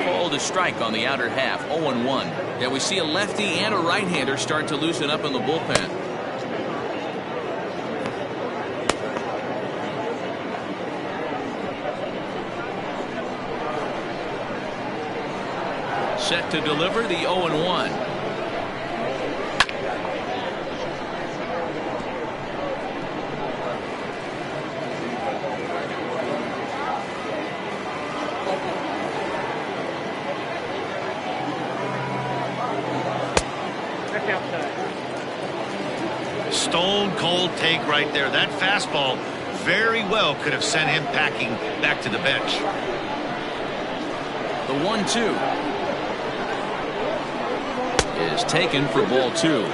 Called a strike on the outer half, 0-1. Yeah, we see a lefty and a right-hander start to loosen up in the bullpen. Set to deliver the 0-1. Stone cold take right there. That fastball very well could have sent him packing back to the bench. The 1-2 is taken for ball 2.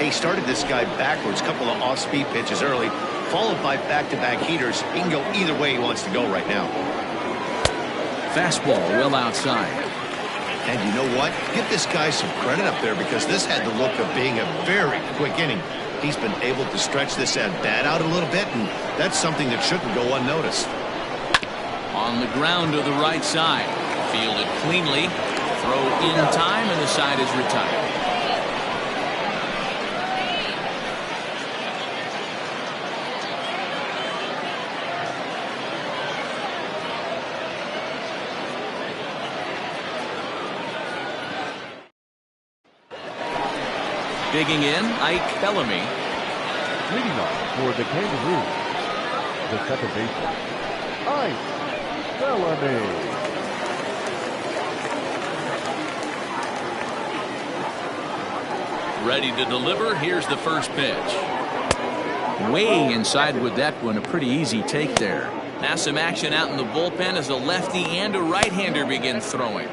He started this guy backwards, couple of off-speed pitches early, followed by back-to-back heaters. He can go either way he wants to go right now. Fastball well outside. And you know what? Give this guy some credit up there because this had the look of being a very quick inning. He's been able to stretch this at-bat out a little bit, and that's something that shouldn't go unnoticed. On the ground to the right side. Fielded cleanly. Throw in time, and the side is retired. Digging in, Ike Bellamy. Leading off for the Kangaroos, the second baseman, Ike Bellamy. Ready to deliver. Here's the first pitch. Way inside with that one. A pretty easy take there. Now some action out in the bullpen as a lefty and a right-hander begin throwing.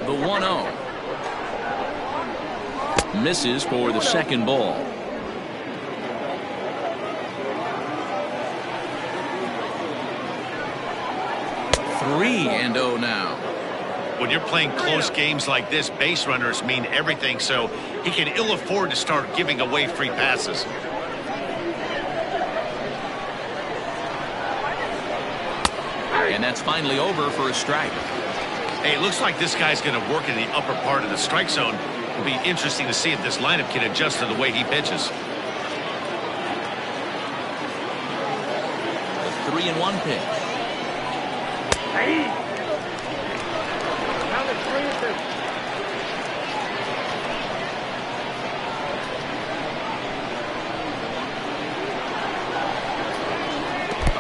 The 1-0. Misses for the second ball. 3-0 now. When you're playing close games like this, base runners mean everything, so he can ill afford to start giving away free passes. And that's finally over for a strike. Hey, it looks like this guy's going to work in the upper part of the strike zone. It'll be interesting to see if this lineup can adjust to the way he pitches. The 3-1 pitch. Hey! Now the 3-2.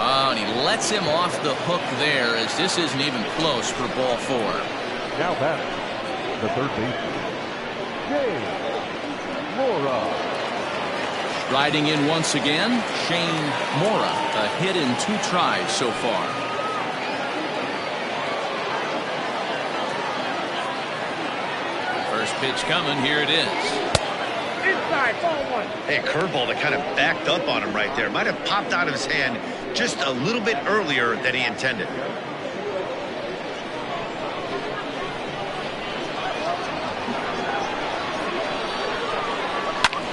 Oh, and he lets him off the hook there as this isn't even close for ball 4. Now batting, the third baseman, Mora. Riding in once again, Shane Mora. A hit in 2 tries so far. First pitch coming. Here it is. Inside, ball 1. Hey, a curveball that kind of backed up on him right there. Might have popped out of his hand just a little bit earlier than he intended.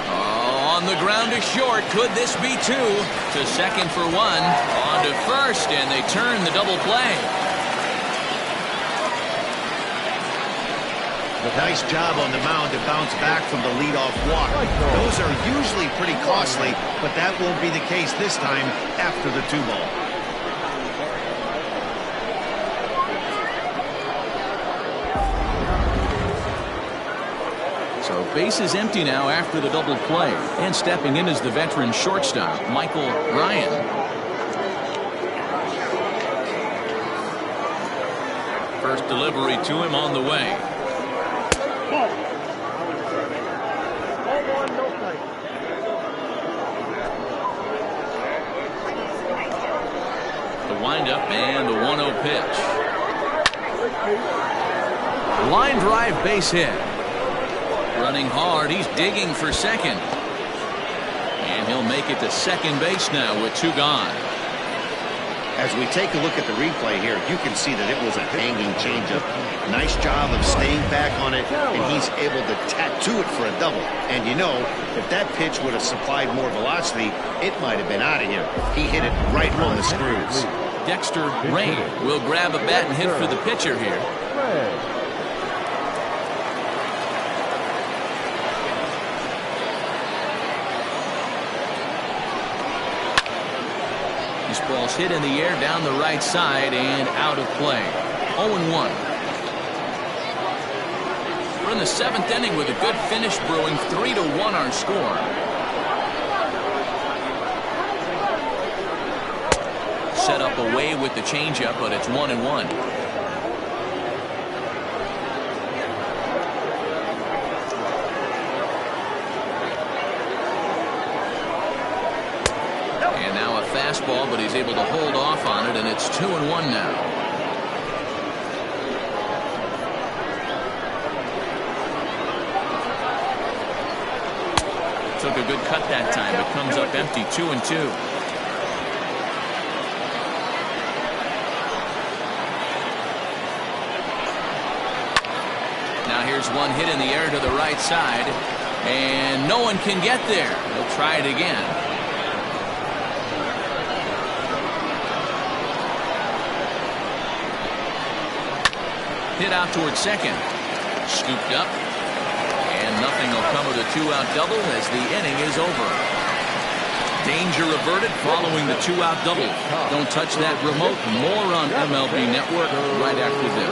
On the ground to short. Could this be 2? To second for 1. On to first, and they turn the double play. Nice job on the mound to bounce back from the leadoff walk. Those are usually pretty costly, but that won't be the case this time after the 2-ball. So base is empty now after the double play. And stepping in is the veteran shortstop, Michael Ryan. First delivery to him on the way. Ball 1, no play. The windup and the 1-0 pitch. Line drive base hit. Running hard. He's digging for second. And he'll make it to second base now with 2 gone. As we take a look at the replay here, you can see that it was a hanging changeup. Nice job of staying back on it, and he's able to tattoo it for a double. And you know, if that pitch would have supplied more velocity, it might have been out of here. He hit it right on the screws. Dexter Ray will grab a bat and hit for the pitcher here. This ball's hit in the air down the right side and out of play. 0-1. We're in the 7th inning with a good finish brewing. 3-1 our score. Set up away with the changeup, but it's 1-1. And now a fastball, but he's able to hold off on it, and it's 2-1 now. Took a good cut that time, but comes up empty. 2-2. Now here's one hit in the air to the right side, and no one can get there. He'll try it again. Hit out towards second. Scooped up. And nothing will come of the 2-out double as the inning is over. Danger averted following the 2-out double. Don't touch that remote. More on MLB Network right after this.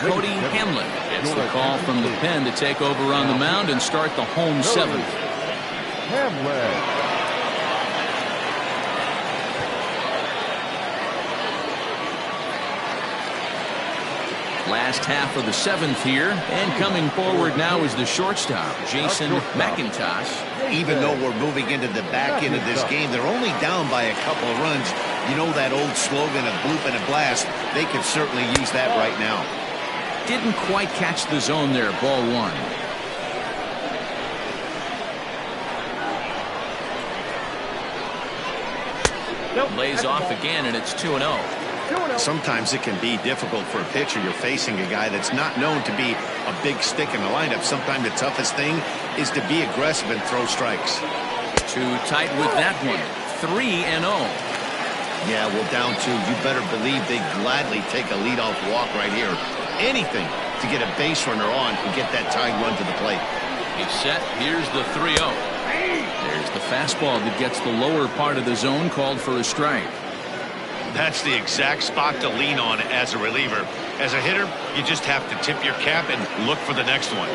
Cody Hamlin gets the call from the pen to take over on the mound and start the home seventh. Hamlin. Last half of the seventh here, and coming forward now is the shortstop, Jason McIntosh. Even though we're moving into the back end of this game, they're only down by a couple of runs. You know that old slogan of bloop and a blast. They could certainly use that right now. Didn't quite catch the zone there, ball one. Lays off again, and it's 2-0. Sometimes it can be difficult for a pitcher. You're facing a guy that's not known to be a big stick in the lineup. Sometimes the toughest thing is to be aggressive and throw strikes. Too tight with that one. 3-0. Yeah, well, down two. You better believe they'd gladly take a leadoff walk right here. Anything to get a base runner on and get that tying run to the plate. He's set. Here's the 3-0. There's the fastball that gets the lower part of the zone, called for a strike. That's the exact spot to lean on as a reliever. As a hitter, you just have to tip your cap and look for the next one.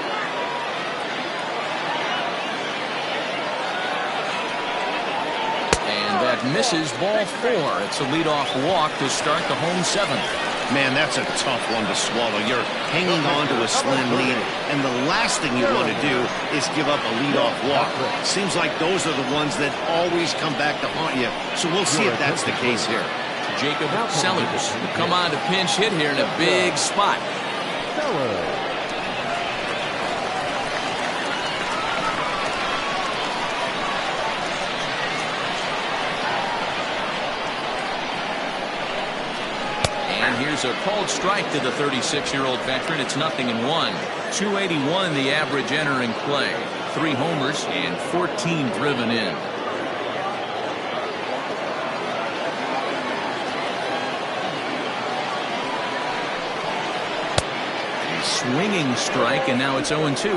And that misses, ball four. It's a leadoff walk to start the home seventh. Man, that's a tough one to swallow. You're hanging on to a slim lead, and the last thing you want to do is give up a leadoff walk. Seems like those are the ones that always come back to haunt you. So we'll see if that's the case here. Jacob Sellers will come on to pinch hit here in a big spot. And here's a called strike to the 36-year-old veteran. It's 0-1. 281 the average entering play. 3 homers and 14 driven in. Swinging strike, and now it's 0-2.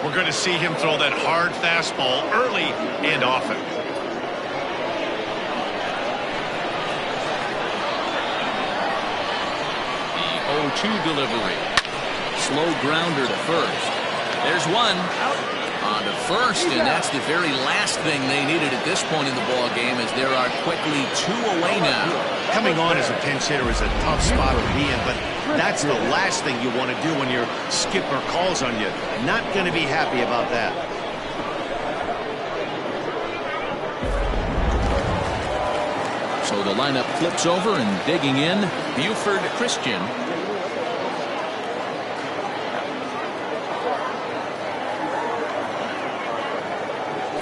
We're going to see him throw that hard fastball early and often. The 0-2 delivery. Slow grounder to first. There's one. On to first, and that's the very last thing they needed at this point in the ball game, as there are quickly 2 away now. Coming on as a pinch hitter is a tough spot to be in, but that's the last thing you want to do when your skipper calls on you. Not going to be happy about that. So the lineup flips over, and digging in, Buford Christian.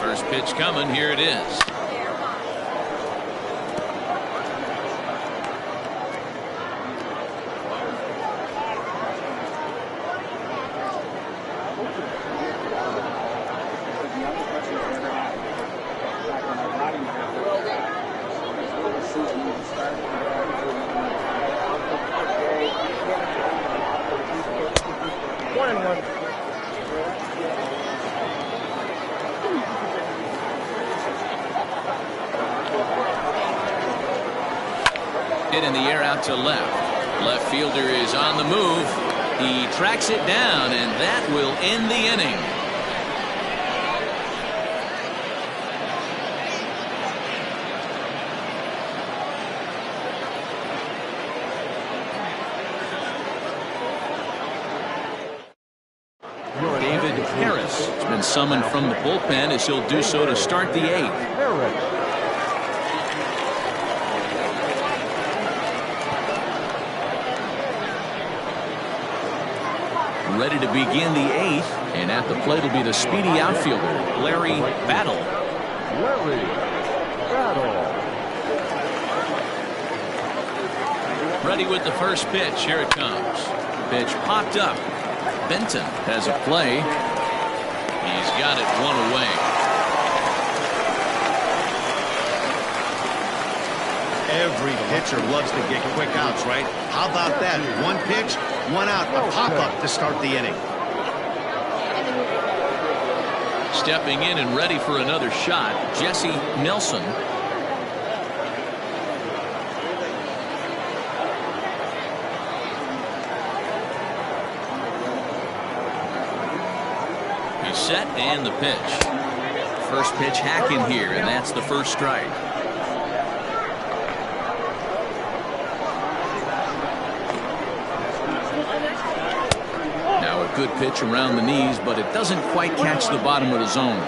First pitch coming, here it is. Hit in the air out to left. Left fielder is on the move. He tracks it down, and that will end the inning. David Harris has been summoned from the bullpen, as he'll do so to start the 8th. Ready to begin the 8th, and at the plate will be the speedy outfielder, Larry Battle. Ready with the first pitch. Here it comes. Pitch popped up. Benton has a play. He's got it one away. Every pitcher loves to get quick outs, right? How about that? One pitch, one out, a pop-up to start the inning. Stepping in and ready for another shot, Jesse Nelson. He's set and the pitch. First pitch hacking here, and that's the first strike. Now a good pitch around the knees, but it doesn't quite catch the bottom of the zone.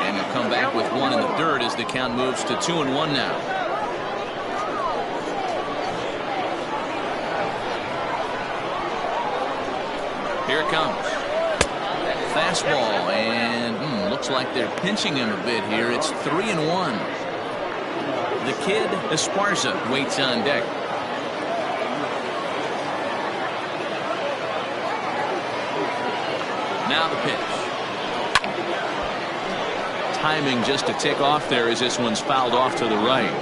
And he'll come back with one in the dirt as the count moves to 2-1 now. Here it comes. Fastball, and looks like they're pinching him a bit here. It's 3-1. The kid, Esparza, waits on deck. Now the pitch. Timing just a tick off there as this one's fouled off to the right.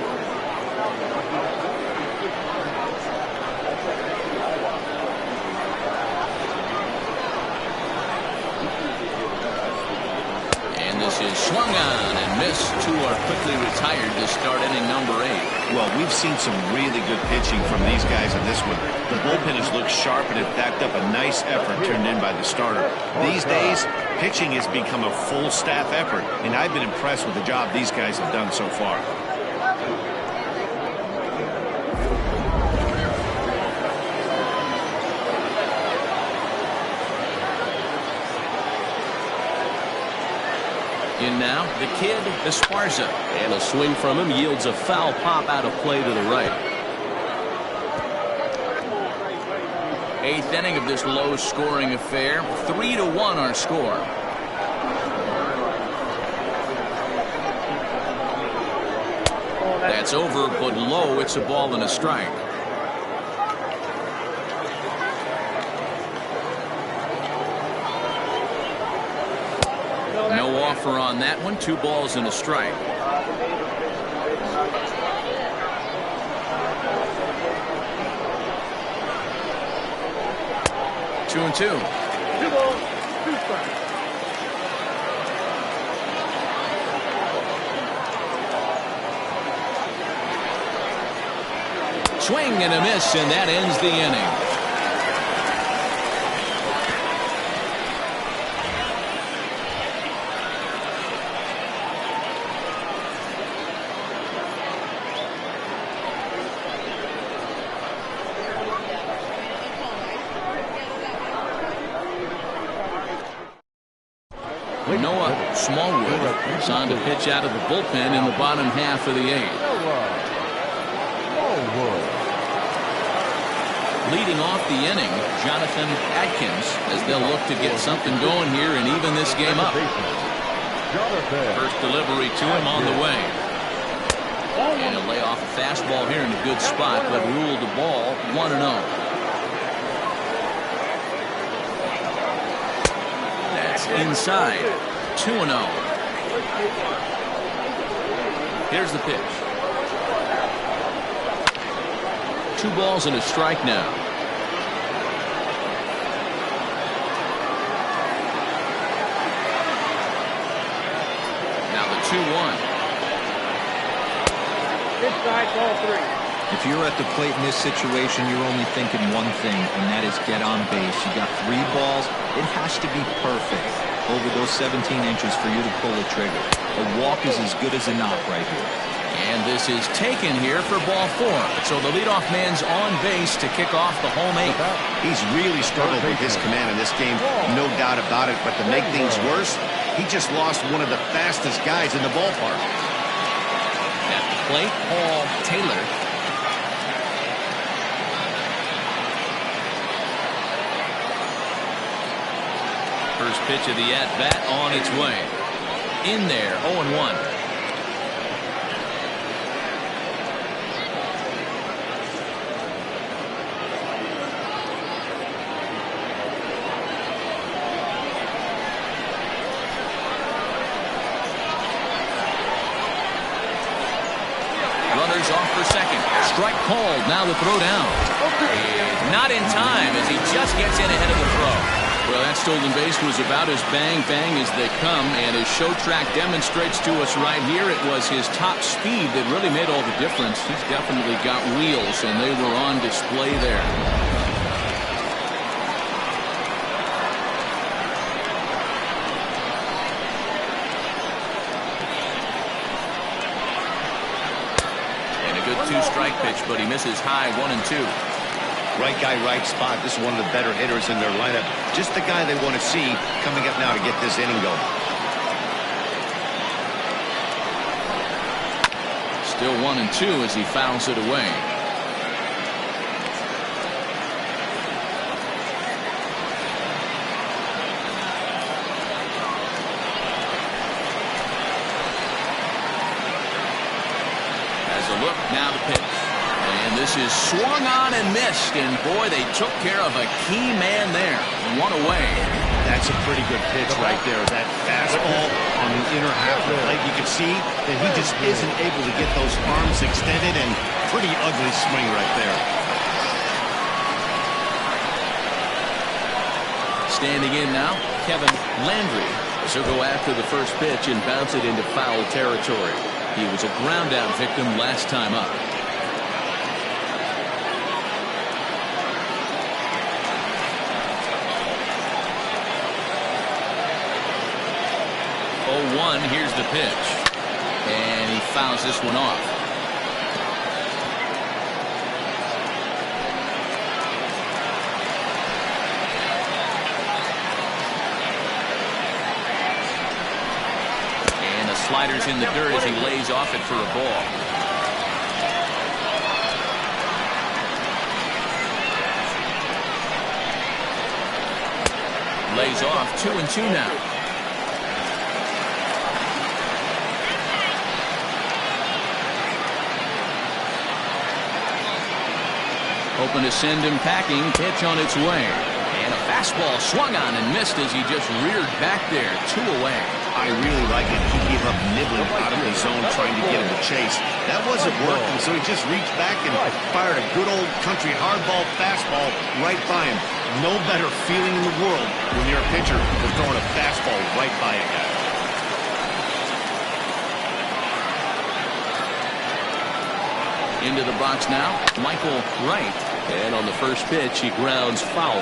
Is swung on and missed. Two are quickly retired to start inning number 8. Well, we've seen some really good pitching from these guys in this one. The bullpen has looked sharp and it backed up a nice effort turned in by the starter. These days, pitching has become a full staff effort, and I've been impressed with the job these guys have done so far. In now, the kid, Esparza. And a swing from him yields a foul pop out of play to the right. 8th inning of this low-scoring affair. 3-1 our score. That's over, but low. It's a ball and a strike. No offer on that one. 2 balls and a strike. Two and two. 2 balls, 2 strikes. Swing and a miss, and that ends the inning. Noah Smallwood is on to pitch out of the bullpen in the bottom half of the 8th. Leading off the inning, Jonathan Adkins, as they'll look to get something going here and even this game up. First delivery to him on the way. And he'll lay off a fastball here in a good spot, but ruled the ball 1-0. That's inside. 2-0. Here's the pitch. 2 balls and a strike now. Now the 2-1. Inside, ball 3. If you're at the plate in this situation, you're only thinking one thing, and that is get on base. You got 3 balls. It has to be perfect over those 17 inches for you to pull the trigger. A walk is as good as a knock right here. And this is taken here for ball 4. So the leadoff man's on base to kick off the home 8th. He's really struggled with his command in this game, no doubt about it. But to make things worse, he just lost one of the fastest guys in the ballpark. At the plate, Paul Taylor. First pitch of the at-bat on its way. In there, 0-1. Runners off for second. Strike called. Now the throw down. Not in time as he just gets in ahead of the throw. Well, that stolen base was about as bang-bang as they come, and as Show Track demonstrates to us right here, it was his top speed that really made all the difference. He's definitely got wheels, and they were on display there. pitch, but he misses high 1-2. Right guy, right spot. This is one of the better hitters in their lineup. Just the guy they want to see coming up now to get this inning going. Still 1-2 as he fouls it away. As a look, now the pitch. And this is swung on and missed. And boy, they took care of a key man there. One away. That's a pretty good pitch right there. That fastball on the inner half of the plate. You can see that he just isn't able to get those arms extended, and pretty ugly swing right there. Standing in now, Kevin Landry. So go after the first pitch and bounce it into foul territory. He was a ground out victim last time up. 0-1, here's the pitch. And he fouls this one off. And the slider's in the dirt as he lays off it for a ball. Lays off 2-2 now. Hoping to send him packing. Pitch on its way. And a fastball swung on and missed as he just reared back there. 2 away. I really like it. He gave up nibbling out of the zone trying to get him to chase. That wasn't working, so he just reached back and fired a good old country hardball fastball right by him. No better feeling in the world when you're a pitcher than throwing a fastball right by a guy. Into the box now, Michael Wright. And on the first pitch, he grounds foul.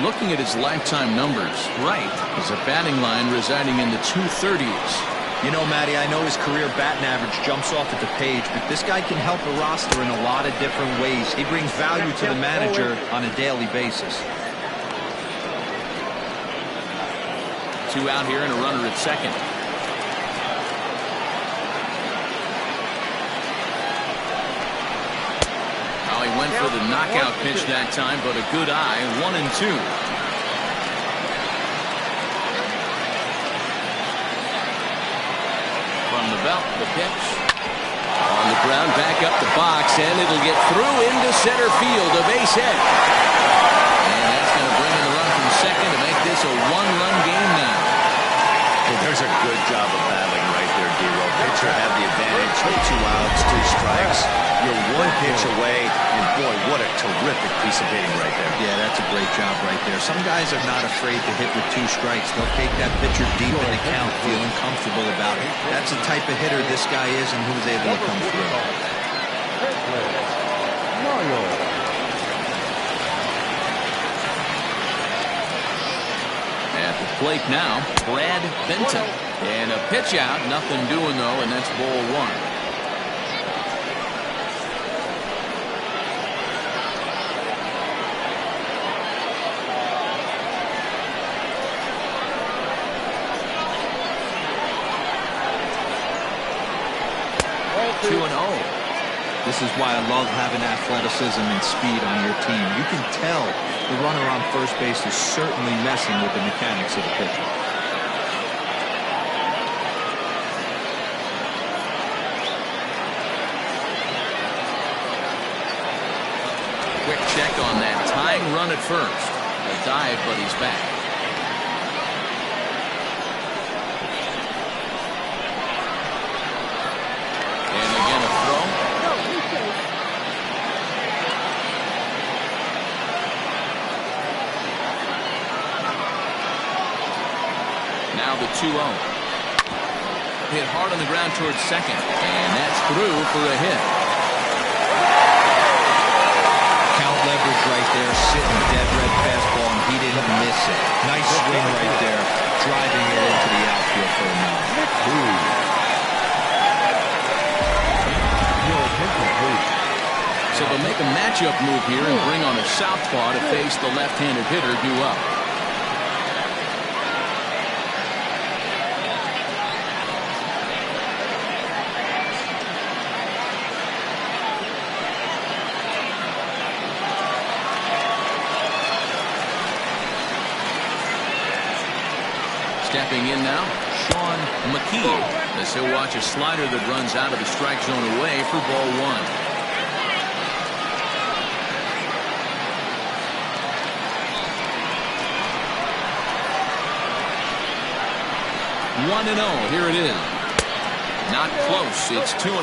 Looking at his lifetime numbers, Wright is a batting line residing in the 230s. You know, Matty, I know his career batting average jumps off at the page, but this guy can help a roster in a lot of different ways. He brings value to the manager on a daily basis. 2 out here and a runner at second. He went for the knockout pitch that time, but a good eye. 1-2. From the belt, the pitch. On the ground, back up the box, and it'll get through into center field. A base hit. And that's going to bring in the run from second to make this a 1-run game now. Well, there's a good job of battling right there, D-Row. Pitcher had the advantage. 2 outs, 2 strikes. You're 1 pitch away, and boy, what a terrific piece of hitting right there. Yeah, that's a great job right there. Some guys are not afraid to hit with 2 strikes. They'll take that pitcher deep in the count, feeling comfortable about it. That's the type of hitter this guy is and who's able to come through. At the plate now, Brad Benton. And a pitch out, nothing doing though, and that's ball 1. This is why I love having athleticism and speed on your team. You can tell the runner on first base is certainly messing with the mechanics of the pitcher. Quick check on that tying run at first. A dive, but he's back. And again a throw. Now the 2-0. Hit hard on the ground towards second. And that's through for a hit. Count leverage right there, sitting dead red fastball, and he didn't miss it. Nice swing right there, driving it into the outfield for a minute. Your attention, please. So they'll make a matchup move here and bring on a southpaw to face the left-handed hitter due up. Stepping in now, Sean McKee, as he'll watch a slider that runs out of the strike zone away for ball one. 1-0, here it is. Not close, it's 2-0.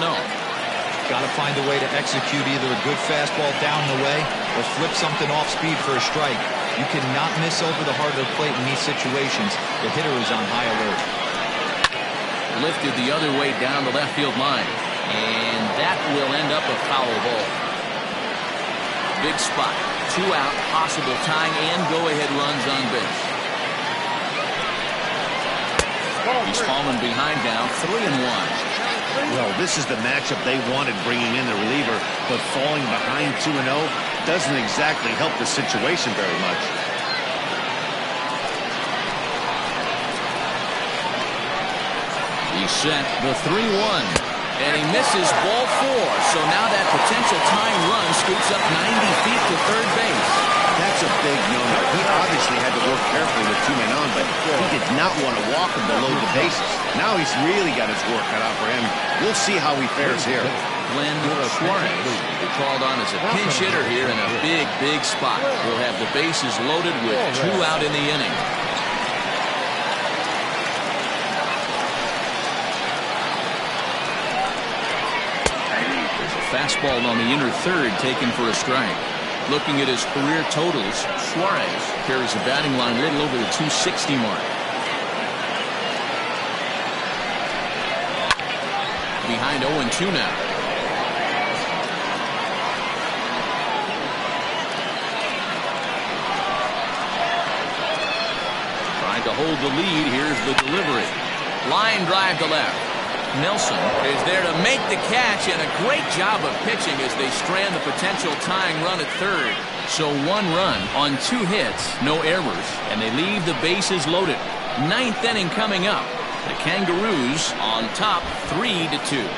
Got to find a way to execute either a good fastball down the way or flip something off speed for a strike. You cannot miss over the heart of the plate in these situations. The hitter is on high alert. Lifted the other way down the left field line. And that will end up a foul ball. Big spot. 2 out, possible tying and go-ahead runs on base. He's fallen behind now, 3-1. Well, this is the matchup they wanted, bringing in the reliever, but falling behind 2-0 doesn't exactly help the situation very much. He's set the 3-1, and he misses ball 4. So now that potential tying run scoots up 90 feet to third base. That's a big no-no. He obviously had to work carefully with 2 men on, but he did not want to walk him to load the bases. Now he's really got his work cut out for him. We'll see how he fares here. Glenn Suarez, called on as a pinch hitter here in a big spot. We'll have the bases loaded with 2 out in the inning. There's a fastball on the inner third taken for a strike. Looking at his career totals, Suarez carries a batting line a little over the 260 mark. Behind 0-2 now. Trying to hold the lead. Here's the delivery. Line drive to left. Nelson is there to make the catch, and a great job of pitching as they strand the potential tying run at third. So 1 run on 2 hits, no errors, and they leave the bases loaded. 9th inning coming up. The Kangaroos on top 3-2.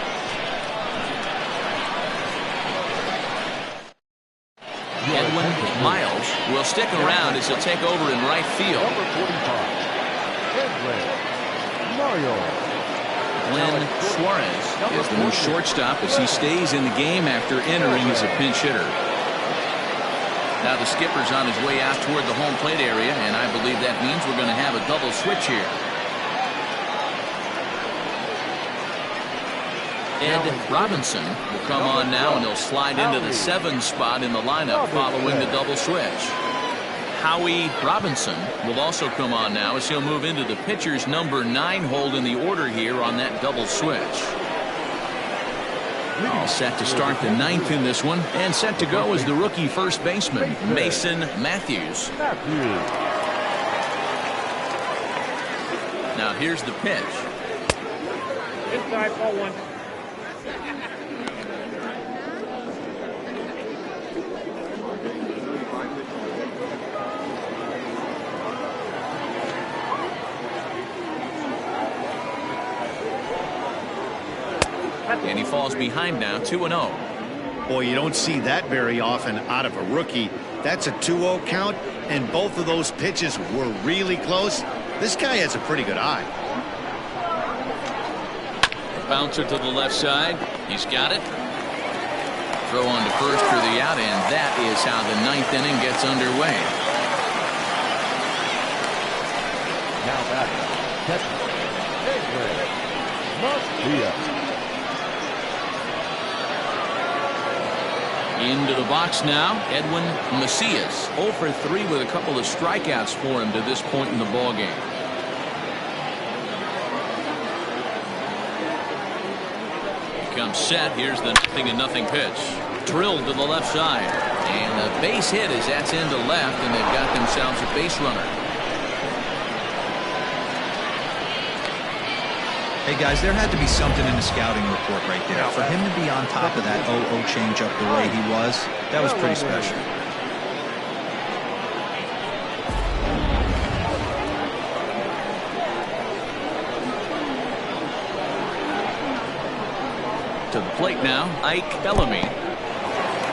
Edwin Miles will stick around as he'll take over in right field. Number 45, Edwin Mario. Glenn Suarez is the new shortstop as he stays in the game after entering as a pinch hitter. Now the skipper's on his way out toward the home plate area, and I believe that means we're going to have a double switch here. Ed Robinson will come on now, and he'll slide into the 7 spot in the lineup following the double switch. Howie Robinson will also come on now as he'll move into the pitcher's number 9 hold in the order here on that double switch. All set to start the 9th in this one, and set to go is the rookie first baseman, Mason Matthews. Now here's the pitch. Inside, ball 1. And he falls behind now, 2-0. Boy, you don't see that very often out of a rookie. That's a 2-0 count, and both of those pitches were really close. This guy has a pretty good eye. Bouncer to the left side. He's got it. Throw on to first for the out, and that is how the 9th inning gets underway. Now back, Edwin Macia. Into the box now, Edwin Macias. 0 for 3 with a couple of strikeouts for him to this point in the ballgame. Comes set. Here's the 0-0 pitch. Drilled to the left side. And a base hit as that's into left, and they've got themselves a base runner. Hey, guys, there had to be something in the scouting report right there. For him to be on top of that 0-0 changeup the way he was, that was pretty special. To the plate now, Ike Bellamy.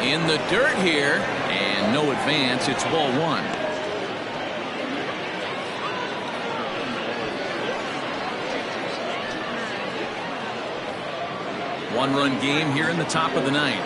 In the dirt here, and no advance. It's ball one. One-run game here in the top of the ninth.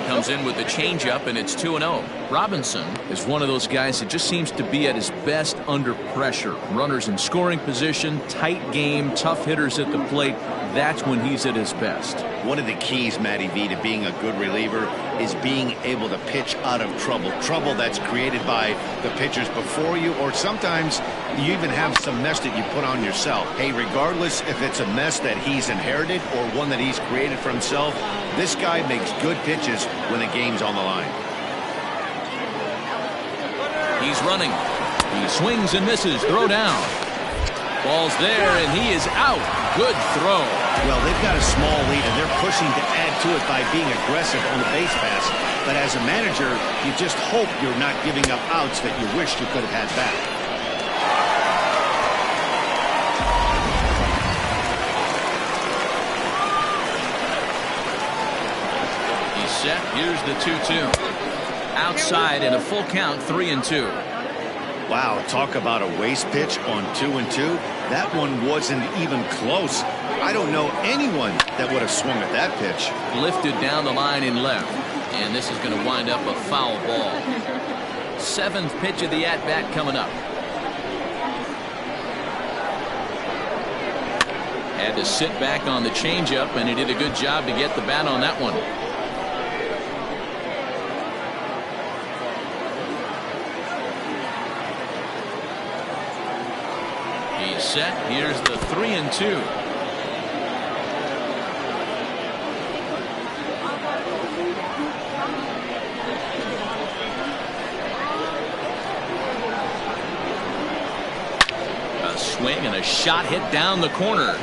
Comes in with the changeup, and it's 2-0. Robinson is one of those guys that just seems to be at his best under pressure. Runners in scoring position, tight game, tough hitters at the plate. That's when he's at his best. One of the keys, Matty V, to being a good reliever is being able to pitch out of trouble. Trouble that's created by the pitchers before you, or sometimes you even have some mess that you put on yourself. Hey, regardless if it's a mess that he's inherited or one that he's created for himself, this guy makes good pitches when the game's on the line. He's running. He swings and misses. Throw down. Ball's there, and he is out. Good throw. Well, they've got a small lead, and they're pushing to add to it by being aggressive on the base pass. But as a manager, you just hope you're not giving up outs that you wish you could have had back. He's set. Here's the 2-2. Outside in a full count, 3-2. Wow, talk about a waste pitch on 2-2. That one wasn't even close. I don't know anyone that would have swung at that pitch. Lifted down the line in left, and this is going to wind up a foul ball. Seventh pitch of the at-bat coming up. Had to sit back on the changeup, and he did a good job to get the bat on that one. He's set. Here's the 3-2. A swing and a shot hit down the corner.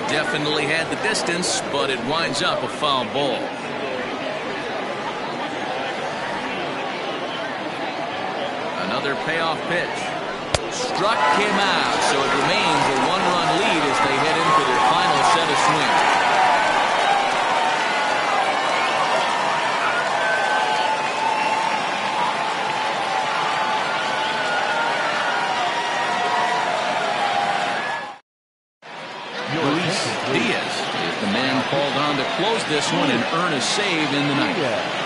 Definitely had the distance, but it winds up a foul ball. Another payoff pitch. Struck him out, so it remains a one-run lead as they head into their final set of swings. Luis Diaz is the man called on to close this one and earn a save in the ninth.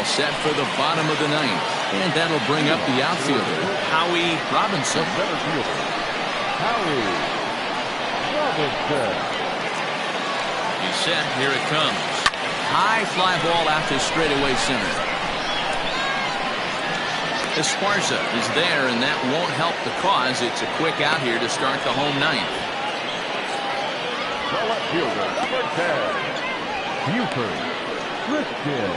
Set for the bottom of the ninth, and that'll bring up the outfielder, Howie Robinson. Howie Robinson. He's set. Here it comes. High fly ball out to straightaway center. Esparza is there, and that won't help the cause. It's a quick out here to start the home ninth. The left fielder, number 10, Buford Christian.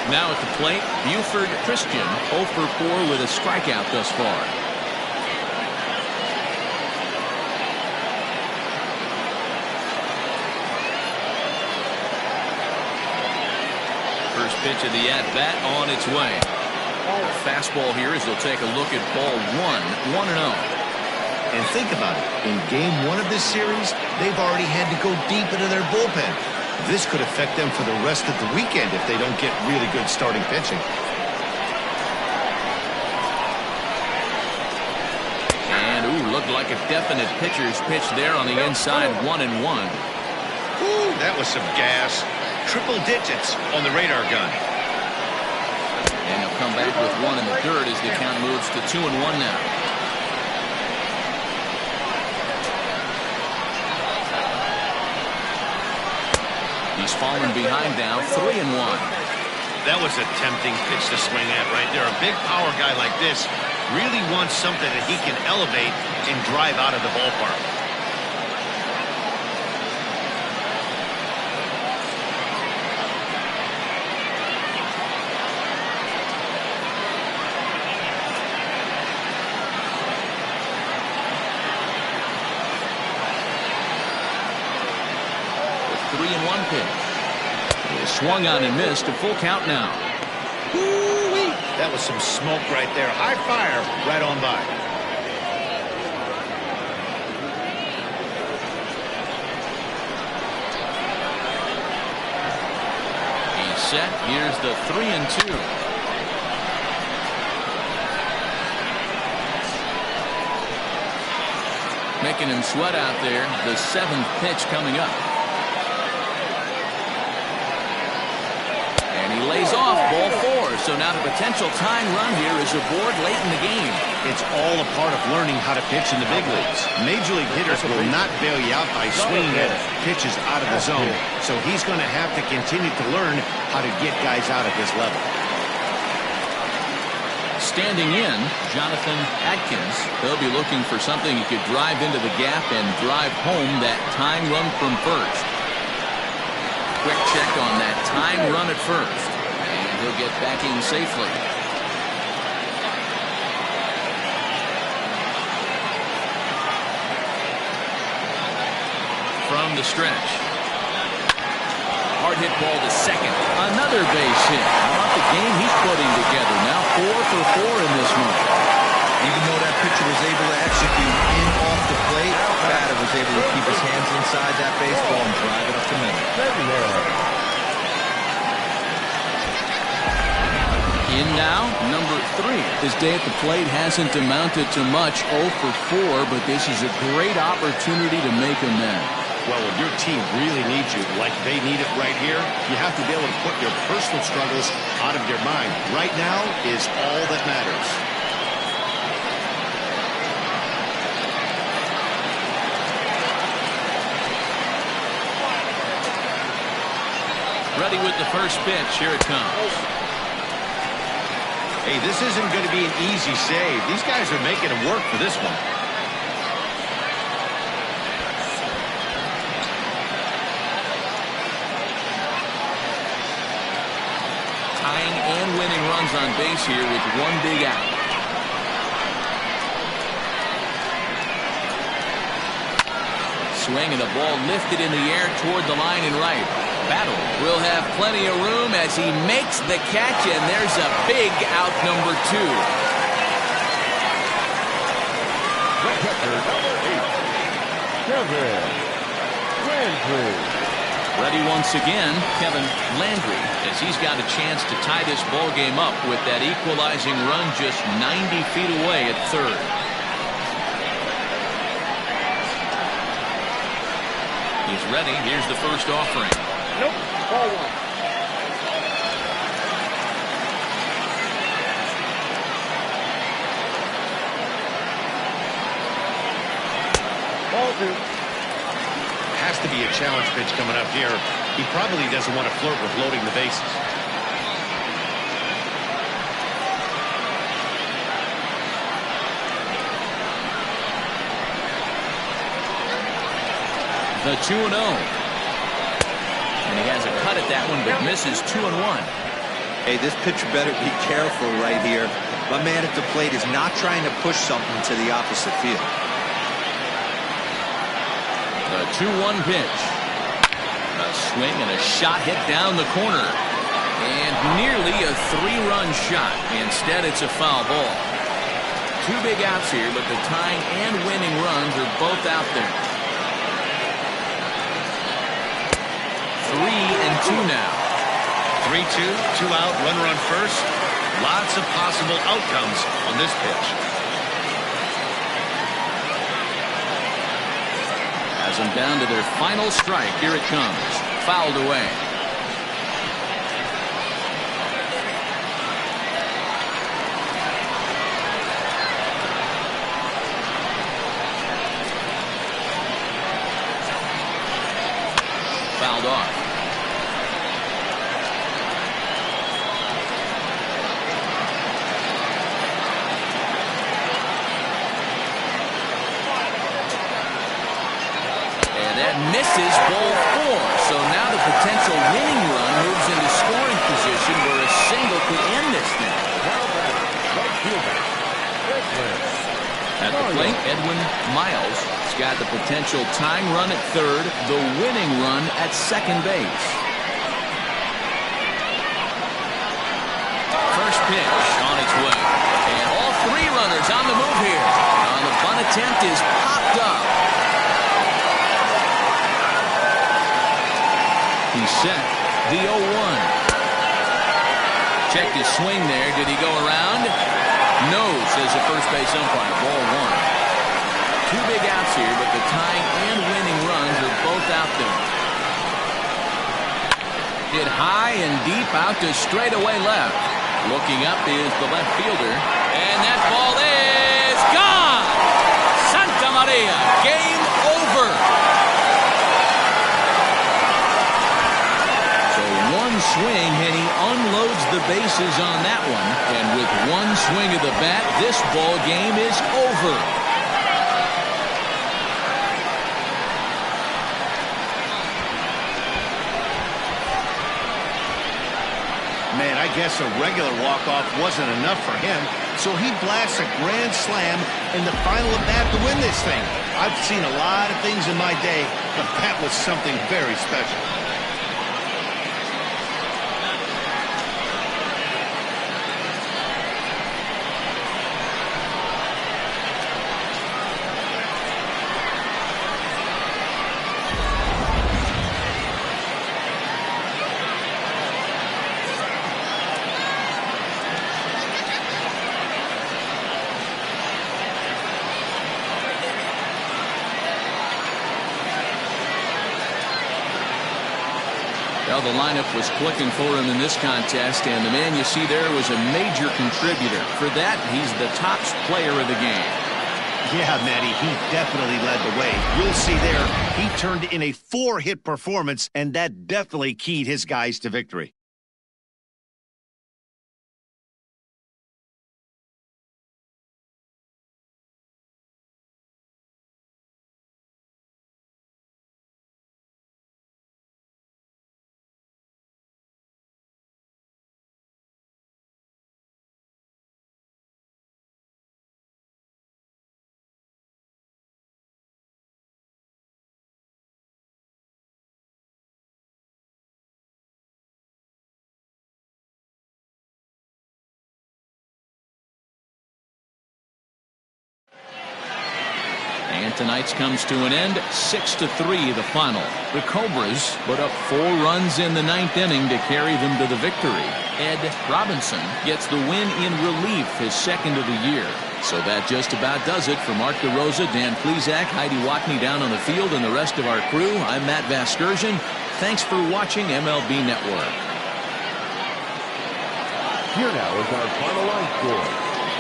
Now at the plate, Buford Christian, 0 for 4 with a strikeout thus far. First pitch of the at-bat on its way. Fastball here as they'll take a look at ball 1, 1-0. And think about it. In game 1 of this series, they've already had to go deep into their bullpen. This could affect them for the rest of the weekend if they don't get really good starting pitching. And, looked like a definite pitcher's pitch there on the inside, 1-1. Ooh, that was some gas. Triple digits on the radar gun. And he'll come back with one in the dirt as the count moves to 2-1 now. He's fallen behind now, 3-1. That was a tempting pitch to swing at right there. A big power guy like this really wants something that he can elevate and drive out of the ballpark. The 3-1 pitch. He swung on and missed. A full count now. Woo-wee. That was some smoke right there. High fire right on by. He's set. Here's the 3-2. Making him sweat out there. The 7th pitch coming up. He lays off ball 4. So now the potential tying run here is aboard late in the game. It's all a part of learning how to pitch in the big leagues. Major league hitters will not bail you out by swinging at pitches out of the zone. So he's going to have to continue to learn how to get guys out at this level. Standing in, Jonathan Adkins. He'll be looking for something he could drive into the gap and drive home that tying run from first. Quick check on that tying run at first. And he'll get back in safely. From the stretch. Hard hit ball to second. Another base hit. How about the game he's putting together? Now 4 for 4 in this one. Even though that pitcher was able to execute in off the plate, batter was able to keep his hands inside that baseball and drive it up the middle. In now, number 3. His day at the plate hasn't amounted to much, 0 for 4, but this is a great opportunity to make amends. Well, when your team really needs you, like they need it right here, you have to be able to put your personal struggles out of your mind. Right now is all that matters. Ready with the first pitch. Here it comes. Hey, this isn't going to be an easy save. These guys are making him work for this one. Tying and winning runs on base here with one big out. Swing and the ball lifted in the air toward the line and right. Battle will have plenty of room as he makes the catch, and there's a big out number 2. The catcher, number 8, Kevin Landry. Ready once again, Kevin Landry, as he's got a chance to tie this ball game up with that equalizing run just 90 feet away at third. He's ready. Here's the first offering. Nope. Ball 1. Ball 2. Has to be a challenge pitch coming up here. He probably doesn't want to flirt with loading the bases. The 2-0. And he has a cut at that one, but misses 2-1. Hey, this pitcher better be careful right here. My man at the plate is not trying to push something to the opposite field. The 2-1 pitch. A swing and a shot hit down the corner. And nearly a 3-run shot. Instead, it's a foul ball. 2 big outs here, but the tying and winning runs are both out there. 3-2 now. 3-2, 2 out, runner on first. Lots of possible outcomes on this pitch. Has them down to their final strike. Here it comes. Fouled away. Fouled off. got the potential tying run at third, the winning run at second base. First pitch on its way. And all three runners on the move here. On the bunt attempt is popped up. He's set. The 0-1. Checked his swing there. Did he go around? No, says the first base umpire. Ball one. Two big outs here, but the tying and winning runs are both out there. Hit high and deep out to straightaway left. Looking up is the left fielder. And that ball is gone! Santa Maria, game over. So one swing and he unloads the bases on that one. And with one swing of the bat, this ball game is over. Man, I guess a regular walk-off wasn't enough for him, so he blasts a grand slam in the final at bat to win this thing. I've seen a lot of things in my day, but that was something very special. Well, the lineup was clicking for him in this contest, and the man you see there was a major contributor. For that, he's the top player of the game. Yeah, Matty, he definitely led the way. You'll see there, he turned in a 4-hit performance, and that definitely keyed his guys to victory. And tonight's comes to an end, 6-3 the final. The Cobras put up 4 runs in the 9th inning to carry them to the victory. Ed Robinson gets the win in relief, his second of the year. So that just about does it. For Mark DeRosa, Dan Plesac, Heidi Watney down on the field, and the rest of our crew, I'm Matt Vasgersian. Thanks for watching MLB Network. Here now is our final line score.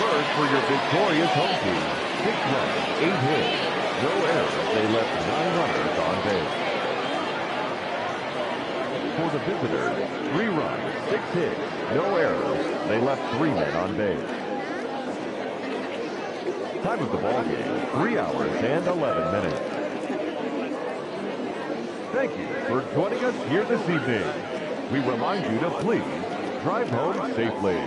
First for your victorious home team. 6 runs, 8 hits, no errors. They left 9 runners on base. For the visitors, 3 runs, 6 hits, no errors. They left 3 men on base. Time of the ball game, 3 hours and 11 minutes. Thank you for joining us here this evening. We remind you to please drive home safely.